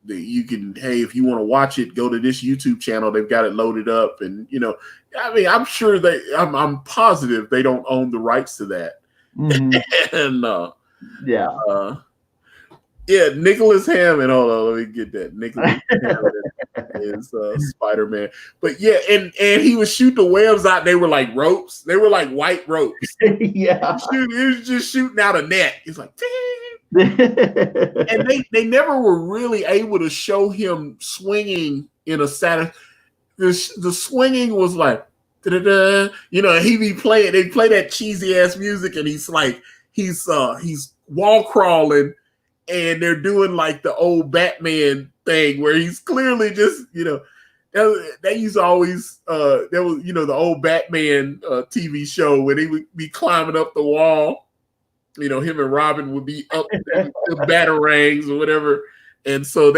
you can, hey, if you want to watch it, go to this YouTube channel. They've got it loaded up, and you know, I mean, I'm sure I'm positive they don't own the rights to that. And yeah, Nicholas Hammond. Hold on, let me get that. Nicholas Hammond is Spider-Man. But yeah, and he was shooting the webs out. They were like ropes. They were like white ropes. Yeah, He was just shooting out a net. He's like, and they never were really able to show him swinging in a static. The swinging was like, da-da-da. You know, he be playing. They play that cheesy ass music, and he's like, he's wall crawling. And they're doing like the old Batman thing where he's clearly just, you know, they used to always, there was, you know, the old Batman TV show where they would be climbing up the wall. You know, him and Robin would be up the batarangs or whatever. And so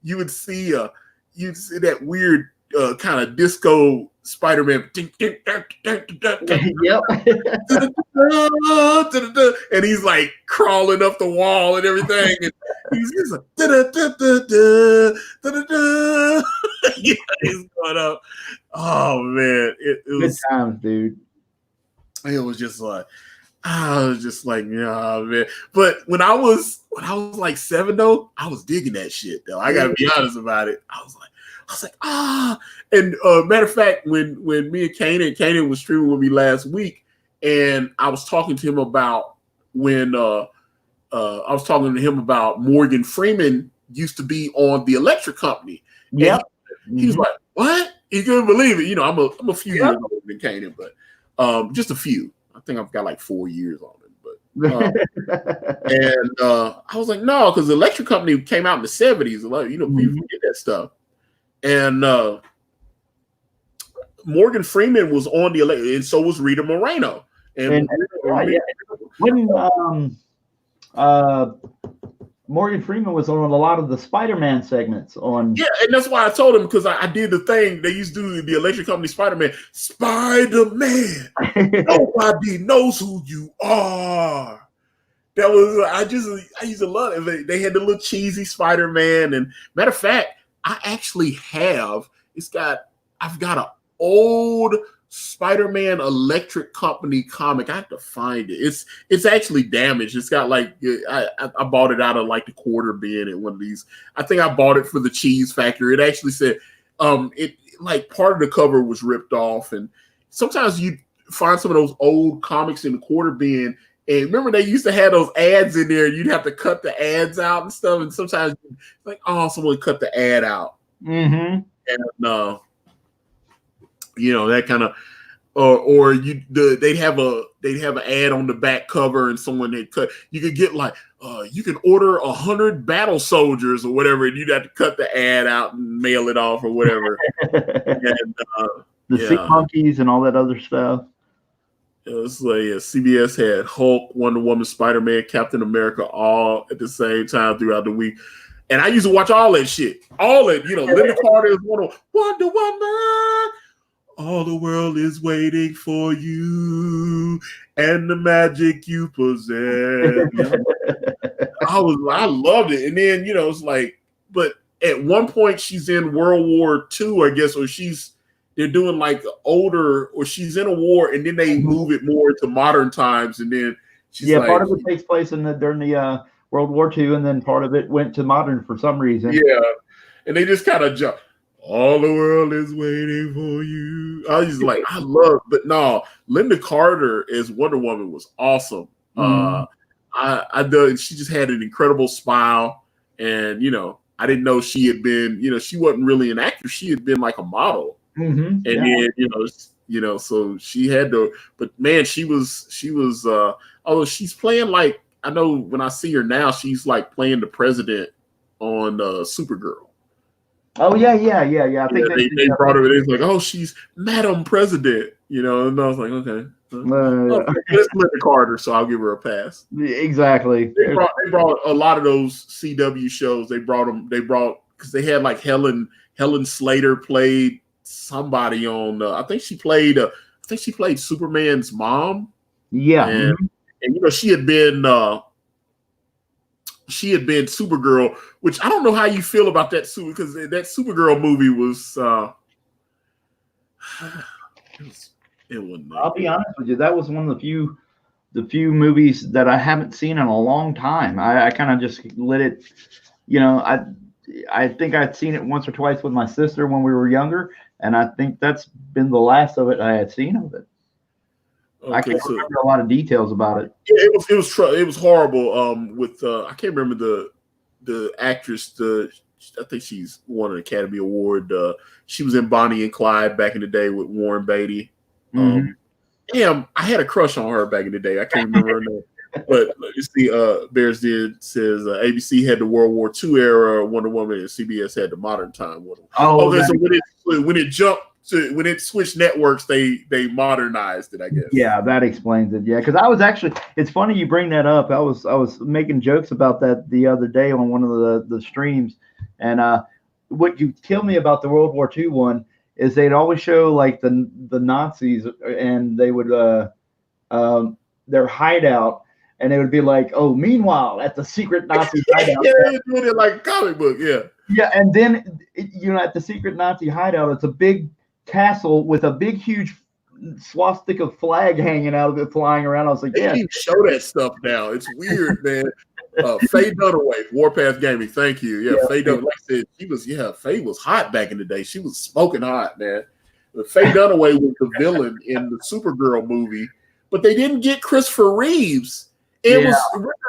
you would see that weird kind of disco Spider-Man. Yep. And he's like crawling up the wall and everything. And he's just like, yeah, he's going up. Oh man. It was good times, dude. It was just like, I was just like, yeah, man. But when I was like 7 though, I was digging that shit though. I gotta be honest about it. I was like, and matter of fact, when me and Kanan was streaming with me last week, and I was talking to him about when Morgan Freeman used to be on the Electric Company. Yeah, he was like, what? He couldn't believe it. You know, I'm a few years older than Kanan, but just a few. I think I've got like 4 years on it. But and I was like, no, because the Electric Company came out in the 70s. You know, people forget that stuff. And Morgan Freeman was on the Electric, and so was Rita Moreno. And when Morgan Freeman was on a lot of the Spider-Man segments on. Yeah, and that's why I told him, because I did the thing they used to do, the Electric Company Spider-Man. Spider-Man, nobody knows who you are. That was I used to love it. They had the little cheesy Spider-Man, and matter of fact, I actually have. I've got an old Spider-Man Electric Company comic. I have to find it. It's actually damaged. It's got like I bought it out of like the quarter bin at one of these. I think I bought it for the Cheese Factory. It actually said it like part of the cover was ripped off, and sometimes you find some of those old comics in the quarter bin. And remember, they used to have those ads in there, and you'd have to cut the ads out and stuff. And sometimes, like, oh, someone cut the ad out, and you know, that kind of, or they'd have an ad on the back cover, and someone had cut. You could get like, you can order 100 battle soldiers or whatever, and you'd have to cut the ad out and mail it off or whatever. And the Sea Monkeys and all that other stuff. It's like CBS had Hulk, Wonder Woman, Spider-Man, Captain America all at the same time throughout the week. And I used to watch all that shit. All that, you know, Linda Carter is Wonder Woman. All the world is waiting for you and the magic you possess. I loved it. And then, you know, it's like, but at one point she's in World War II, I guess, or they're doing like older, or she's in a war, and then they move it more to modern times, and then she's part of it takes place during the World War II, and then part of it went to modern for some reason. Yeah, and they just kind of jump. All the world is waiting for you. I was just like, but no, Linda Carter as Wonder Woman was awesome. She just had an incredible smile, and you know, I didn't know she had been, you know, she wasn't really an actress. She had been like a model. And then, you know, so she had to, but man, she was, although she's playing like, I know when I see her now, she's like playing the president on Supergirl. Oh yeah. I think they brought her. It's like, oh, she's Madam President, you know, and I was like, okay, it's Linda Carter, so I'll give her a pass. Exactly. They brought a lot of those CW shows. They brought because they had like Helen Slater played somebody on. I think she played think she played Superman's mom. Yeah. And you know, she had been Supergirl, which I don't know how you feel about that suit, because that Supergirl movie was it wasn't. I'll be honest with you, that was one of the few movies that I haven't seen in a long time. I kind of just let it, you know, I think I'd seen it once or twice with my sister when we were younger, and I think that's been the last of it I had seen of it. Okay, I can't remember a lot of details about it. Yeah, it was horrible. With I can't remember the actress. I think she's won an Academy Award. She was in Bonnie and Clyde back in the day with Warren Beatty. Damn, I had a crush on her back in the day. I can't remember her name. But you see, Bears did says ABC had the World War II era Wonder Woman, and CBS had the modern time Wonder Woman. So when it switched networks, they modernized it, I guess. Yeah, that explains it. Yeah, because I was actually, it's funny you bring that up. I was making jokes about that the other day on one of the streams, and what you tell me about the World War II one is they'd always show like the Nazis, and they would their hideout. And it would be like, oh, meanwhile, at the secret Nazi hideout. Yeah, they're doing it like a comic book, yeah. Yeah, and then, at the secret Nazi hideout, it's a big castle with a big, huge swastika flag hanging out of it, flying around. I was like, they didn't show that stuff now. It's weird, man. Faye Dunaway, Warpath Gaming, thank you. Yeah, Faye Dunaway, like I said, Faye was hot back in the day. She was smoking hot, man. But Faye Dunaway was the villain in the Supergirl movie, but they didn't get Christopher Reeves. Richard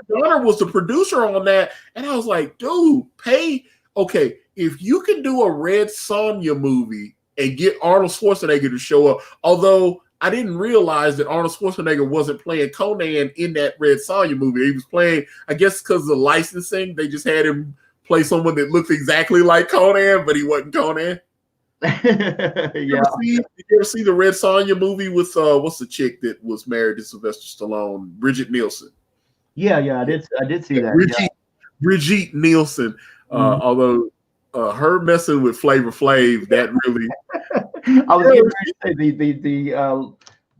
Donner was the producer on that, and I was like, dude, if you can do a Red Sonja movie and get Arnold Schwarzenegger to show up, although I didn't realize that Arnold Schwarzenegger wasn't playing Conan in that Red Sonja movie. He was playing, I guess because of the licensing, they just had him play someone that looked exactly like Conan, but he wasn't Conan. Did you ever see the Red Sonja movie with what's the chick that was married to Sylvester Stallone, Bridget Nielsen? Yeah, I did see that. Brigitte Nielsen. Although her messing with Flavor Flav, that really. I was going to say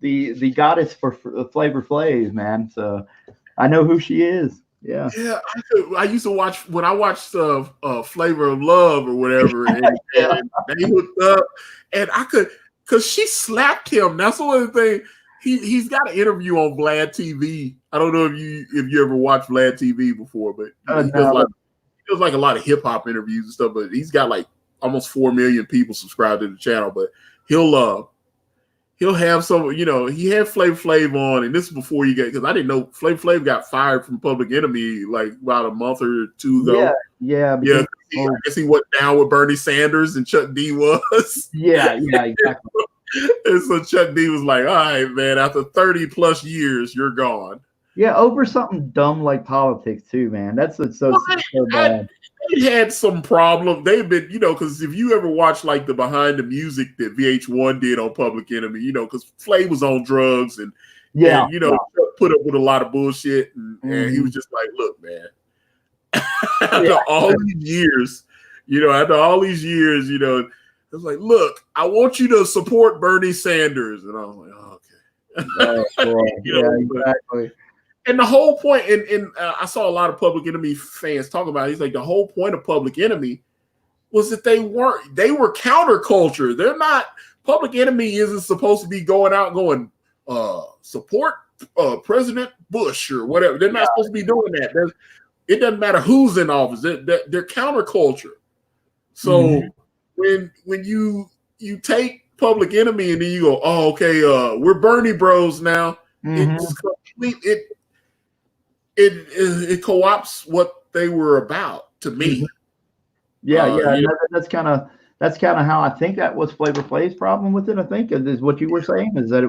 the goddess for Flavor Flav, man. So I know who she is. Yeah. I used to watch when I watched Flavor of Love or whatever, and they hooked up, and I could, because she slapped him. That's one of the things. He's got an interview on Vlad TV. I don't know if you ever watched Vlad TV before, but he does like a lot of hip hop interviews and stuff. But he's got like almost 4 million people subscribed to the channel. But he'll have some. He had Flavor Flav on, and this is before you get, because I didn't know Flavor Flav got fired from Public Enemy like about a month or two ago. Yeah. I guess he went down with Bernie Sanders and Chuck D was. Yeah, exactly. And so Chuck D was like, all right, man, after 30 plus years, you're gone. Yeah, over something dumb like politics too, man. That's what's so bad. They had some problem. They've been, because if you ever watch like the behind the music that VH1 did on Public Enemy, because Flav was on drugs and put up with a lot of bullshit. And he was just like, look, man, after all these years, it was like, look, I want you to support Bernie Sanders. And I was like, oh, okay. Exactly. And the whole point, and I saw a lot of Public Enemy fans talk about it. He's like, the whole point of Public Enemy was that they were counterculture. They're not, Public Enemy isn't supposed to be going out going, support President Bush or whatever. They're not supposed to be doing that. It doesn't matter who's in office. They're counterculture. So when you take Public Enemy and then you go, oh, okay, we're Bernie Bros now. It's complete. It co-opts what they were about to me. That's kind of how I think that was Flavor Flav's problem with it. I think is what you were saying, is that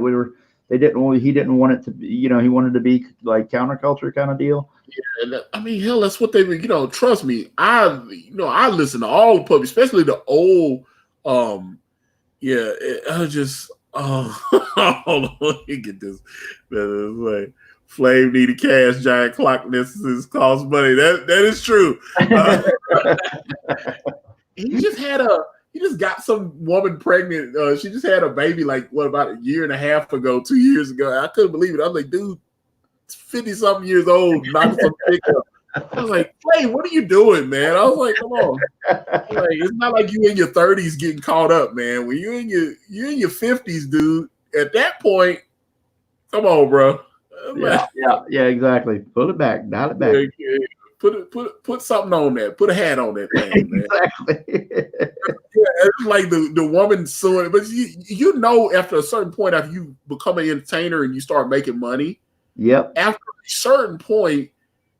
he didn't want it to be, he wanted to be like counterculture kind of deal. Yeah, and I mean, hell, that's what they, trust me. I listen to all the public, especially the old. I just hold on, let me get this. That is like Flav needed cash, giant clock necessities cost money. That is true. He just had got some woman pregnant. She just had a baby like about a year and a half ago, 2 years ago. I couldn't believe it. I was like, dude, 50-something years old, not some pickup. I was like, Clay, what are you doing, man? I was like, come on. Like, it's not like you in your 30s getting caught up, man. When you're in your 50s, dude, at that point, come on, bro. Yeah, exactly. Put it back, dial it back. Yeah. Put something on that. Put a hat on that thing, man. Exactly. It's like the woman suing, but you know, after a certain point, after you become an entertainer and you start making money, yep. After a certain point,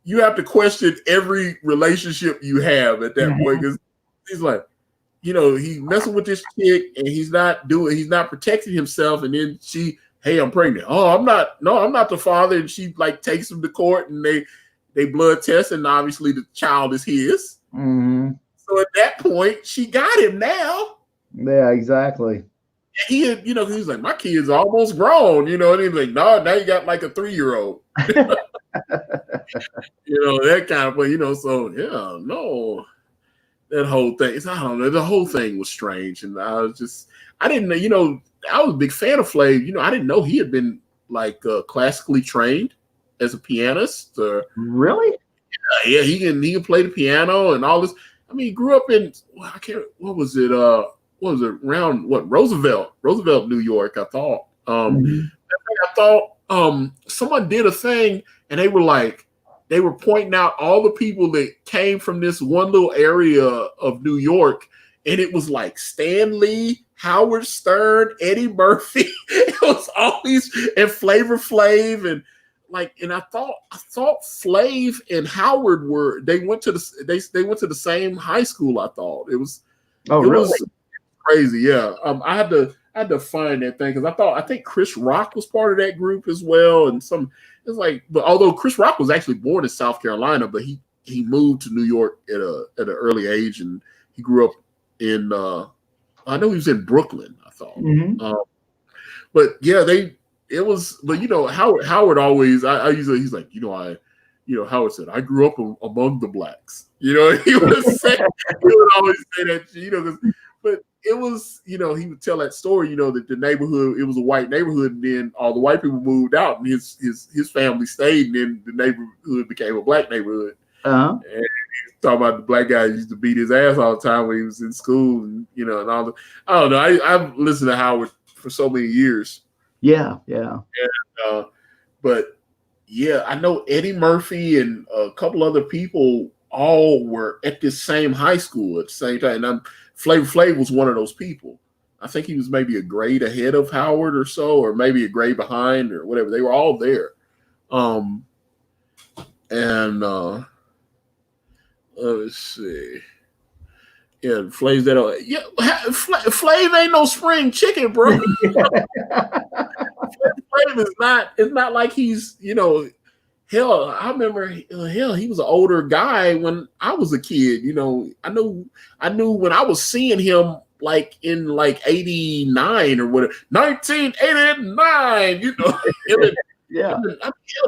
you have to question every relationship you have at that point, because he's like, he's messing with this chick and he's not protecting himself, and then hey, I'm pregnant. Oh, I'm not the father, and she like takes him to court and they blood test, and obviously the child is his. Mm-hmm. So at that point, she got him now. Yeah, exactly. And he had, he's like, my kid's almost grown, and he's like, no, now you got like a 3-year-old. That kind of thing, so yeah, no. That whole thing, I don't know, the whole thing was strange. And I didn't know, I was a big fan of Flav. I didn't know he had been like classically trained as a pianist. Really? Yeah, he can play the piano and all this. I mean, he grew up in what was it around Roosevelt, New York, I thought. I thought someone did a thing and they were pointing out all the people that came from this one little area of New York, and it was like Stan Lee, Howard Stern, Eddie Murphy. It was all these, and Flavor Flav, and I thought Flav and Howard went to the same high school. I thought it was. Oh, really? Was crazy. Yeah. I had to find that thing, because I think Chris Rock was part of that group as well, and it's like, but although Chris Rock was actually born in South Carolina, but he moved to New York at an early age, and he grew up in I know he was in Brooklyn, I thought. But yeah, Howard always, I usually, he's like, Howard said, I grew up among the blacks. He would always say that, but it was, he would tell that story, that the neighborhood, it was a white neighborhood, and then all the white people moved out, and his family stayed, and then the neighborhood became a black neighborhood. And he was talking about the black guy used to beat his ass all the time when he was in school, and and all the, I don't know. I've listened to Howard for so many years. Yeah. And, but yeah, I know Eddie Murphy and a couple other people all were at this same high school at the same time. And Flavor Flav was one of those people. I think he was maybe a grade ahead of Howard or so, or maybe a grade behind or whatever. They were all there. Let's see. Yeah, Flav's that. Yeah, Flav ain't no spring chicken, bro. Flav is not. It's not like he's. Hell, I remember. He was an older guy when I was a kid. I knew when I was seeing him like in like 89 or whatever, 1989. Yeah.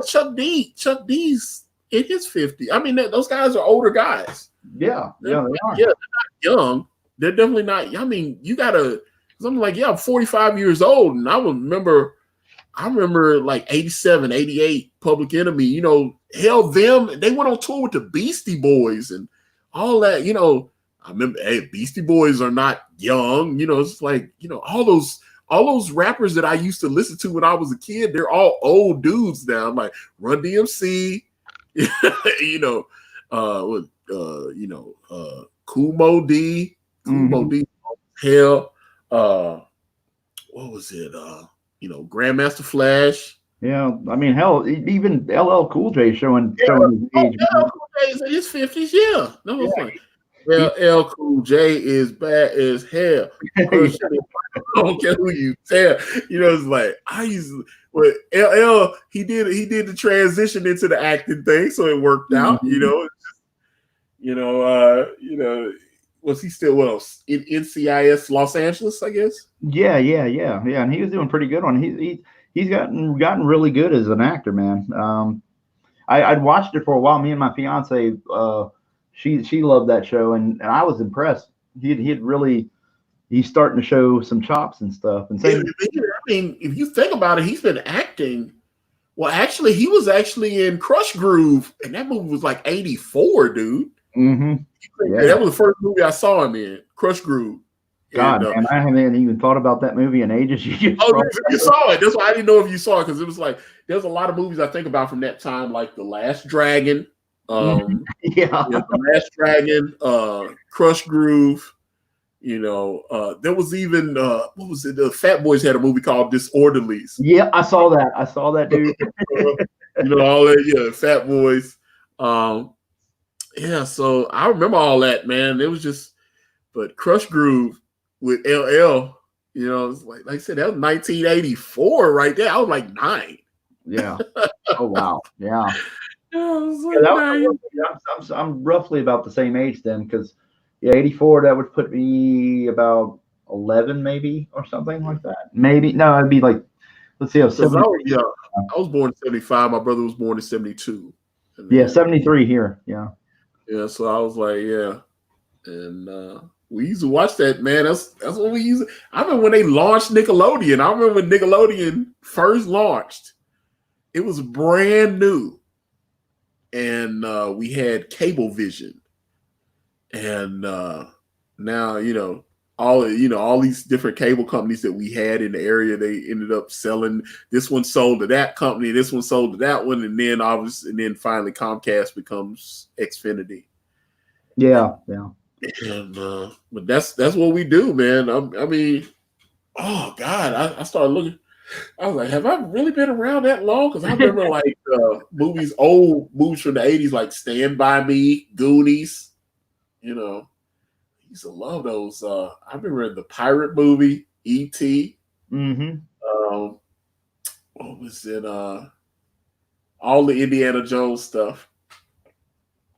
Chuck D's in his 50s. I mean, those guys are older guys. Yeah, they are. Yeah, they're not young. They're definitely not. I mean, you gotta. Cause I'm like, I'm 45 years old, and I remember like 87, 88, Public Enemy. Hell, they went on tour with the Beastie Boys and all that. I remember, hey, Beastie Boys are not young. It's like, all those rappers that I used to listen to when I was a kid, they're all old dudes now. I'm like Run DMC, Kool Moe Dee, hell, what was it? Grandmaster Flash. Yeah, I mean, hell, even LL Cool J showing his age. LL Cool J is in his 50s. Yeah, that was funny. LL Cool J is bad as hell. I don't care who you tell. It's like LL. He did the transition into the acting thing, so it worked out. Was he still in NCIS Los Angeles? I guess. Yeah, and he was doing pretty good on. He's gotten really good as an actor, man. I'd watched it for a while. Me and my fiance, she loved that show, and I was impressed. He'd really he's starting to show some chops and stuff. And I same, mean, if you think about it, he's been acting. Well, actually, he was actually in Crush Groove, and that movie was like 84, dude. Yeah, That was the first movie I saw him in, Crush Groove. God, man, I haven't even thought about that movie in ages. You saw it. That's why I didn't know if you saw it, because it was like there's a lot of movies I think about from that time, like The Last Dragon. The Last Dragon, Crush Groove. There was even what was it? The Fat Boys had a movie called Disorderlies. Yeah, I saw that, dude. All that, Fat Boys. So I remember all that, man. It was just, but Crush Groove with LL, it's like I said, that was 1984 right there. I was like 9. Yeah. Oh wow. Yeah. I'm roughly about the same age then, because 84, that would put me about 11 maybe, or something like that. Maybe no, it'd be like, let's see, I was born in 75. My brother was born in 72. 73 here. Yeah. So I was like, and we used to watch that, man. That's what we used. I remember when they launched Nickelodeon. I remember when Nickelodeon first launched. It was brand new, and we had Cablevision, and now all these different cable companies that we had in the area, they ended up selling. This one sold to that company, this one sold to that one, and then finally Comcast becomes Xfinity. Yeah. And but that's what we do, man. I mean, oh God, I started looking. I was like, have I really been around that long? Because I remember like old movies from the 80s, like Stand By Me, Goonies. I used to love those. I remember the pirate movie, E.T. What was it? All the Indiana Jones stuff,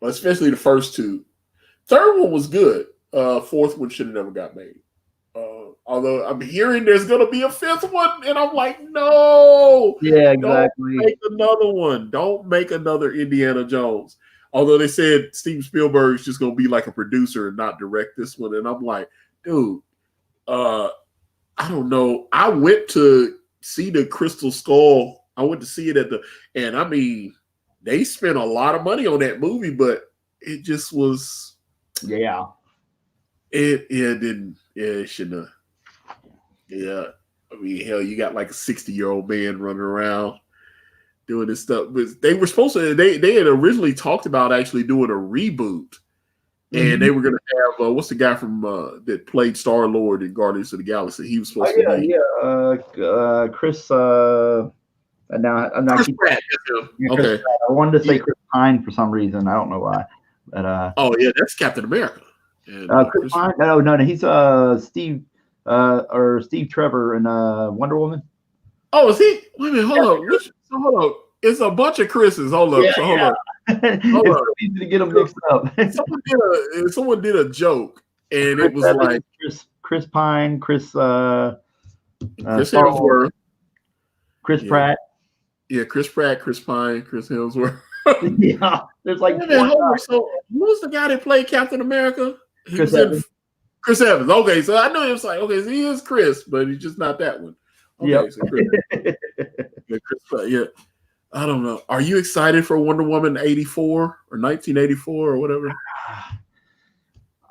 especially the first two. Third one was good. Fourth one should have never got made. Although I'm hearing there's going to be a fifth one, and I'm like, no. Yeah, exactly. Don't make another one. Don't make another Indiana Jones. Although they said Steven Spielberg's just going to be like a producer and not direct this one. And I'm like, dude, I don't know. I went to see the Crystal Skull. I went to see it and I mean, they spent a lot of money on that movie, but it just was. Yeah. It shouldn't have. Yeah. I mean, hell, you got like a 60-year-old man running around doing this stuff. But they were supposed to, they had originally talked about actually doing a reboot. And they were going to have, what's the guy from that played Star-Lord in Guardians of the Galaxy? He was supposed to be. Chris. Now I'm not. Chris Pratt. Okay. I wanted to say Chris Pine for some reason. I don't know why. But that's Captain America. And, Chris Pine? No, he's Steve Trevor in Wonder Woman. Oh, is he? Wait a minute, hold on. It's a bunch of Chris's. Hold up. Hold up. It's easy to get them mixed up. Someone did a joke, and it was like Chris Pine, Chris Hemsworth, Chris Pratt. Yeah, Chris Pratt, Chris Pine, Chris Hemsworth. Yeah, there's like. So who's the guy that played Captain America? Chris Evans. Chris Evans. Okay, so I know it was like, okay, so he is Chris, but he's just not that one. Okay, yep. So Chris. Chris Pratt, yeah. I don't know. Are you excited for Wonder Woman 84 or 1984 or whatever?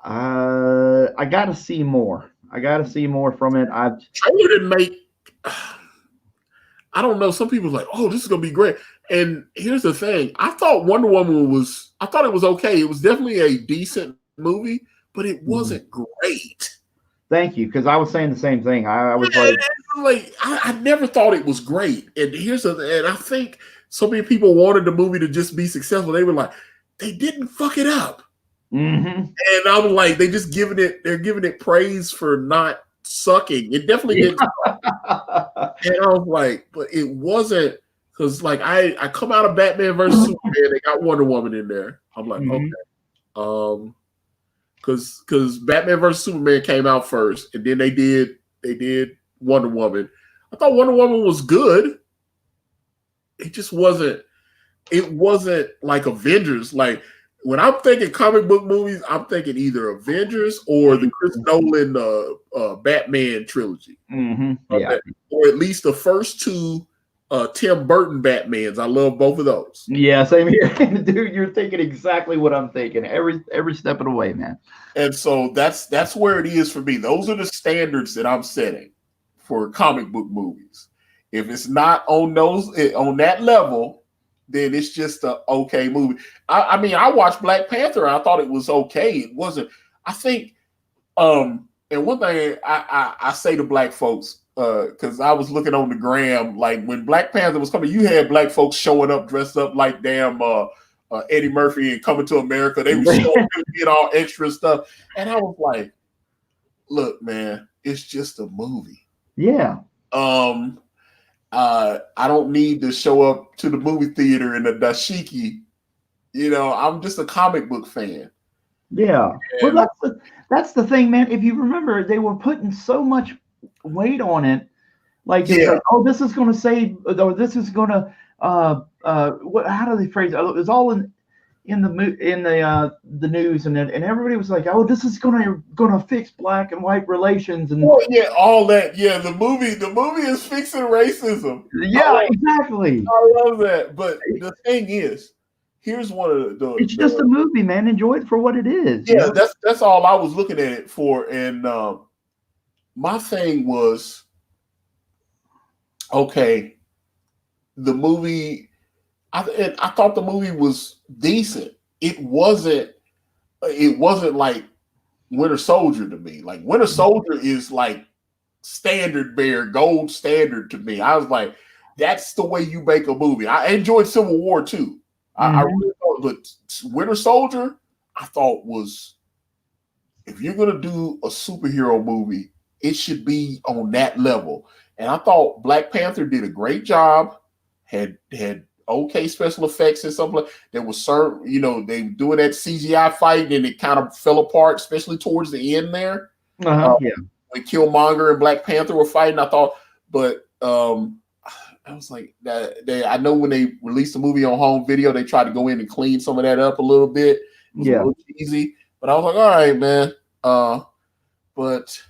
I got to see more. From it. Trailer didn't make. I don't know. Some people are like, oh, this is gonna be great. And here's the thing: I thought Wonder Woman was. I thought it was okay. It was definitely a decent movie, but it wasn't great. Thank you, because I was saying the same thing. I was I never thought it was great. And and I think so many people wanted the movie to just be successful. They were like, they didn't fuck it up. And I'm like, they're giving it praise for not sucking. It definitely didn't. And I was like, but it wasn't, because like I come out of Batman versus Superman, they got Wonder Woman in there. I'm like, okay. Because Batman versus Superman came out first, and then they did Wonder Woman. I thought Wonder Woman was good. It just wasn't. It wasn't like Avengers. Like when I'm thinking comic book movies, I'm thinking either Avengers or the Chris Nolan Batman trilogy. Yeah. Or at least the first two Tim Burton Batmans. I love both of those. Yeah, same here. Dude, you're thinking exactly what I'm thinking every step of the way, man. And so that's where it is for me. Those are the standards that I'm setting for comic book movies. If it's not on that level, then it's just a okay movie. I mean, I watched Black Panther and I thought it was okay. It wasn't. I think, and one thing I say to black folks, because I was looking on the gram, like when Black Panther was coming, you had black folks showing up dressed up like damn Eddie Murphy and Coming to America. They were showing up to get all extra stuff, and I was like, "Look, man, it's just a movie." Yeah. I don't need to show up to the movie theater in a dashiki. You know, I'm just a comic book fan. Yeah. And well, that's the thing, man. If you remember, they were putting so much weight on it. Like, like, oh, this is going to save, or this is going to, what? How do they phrase it? It was all in the news, and everybody was like, oh, this is gonna fix black and white relations, and all that. Yeah, the movie is fixing racism. Yeah, exactly. I love that. But the thing is, here's one of the it's just a movie, man. Enjoy it for what it is. Yeah, that's all I was looking at it for. And my thing was, okay, the movie. I thought the movie was decent. It wasn't like Winter Soldier to me. Like Winter Soldier is like standard bearer, gold standard to me. I was like, that's the way you make a movie. I enjoyed Civil War too. I really thought, but Winter Soldier, I thought was, if you're gonna do a superhero movie, it should be on that level. And I thought Black Panther did a great job. Had okay special effects and something like there was certain, they were doing that CGI fight and it kind of fell apart, especially towards the end there. When Killmonger and Black Panther were fighting, I thought, but I was like, I know when they released the movie on home video, they tried to go in and clean some of that up a little bit. It was a little cheesy, but I was like, all right, man. But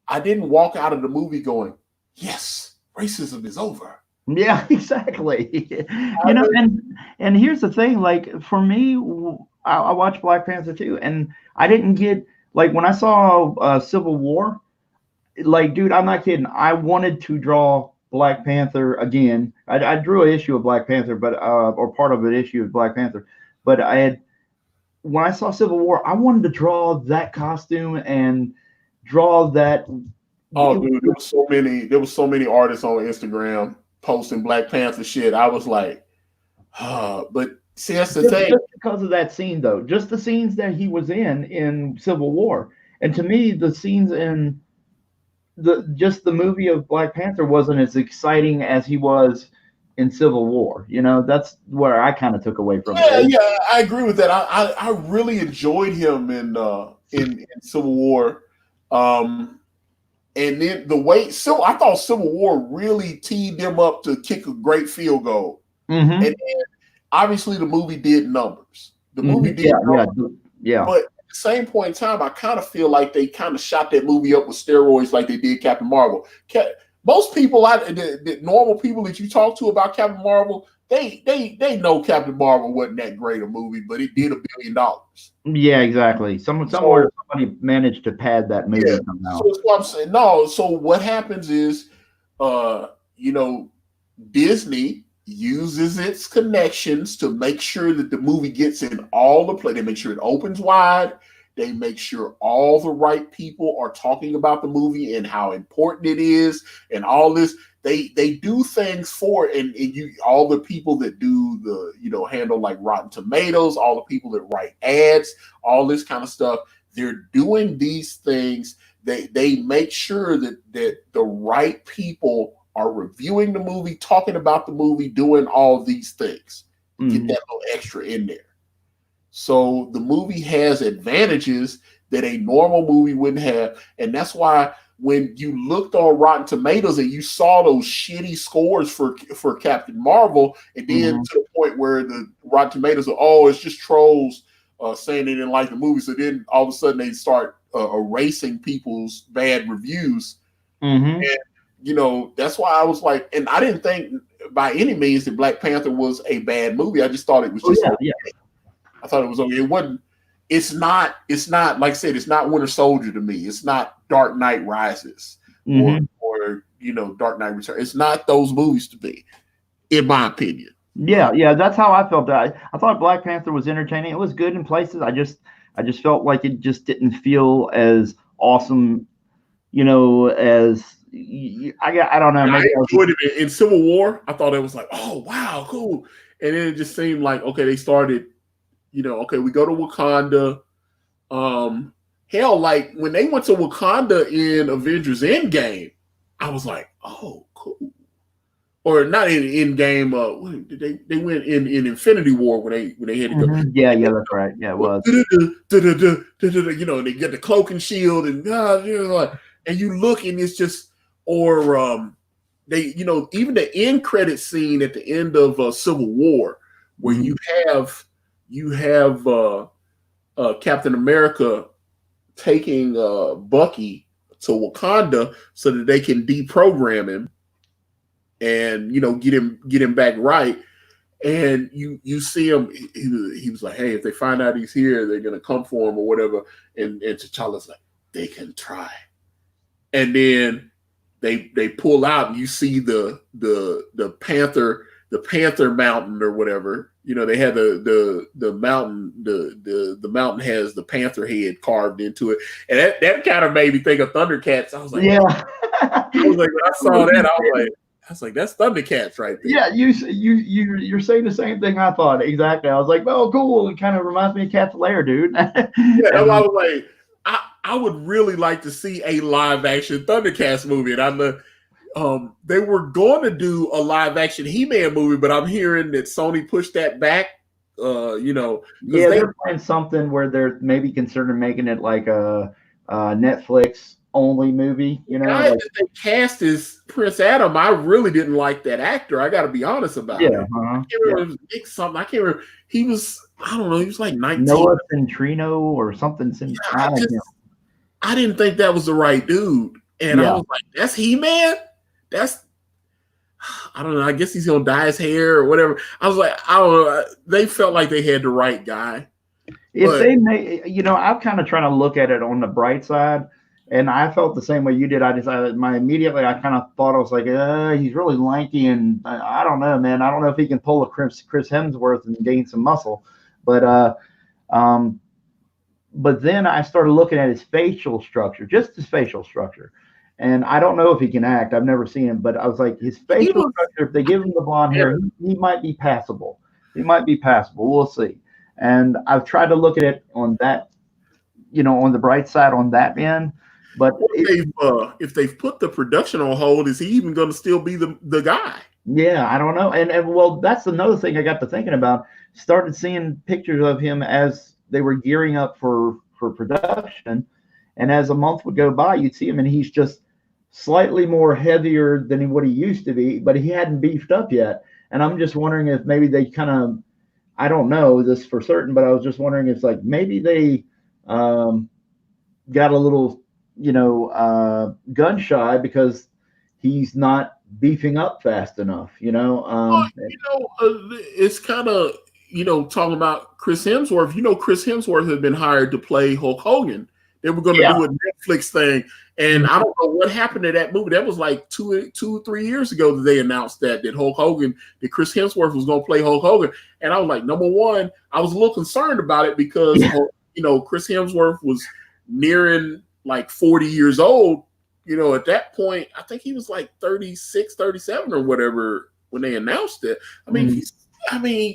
I didn't walk out of the movie going, yes, racism is over. Yeah, exactly. And here's the thing, like for me, I watched Black Panther too, and I didn't get, like when I saw Civil War, like, dude, I'm not kidding. I wanted to draw Black Panther again. I drew an issue of Black Panther, but or part of an issue of Black Panther, but when I saw Civil War, I wanted to draw that costume and draw that. Oh, dude, there was so many artists on Instagram posting Black Panther shit. I was like, but see, that's the thing. Just because of that scene, though, just the scenes that he was in Civil War, and to me, the scenes in the movie of Black Panther wasn't as exciting as he was in Civil War. That's where I kind of took away from it. Yeah, I agree with that. I really enjoyed him in Civil War. And then I thought Civil War really teed them up to kick a great field goal. Mm-hmm. And then obviously the movie did numbers. The movie did numbers. Yeah. But at the same point in time, I kind of feel like they kind of shot that movie up with steroids like they did Captain Marvel. Most people, the normal people that you talk to about Captain Marvel, they know Captain Marvel wasn't that great a movie, but it did $1 billion. Yeah, exactly. Somebody managed to pad that movie somehow. So that's what I'm saying. No, so what happens is, Disney uses its connections to make sure that the movie gets in all the play. They make sure it opens wide. They make sure all the right people are talking about the movie and how important it is and all this. They do things for it, and all the people that do the handle like Rotten Tomatoes, all the people that write ads, all this kind of stuff. They're doing these things. They make sure that the right people are reviewing the movie, talking about the movie, doing all these things. Get that little extra in there. So the movie has advantages that a normal movie wouldn't have, and that's why when you looked on Rotten Tomatoes and you saw those shitty scores for Captain Marvel, and then to the point where the Rotten Tomatoes are, it's just trolls. saying they didn't like the movie. So then all of a sudden they start erasing people's bad reviews. Mm-hmm. And, that's why I was like, and I didn't think by any means that Black Panther was a bad movie. I just thought it was just okay. Yeah. I thought it was okay. It wasn't. It's not like I said. It's not Winter Soldier to me. It's not Dark Knight Rises or Dark Knight Returns. It's not those movies to me, in my opinion. Yeah, that's how I felt. I thought Black Panther was entertaining. It was good in places. I just felt like it just didn't feel as awesome, as I don't know. I enjoyed it in Civil War. I thought it was like, oh wow, cool. And then it just seemed like, okay, they started, okay, we go to Wakanda. Hell, like when they went to Wakanda in Avengers Endgame, I was like, oh, cool. Or not in Endgame. They went in Infinity War when they had to go. Mm-hmm. Yeah, that's right. Yeah, it was. And they get the cloak and shield, and and you look, and it's just, or they, even the end credit scene at the end of Civil War, where you have Captain America taking Bucky to Wakanda so that they can deprogram him and get him back right. And you see him, he was like, hey, if they find out he's here, they're gonna come for him or whatever. And T'Challa's like, they can try. And then they pull out, and you see the Panther Mountain or whatever. They had the mountain, the mountain has the panther head carved into it, and that kind of made me think of Thundercats. I was like, yeah. I was like, when I saw that, I was like, that's Thundercats right there. Yeah, you're saying the same thing I thought exactly. I was like, oh, cool. It kind of reminds me of Cat's Lair, dude. Yeah, I was like, I would really like to see a live action Thundercats movie, and they were going to do a live action He-Man movie, but I'm hearing that Sony pushed that back. They're playing something where they're maybe considering making it like a Netflix only movie. The guy that they cast is Prince Adam. I really didn't like that actor. I got to be honest about it. I can't remember. It was Nick something. I can't remember. He was, I don't know. He was like 19. Noah Centineo or something. I didn't think that was the right dude, and I was like, "That's He-Man. I don't know. I guess he's gonna dye his hair or whatever." I was like, I don't know. They felt like they had the right guy. If they may, I'm kind of trying to look at it on the bright side, and I felt the same way you did. I kind of thought, I was like, he's really lanky, and I don't know, man. I don't know if he can pull a Chris Hemsworth and gain some muscle, but then I started looking at his facial structure, just his facial structure. And I don't know if he can act. I've never seen him, but I was like, his facial structure, if they give him the blonde hair, he might be passable. We'll see. And I've tried to look at it on that, on the bright side on that end. But if they've put the production on hold, is he even going to still be the guy? Yeah, I don't know. And well, that's another thing I got to thinking about. Started seeing pictures of him as they were gearing up for production. And as a month would go by, you'd see him, and he's just slightly more heavier than what he used to be, but he hadn't beefed up yet. And I'm just wondering if maybe they kind of, I don't know this for certain, but I was just wondering if like maybe they got a little, gun shy because he's not beefing up fast enough, it's kind of, talking about Chris Hemsworth. Chris Hemsworth had been hired to play Hulk Hogan. They were going to do a Netflix thing, and I don't know what happened to that movie. That was like 3 years ago that they announced that Chris Hemsworth was going to play Hulk Hogan. And I was like, number one, I was a little concerned about it because Chris Hemsworth was nearing like 40 years old. At that point, I think he was like 36, 37 or whatever when they announced it.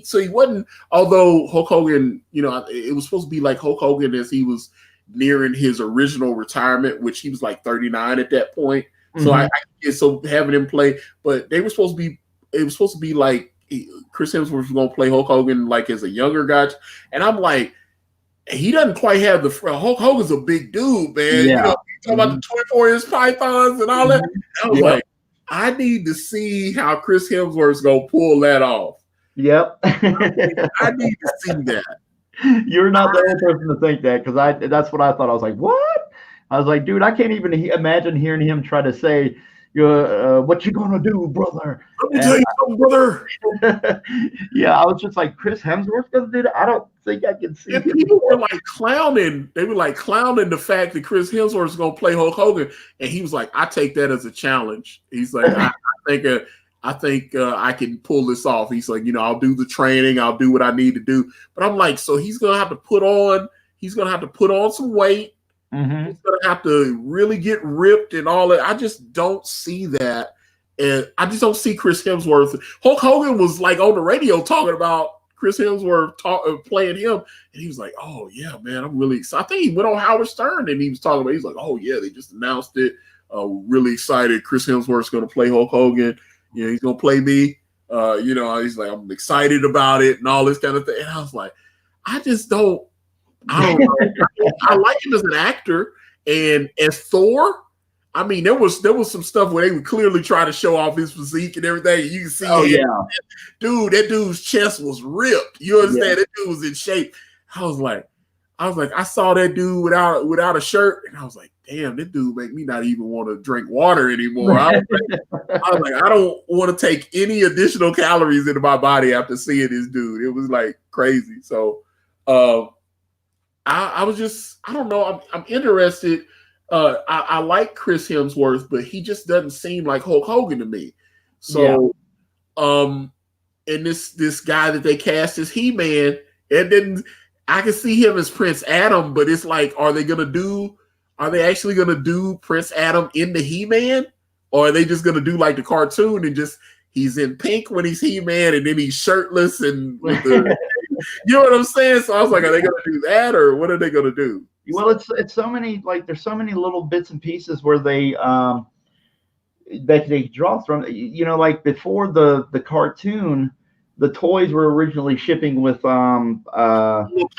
So he wasn't. Although Hulk Hogan, it was supposed to be like Hulk Hogan as he was nearing his original retirement, which he was like 39 at that point. Mm-hmm. So having him play, but it was supposed to be like Chris Hemsworth was going to play Hulk Hogan like as a younger guy, and I'm like, he doesn't quite have the Hulk Hogan's a big dude, man. Yeah. Talking about the 24-inch pythons and all that. I was like, I need to see how Chris Hemsworth's going to pull that off. Yep. I need to see that. You're not the only person to think that, because that's what I thought. I was like, what? I was like, dude, I can't even imagine hearing him try to say, what you gonna do, brother? Let me tell you something, brother. Yeah, I was just like, Chris Hemsworth gonna do that? I don't think I can see And him. people were like clowning. They were like clowning the fact that Chris Hemsworth is going to play Hulk Hogan, and he was like, "I take that as a challenge." He's like, "I think I can pull this off." He's like, "I'll do the training, I'll do what I need to do." But I'm like, so he's going to have to put on some weight. Mm-hmm. He's going to have to really get ripped and all that. I just don't see that, and I just don't see Chris Hemsworth. Hulk Hogan was like on the radio talking about Chris Hemsworth playing him, and he was like, "Oh yeah, man, I'm really excited." I think he went on Howard Stern and he was talking about. He's like, "Oh yeah, they just announced it. Really excited. Chris Hemsworth's going to play Hulk Hogan. He's going to play me. He's like, I'm excited about it and all this kind of thing." And I was like, I don't know. I like him as an actor, and as Thor. I mean, there was some stuff where they would clearly try to show off his physique and everything. You can see, that dude's chest was ripped. You understand? Yeah. That dude was in shape. I was like, I saw that dude without a shirt, and I was like, damn, this dude make me not even want to drink water anymore. I was like, I don't want to take any additional calories into my body after seeing this dude. It was like crazy. So, I was just, I don't know. I'm interested. I like Chris Hemsworth, but he just doesn't seem like Hulk Hogan to me. So, and this guy that they cast as He-Man, and then I can see him as Prince Adam, but it's like, are they actually gonna do Prince Adam in the He-Man, or are they just gonna do like the cartoon and just he's in pink when he's He-Man and then he's shirtless and with the, you know what I'm saying? So I was like, are they gonna do that, or what are they gonna do? Well, it's so many, like, there's so many little bits and pieces where they that they draw from. Like before the cartoon, the toys were originally shipping with comic books.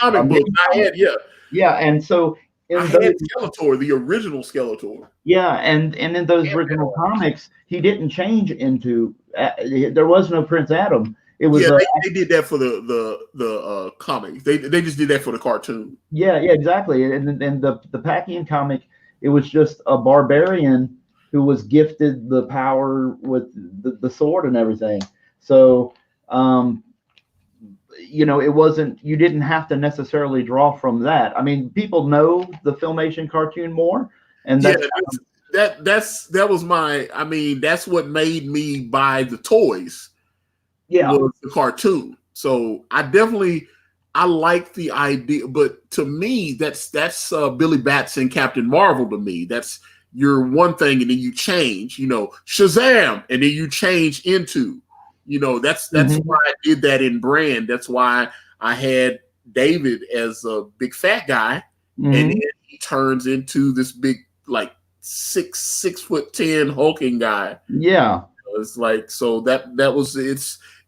And so I had Skeletor, the original Skeletor. Yeah, and in those original comics, he didn't change into. There was no Prince Adam. It was they did that for the comics. They just did that for the cartoon. Yeah, exactly. And the Pacquian comic, it was just a barbarian who was gifted the power with the sword and everything. So, it wasn't. You didn't have to necessarily draw from that. I mean, people know the Filmation cartoon more, and that's that was my. I mean, that's what made me buy the toys. Yeah, was the cartoon. So I like the idea, but to me, that's Billy Batson, Captain Marvel. To me, that's your one thing, and then you change. Shazam, and then you change into. That's why I did that in Brand. That's why I had David as a big fat guy, and then he turns into this big, like 6'10" hulking guy. Yeah, it's like, so that was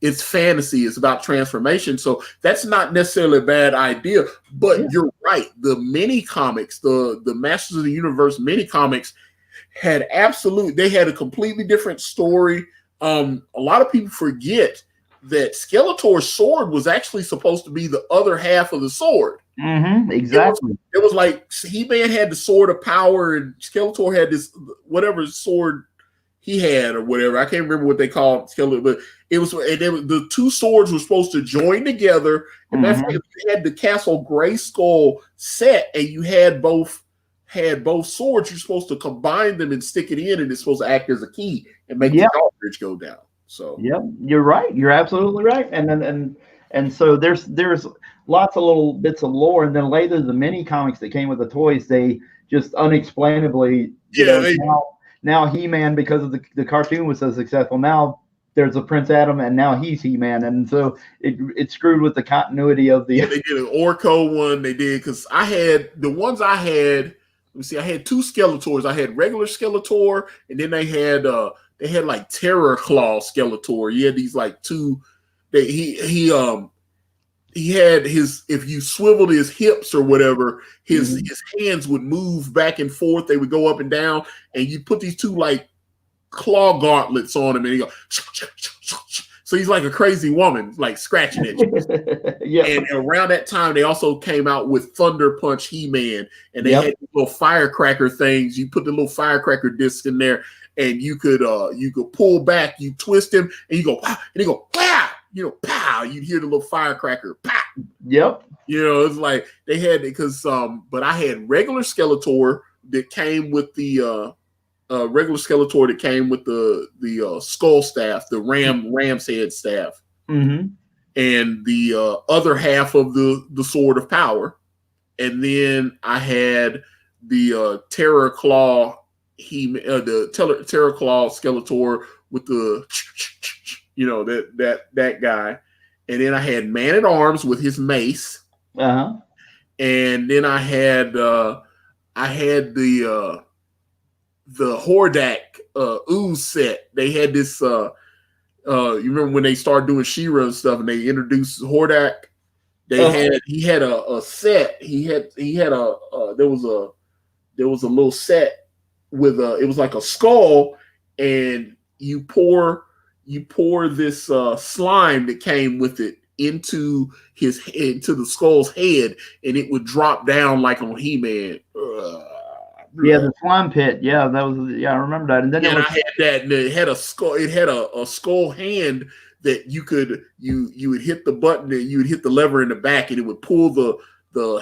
it's fantasy. It's about transformation. So that's not necessarily a bad idea. But you're right. The mini comics, the Masters of the Universe mini comics, they had a completely different story. A lot of people forget that Skeletor's sword was actually supposed to be the other half of the sword. Exactly. It was like He-Man had the sword of power, and Skeletor had this whatever sword he had or whatever. I can't remember what they called Skeletor, but it was, and the two swords were supposed to join together. And that's why you had the Castle Grayskull set, and you had both swords. You're supposed to combine them and stick it in, and it's supposed to act as a key and make the drawbridge go down. So you're right. You're absolutely right. And so there's lots of little bits of lore, and then later the mini comics that came with the toys, they just unexplainably now He-Man, because of the cartoon was so successful, now there's a Prince Adam, and now he's He-Man, and so it screwed with the continuity of the. Yeah, they did an Orko one. They did, because I had the ones I had. Let me see. I had two Skeletors. I had regular Skeletor, and then they had like Terror Claw Skeletor. He had these like two. He had his, if you swiveled his hips or whatever, his hands would move back and forth. They would go up and down, and you put these two like claw gauntlets on him, and he go. So he's like a crazy woman, like scratching at you. Yeah. And around that time, they also came out with Thunder Punch He-Man, and they had little firecracker things. You put the little firecracker disc in there, and you could pull back, you twist him, and you go, and he go, pow, pow. You'd hear the little firecracker, pow. Yep. It's like they had it because but I had regular Skeletor that came with the regular Skeletor that came with the skull staff, the ram's head staff, and the other half of the sword of power, and then I had the Terror Claw Terror Claw Skeletor with the that guy, and then I had Man at Arms with his mace, and then I had the Hordak ooze set. They had this you remember when they started doing She-Ra and stuff, and they introduced Hordak. He had a set. He had there was a little set with it was like a skull, and you pour this slime that came with it into the skull's head, and it would drop down like on He-Man. Yeah, the slime pit. Yeah, I remember that. And then I had that, and it had a skull. It had a skull hand that you would hit the button, and you would hit the lever in the back, and it would pull the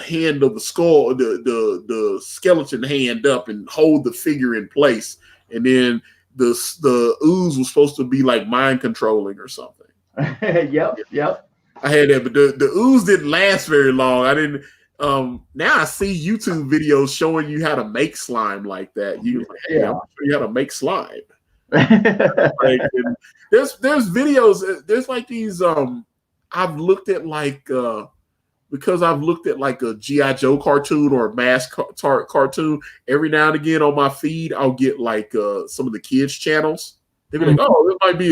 hand of the skull, the skeleton hand up and hold the figure in place. And then the ooze was supposed to be like mind controlling or something. Yep. I had that, but the ooze didn't last very long. I didn't. Now I see YouTube videos showing you how to make slime like that. I'm gonna show you how to make slime. Like, there's videos. There's like these. I've looked at because I've looked at like a G.I. Joe cartoon or a Mask cartoon. Every now and again on my feed, I'll get like some of the kids channels. They'll be like, "Oh, this might be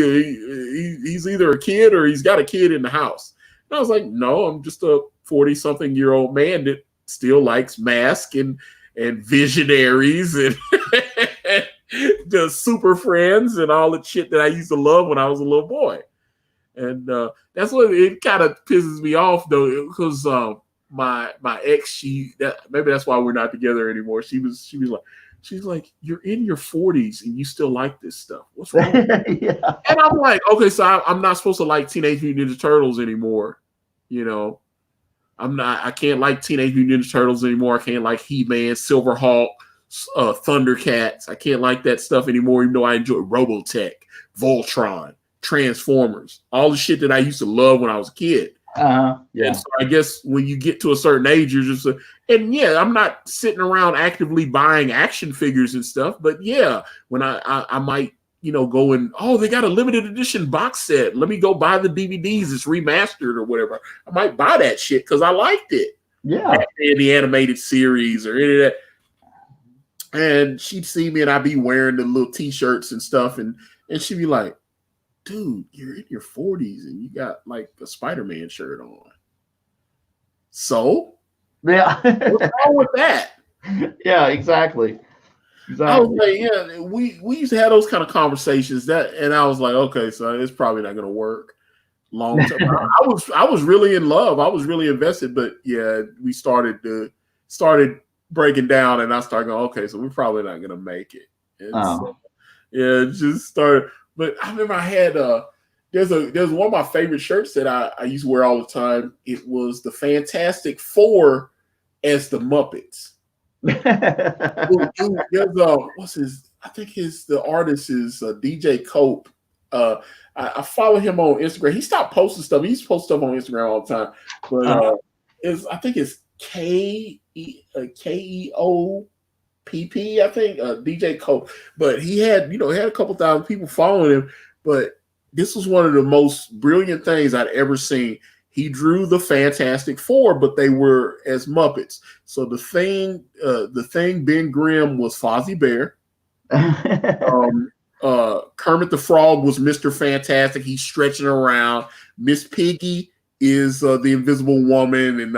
he's either a kid or he's got a kid in the house." And I was like, "No, I'm just a 40-something-year-old man that still likes Mask and Visionaries and the Super Friends and all the shit that I used to love when I was a little boy." And that's what it kind of pisses me off, though, because my ex, maybe that's why we're not together anymore. She's like, "You're in your 40s and you still like this stuff. What's wrong?" And I'm like, okay, so I'm not supposed to like Teenage Mutant Ninja Turtles anymore. I can't like Teenage Mutant Ninja Turtles anymore. I can't like He-Man, Silverhawk, Thundercats. I can't like that stuff anymore, even though I enjoy Robotech, Voltron, Transformers, all the shit that I used to love when I was a kid. And so I guess when you get to a certain age, you're just I'm not sitting around actively buying action figures and stuff, but when I might go and, they got a limited edition box set, let me go buy the DVDs, it's remastered or whatever. I might buy that shit because I liked it. The animated series or any of that. And she'd see me and I'd be wearing the little t-shirts and stuff, and she'd be like, "Dude, you're in your 40s and you got like a Spider-Man shirt on. So what's wrong with that?" Yeah, exactly. I was like, we used to have those kind of conversations, and I was like, okay, so it's probably not going to work long term. I was really in love. I was really invested, but we started breaking down, and I started going, okay, so we're probably not going to make it. And so, it just started. But I remember I had there's one of my favorite shirts that I used to wear all the time. It was the Fantastic Four as the Muppets. What's his? I think the artist is DJ Cope. I follow him on Instagram. He stopped posting stuff. He used to post stuff on Instagram all the time. But I think it's KEOPP. I think DJ Cope. But he had a couple thousand people following him. But this was one of the most brilliant things I'd ever seen. He drew the Fantastic Four, but they were as Muppets. So the thing Ben Grimm was Fozzie Bear. Kermit the Frog was Mr. Fantastic. He's stretching around. Miss Piggy is the Invisible Woman, and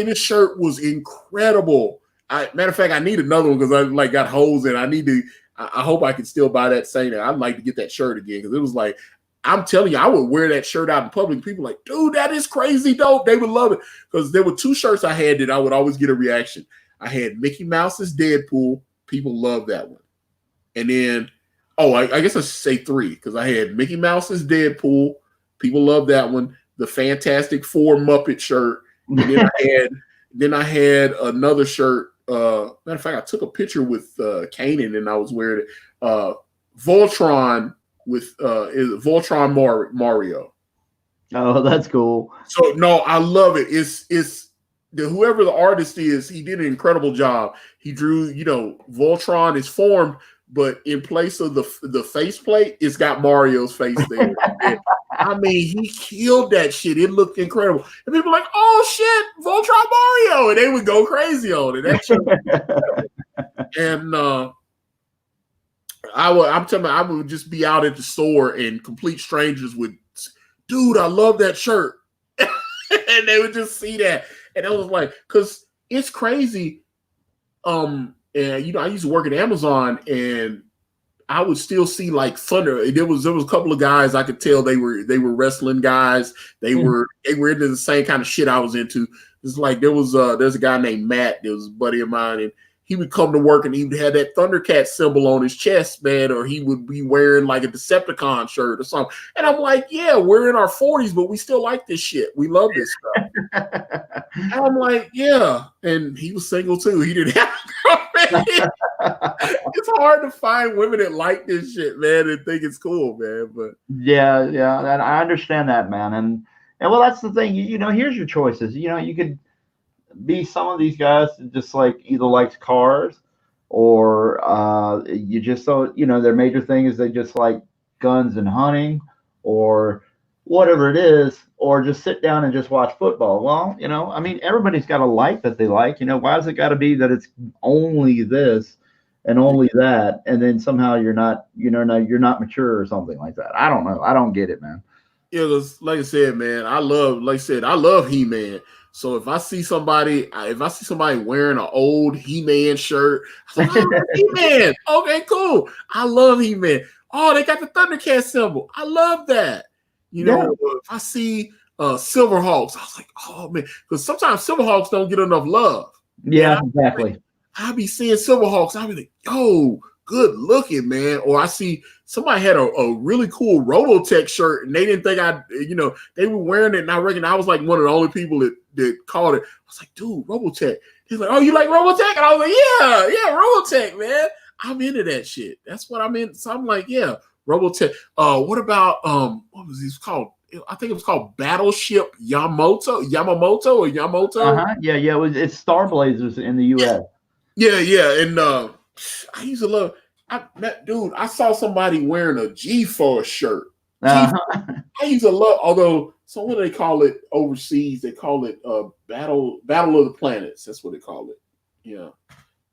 this shirt was incredible. Matter of fact, I need another one because I got holes in it. I hope I can still buy that same. I'd like to get that shirt again because it was like I'm telling you, I would wear that shirt out in public. People like, dude, that is crazy dope. They would love it because there were 2 shirts I had that I would always get a reaction. I had Mickey Mouse's Deadpool. People love that one. And then, I guess I should say 3 because I had Mickey Mouse's Deadpool. People love that one. The Fantastic Four Muppet shirt. And then I had another shirt. Matter of fact, I took a picture with Kanan and I was wearing it. Voltron with Voltron Mario. Oh, that's cool. So no, I love it. It's whoever the artist is, he did an incredible job. He drew, Voltron is formed, but in place of the faceplate, it's got Mario's face there. I mean, he killed that shit. It looked incredible. And people were like, oh shit, Voltron Mario. And they would go crazy on it. That shit. And I'm telling you, I would just be out at the store and complete strangers would, dude, I love that shirt. And they would just see that. And it was like, because it's crazy. And I used to work at Amazon and I would still see like Thunder. There was a couple of guys I could tell they were wrestling guys. They were into the same kind of shit I was into. It's like there's a guy named Matt, there was a buddy of mine, and he would come to work and he would have that Thundercat symbol on his chest, man, or he would be wearing like a Decepticon shirt or something. And I'm like, yeah, we're in our 40s, but we still like this shit. We love this stuff. And I'm like, yeah. And he was single too. He didn't have a girlfriend. It's hard to find women that like this shit, man, and think it's cool, man. But yeah, and I understand that, man. And well, that's the thing. Here's your choices. You could be some of these guys that just like either likes cars or you just their major thing is they just like guns and hunting or whatever it is, or just sit down and just watch football. Well, I mean, everybody's got a life that they like. Why does it got to be that it's only this and only that, and then somehow you're not mature or something like that? I don't know. I don't get it, man. Yeah, because like I said, man, I love He-Man. So if I see somebody wearing an old He-Man shirt, I'm like, oh, He-Man. Okay, cool. I love He-Man. Oh, they got the Thundercat symbol. I love that. If I see Silverhawks, I was like, oh man, because sometimes Silverhawks don't get enough love. Yeah, exactly. I'll be seeing Silverhawks. I'll be like, yo, good looking, man. Or I see somebody had a really cool Robotech shirt and they didn't think they were wearing it. And I reckon I was like one of the only people that called it. I was like, dude, Robotech. He's like, oh, you like Robotech? And I was like, yeah, Robotech, man. I'm into that shit. That's what I'm in. So I'm like, yeah, Robotech. What about what was this called? I think it was called Battleship Yamamoto. Yeah. It's Star Blazers in the U.S. Yeah. And I used to love. I saw somebody wearing a G-Force shirt. I used to love. Although, so what do they call it overseas? They call it Battle of the Planets. That's what they call it. Yeah,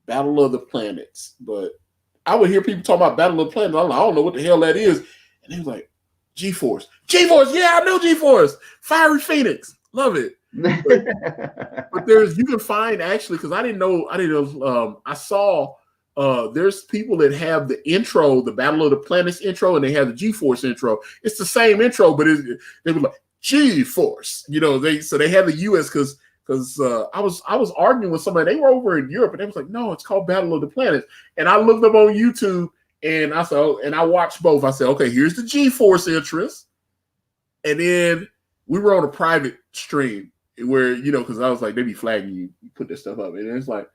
Battle of the Planets. But I would hear people talk about Battle of the Planets. I'm like, I don't know what the hell that is. And they was like, G-Force. Yeah, I know G-Force. Fiery Phoenix. Love it. But you can find actually, because I didn't know, I saw there's people that have the intro, the Battle of the Planets intro, and they have the G-Force intro. It's the same intro, but they were like G-Force. They have the US because I was arguing with somebody. They were over in Europe, and they was like, no, it's called Battle of the Planets. And I looked up on YouTube, and I watched both. I said, okay, here's the G-Force interest, and then we were on a private stream where because I was like, they be flagging you put this stuff up, and it's like.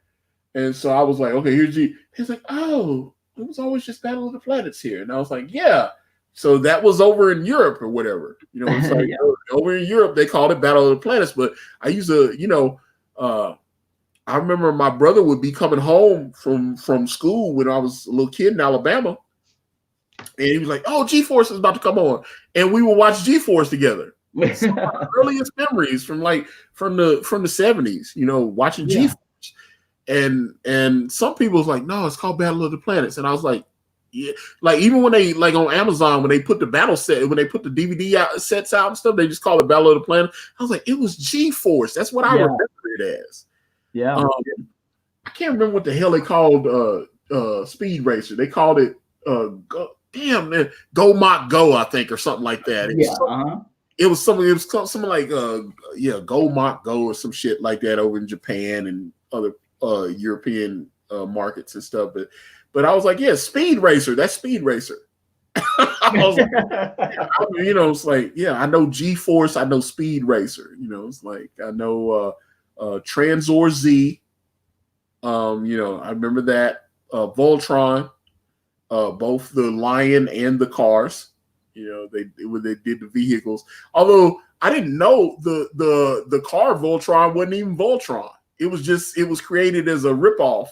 And so I was like, okay, here's G. He's like, oh, it was always just Battle of the Planets here. And I was like, yeah. So that was over in Europe or whatever. It's like over in Europe, they called it Battle of the Planets. But I used to, I remember my brother would be coming home from school when I was a little kid in Alabama. And he was like, oh, G-Force is about to come on. And we would watch G-Force together. Some of my earliest memories from the 70s, watching G-Force. And some people was like, no, it's called Battle of the Planets. And I was like, yeah, like even when they like on Amazon, when they put the battle set, when they put the DVD sets out and stuff, they just call it Battle of the Planet. I was like, it was G-Force. That's what I remember it as. Yeah. I can't remember what the hell they called Speed Racer. They called it damn damn, man, Go Mock Go, I think, or something like that. It was something like Go Mock Go or some shit like that over in Japan and other European markets and stuff. But I was like, yeah, Speed Racer. That's Speed Racer. I was like, it's like, yeah, I know G-Force, I know Speed Racer. It's like I know Transor Z. I remember that. Voltron, both the Lion and the cars. When they did the vehicles. Although I didn't know the car Voltron wasn't even Voltron. It was created as a ripoff.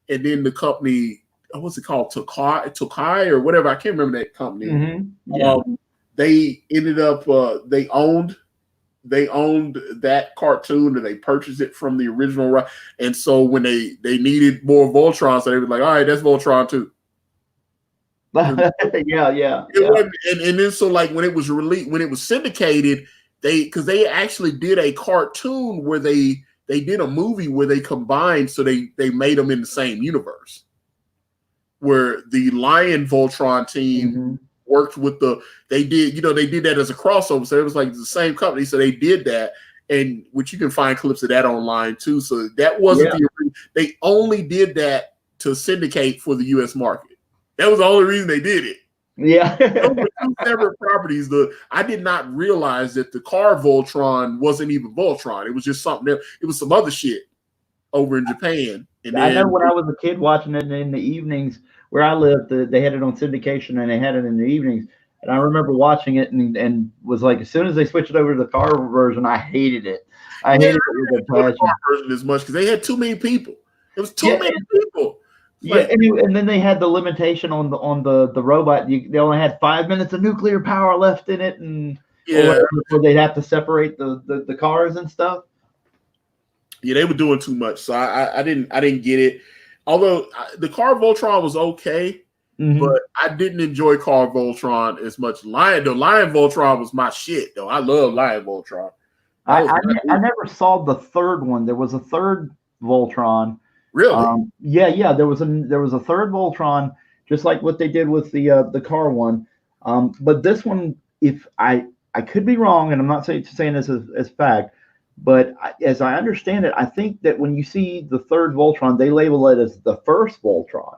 And then the company, what's it called? Tokai or whatever. I can't remember that company. Mm-hmm. Yeah. They ended up they owned that cartoon and they purchased it from the original. And so when they needed more Voltron, so they were like, all right, that's Voltron too. Yeah. And then so like when it was released, when it was syndicated, because they actually did a cartoon where they did a movie where they combined, so they made them in the same universe, where the Lion Voltron team worked with they did that as a crossover, so it was like the same company, so they did that, and which you can find clips of that online too. So that wasn't they only did that to syndicate for the U.S. market. That was the only reason they did it. Yeah. Those were two separate properties. I did not realize that the car Voltron wasn't even Voltron. It was just something else. It was some other shit over in Japan. And I know when I was a kid watching it in the evenings where I lived, they had it on syndication and they had it in the evenings. And I remember watching it and was like, as soon as they switched it over to the car version, I hated it. I hated it with a passion. The car version as much because they had too many people. It was too many people. Yeah, and then they had the limitation on the robot. They only had 5 minutes of nuclear power left in it, and so they'd have to separate the cars and stuff. Yeah, they were doing too much, so I didn't get it. Although the car Voltron was okay, but I didn't enjoy car Voltron as much. The Lion Voltron was my shit, though. I love Lion Voltron. I never saw the third one. There was a third Voltron. Really? Yeah. There was a third Voltron, just like what they did with the car one. But this one, if I could be wrong, and I'm not saying this as fact, but as I understand it, I think that when you see the third Voltron, they label it as the first Voltron,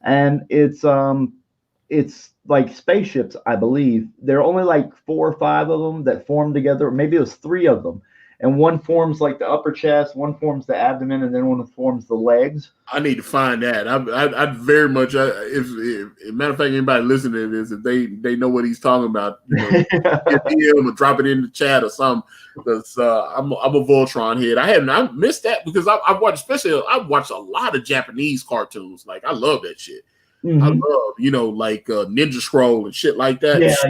and it's like spaceships, I believe. There are only like 4 or 5 of them that form together. Maybe it was 3 of them. And one forms like the upper chest, one forms the abdomen, and then one forms the legs. I need to find that. I'd very much, if matter of fact, anybody listening to this, if they know what he's talking about, get DM or drop it in the chat or something. Because I'm a Voltron head. I missed that because I watched a lot of Japanese cartoons. Like I love that shit. I love like Ninja Scroll and shit like that. Yeah. That's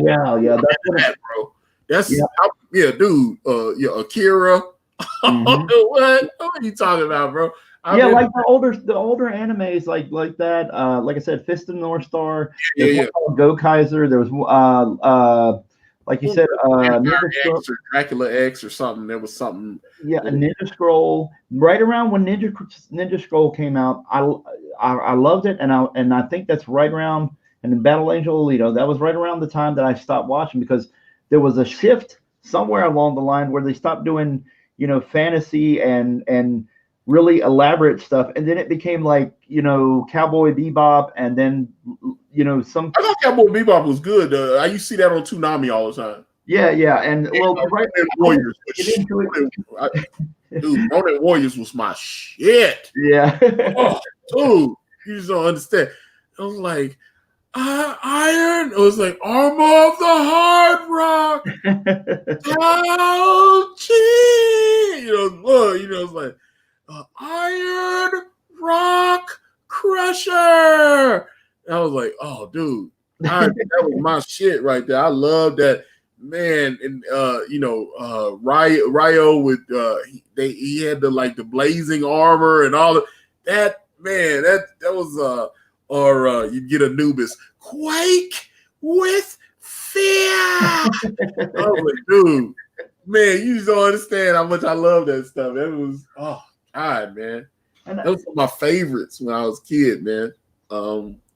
that, bro. That's dude. Akira. What are you talking about, bro? Like the older animes like that. Like I said, Fist of the North Star. Go Kaiser. There was like you said, Ninja X or Dracula X or something. There was something. Yeah, a Ninja Scroll. Right around when Ninja Scroll came out, I loved it, and I think that's right around. And then Battle Angel Alito, that was right around the time that I stopped watching because there was a shift somewhere along the line where they stopped doing, fantasy and really elaborate stuff, and then it became like, Cowboy Bebop, and then, some. I thought Cowboy Bebop was good. I used to see that on Toonami all the time. Yeah, and right. Warriors. Dude, Ronin Warriors was my shit. Yeah. Dude, you just don't understand. I was like. Iron. It was like Armor of the Hard Rock. It's like Iron Rock Crusher. I was like, oh, dude, that was my shit right there. I love that, man. And Ryo with he had the blazing armor and all of that. Man, that was or you get Anubis, quake with fear. I was like, dude, man, you just don't understand how much I love that stuff. It was, oh God, man, that was one of my favorites when I was a kid, man.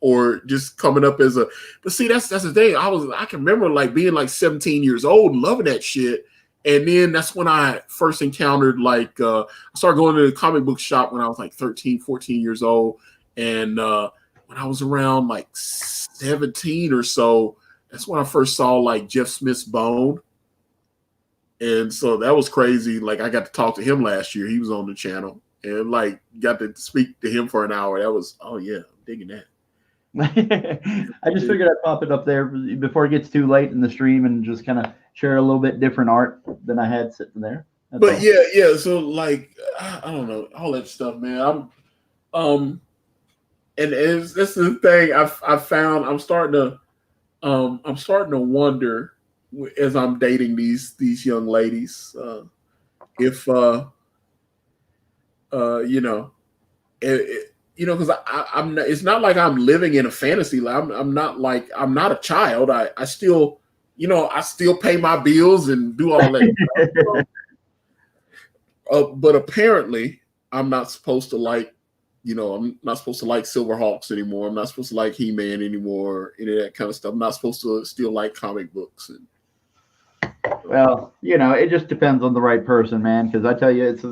or just coming up as a. But see, that's the thing. I can remember like being like 17 years old, and loving that shit. And then that's when I first encountered like I started going to the comic book shop when I was like 13, 14 years old. And when I was around like 17 or so, that's when I first saw like Jeff Smith's Bone. And so that was crazy. Like I got to talk to him last year. He was on the channel and like got to speak to him for an hour. That was, oh yeah, I'm digging that. I just figured I'd pop it up there before it gets too late in the stream and just kind of share a little bit different art than I had sitting there. That's but all. Yeah. So like, I don't know, all that stuff, man. And this is the thing I found. I'm starting to wonder as I'm dating these young ladies, if because I'm not, it's not like I'm living in a fantasy. I'm not a child. I still, I still pay my bills and do all that. But apparently I'm not supposed to like, I'm not supposed to like Silverhawks anymore. I'm not supposed to like He-Man anymore, any of that kind of stuff. I'm not supposed to still like comic books. Well, it just depends on the right person, man. Because I tell you, it's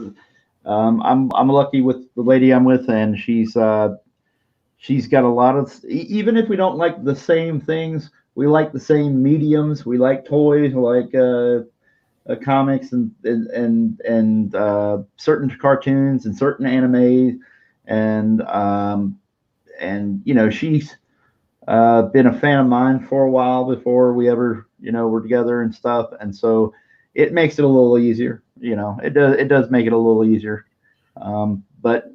I'm lucky with the lady I'm with, and she's got a lot of. Even if we don't like the same things, we like the same mediums. We like toys, we like comics and certain cartoons and certain anime, and she's been a fan of mine for a while before we ever were together and stuff, and so it makes it a little easier. It does make it a little easier. But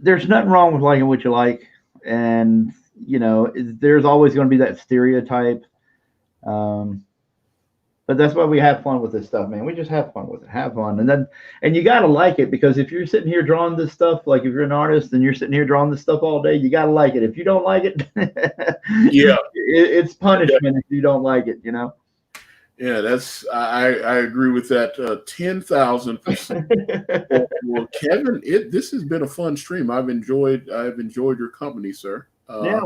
there's nothing wrong with liking what you like, and there's always going to be that stereotype. But that's why we have fun with this stuff, man. We just have fun with it. Have fun. And you got to like it, because if you're sitting here drawing this stuff, like if you're an artist and you're sitting here drawing this stuff all day, you got to like it. If you don't like it, yeah, it's punishment if you don't like it, Yeah, that's I agree with that 10,000%. Well, Kevin, this has been a fun stream. I've enjoyed your company, sir. Yeah,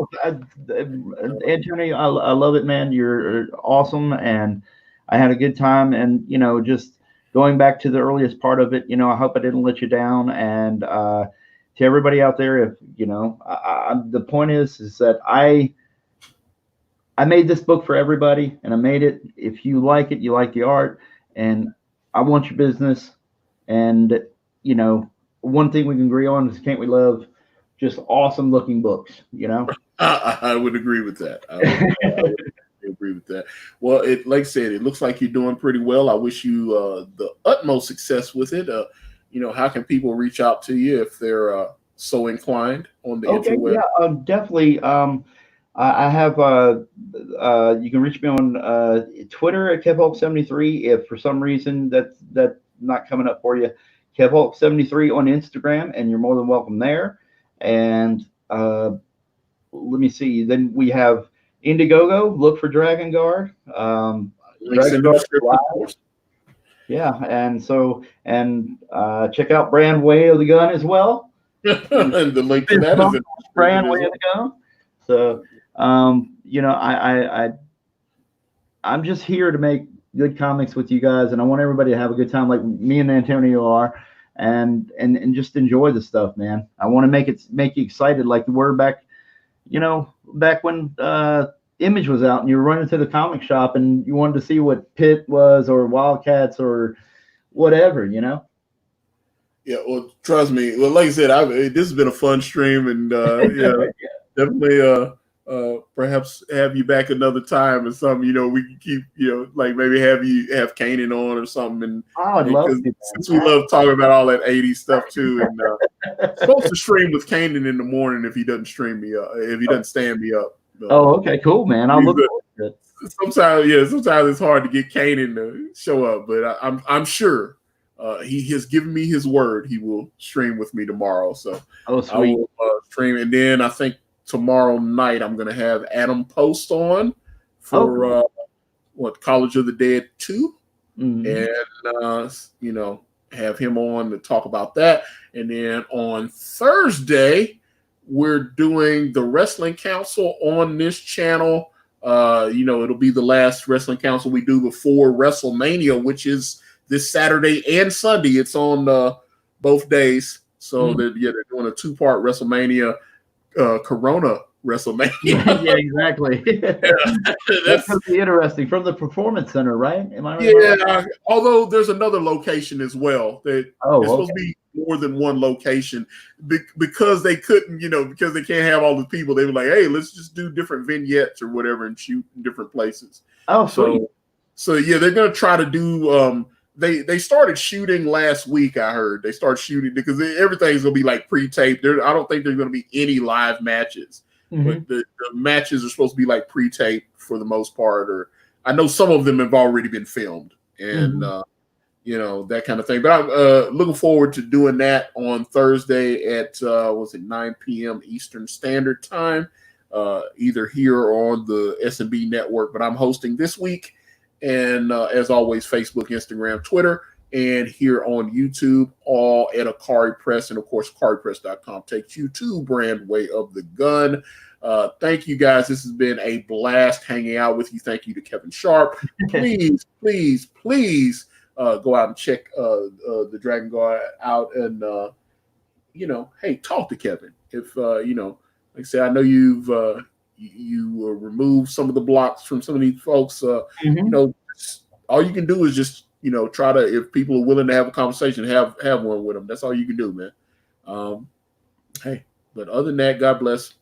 Anthony, I love it, man. You're awesome, and I had a good time. And just going back to the earliest part of it, I hope I didn't let you down. And to everybody out there, if the point is that I made this book for everybody, and I made it. If you like it, you like the art, and I want your business. And one thing we can agree on is, can't we love just awesome looking books? I would agree with that. I would agree with that. Well, like I said, it looks like you're doing pretty well. I wish you the utmost success with it. How can people reach out to you if they're so inclined on the interweb? Yeah, definitely. I have you can reach me on Twitter at KevHulk73. If for some reason that's not coming up for you, KevHulk73 on Instagram, and you're more than welcome there. And let me see. Then we have Indiegogo. Look for Dragon Guard. Dragon Guard Live. Yeah, and check out Brand Way of the Gun as well. And the link to that is Brand Way of the Gun. So I'm just here to make good comics with you guys, and I want everybody to have a good time, like me and Antonio are, and just enjoy the stuff, man. I want to make you excited, like we were back when Image was out, and you were running to the comic shop, and you wanted to see what Pit was, or Wildcats, or whatever, Yeah, well, trust me. Well, like I said, this has been a fun stream, and definitely. Perhaps have you back another time or something. We can keep, like maybe have Kanan on or something. And I'd love to, since we love talking about all that 80s stuff too. And supposed to stream with Kanan in the morning if he doesn't stream me up, if he doesn't stand me up. Oh, okay, cool, man. I'll look forward to it. Sometimes it's hard to get Kanan to show up, but I'm sure he has given me his word he will stream with me tomorrow. So sweet. I will stream, and then I think tomorrow night I'm going to have Adam Post on for College of the Dead 2, and have him on to talk about that. And then on Thursday we're doing the Wrestling Council on this channel. It'll be the last Wrestling Council we do before WrestleMania, which is this Saturday and Sunday. It's on both days. So they're doing a 2-part WrestleMania, Corona WrestleMania. Yeah, exactly. That's going to be interesting. From the Performance Center, right? Am I right? Yeah, although there's another location as well. It's supposed to be more than one location because they couldn't, because they can't have all the people. They were like, hey, let's just do different vignettes or whatever and shoot in different places. Oh, sweet. So yeah, they're going to try to do they started shooting last week. I heard they started shooting because everything's gonna be like pre-taped. I don't think there's gonna be any live matches, but the matches are supposed to be like pre-taped for the most part. Or I know some of them have already been filmed, and that kind of thing. But I'm looking forward to doing that on Thursday at 9 p.m. Eastern Standard Time, either here or on the S&B network. But I'm hosting this week. And as always, Facebook, Instagram, Twitter, and here on YouTube, all at Akari Press. And, of course, AkariPress.com takes you to Brand Way of the Gun. Thank you, guys. This has been a blast hanging out with you. Thank you to Kevin Sharpe. Please, please, please go out and check the Dragon Guard out. And, hey, talk to Kevin. If, like I said, I know you've you remove some of the blocks from some of these folks. All you can do is just try to, if people are willing to have a conversation, have one with them. That's all you can do, man. Hey, but other than that, God bless.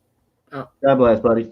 God bless, buddy.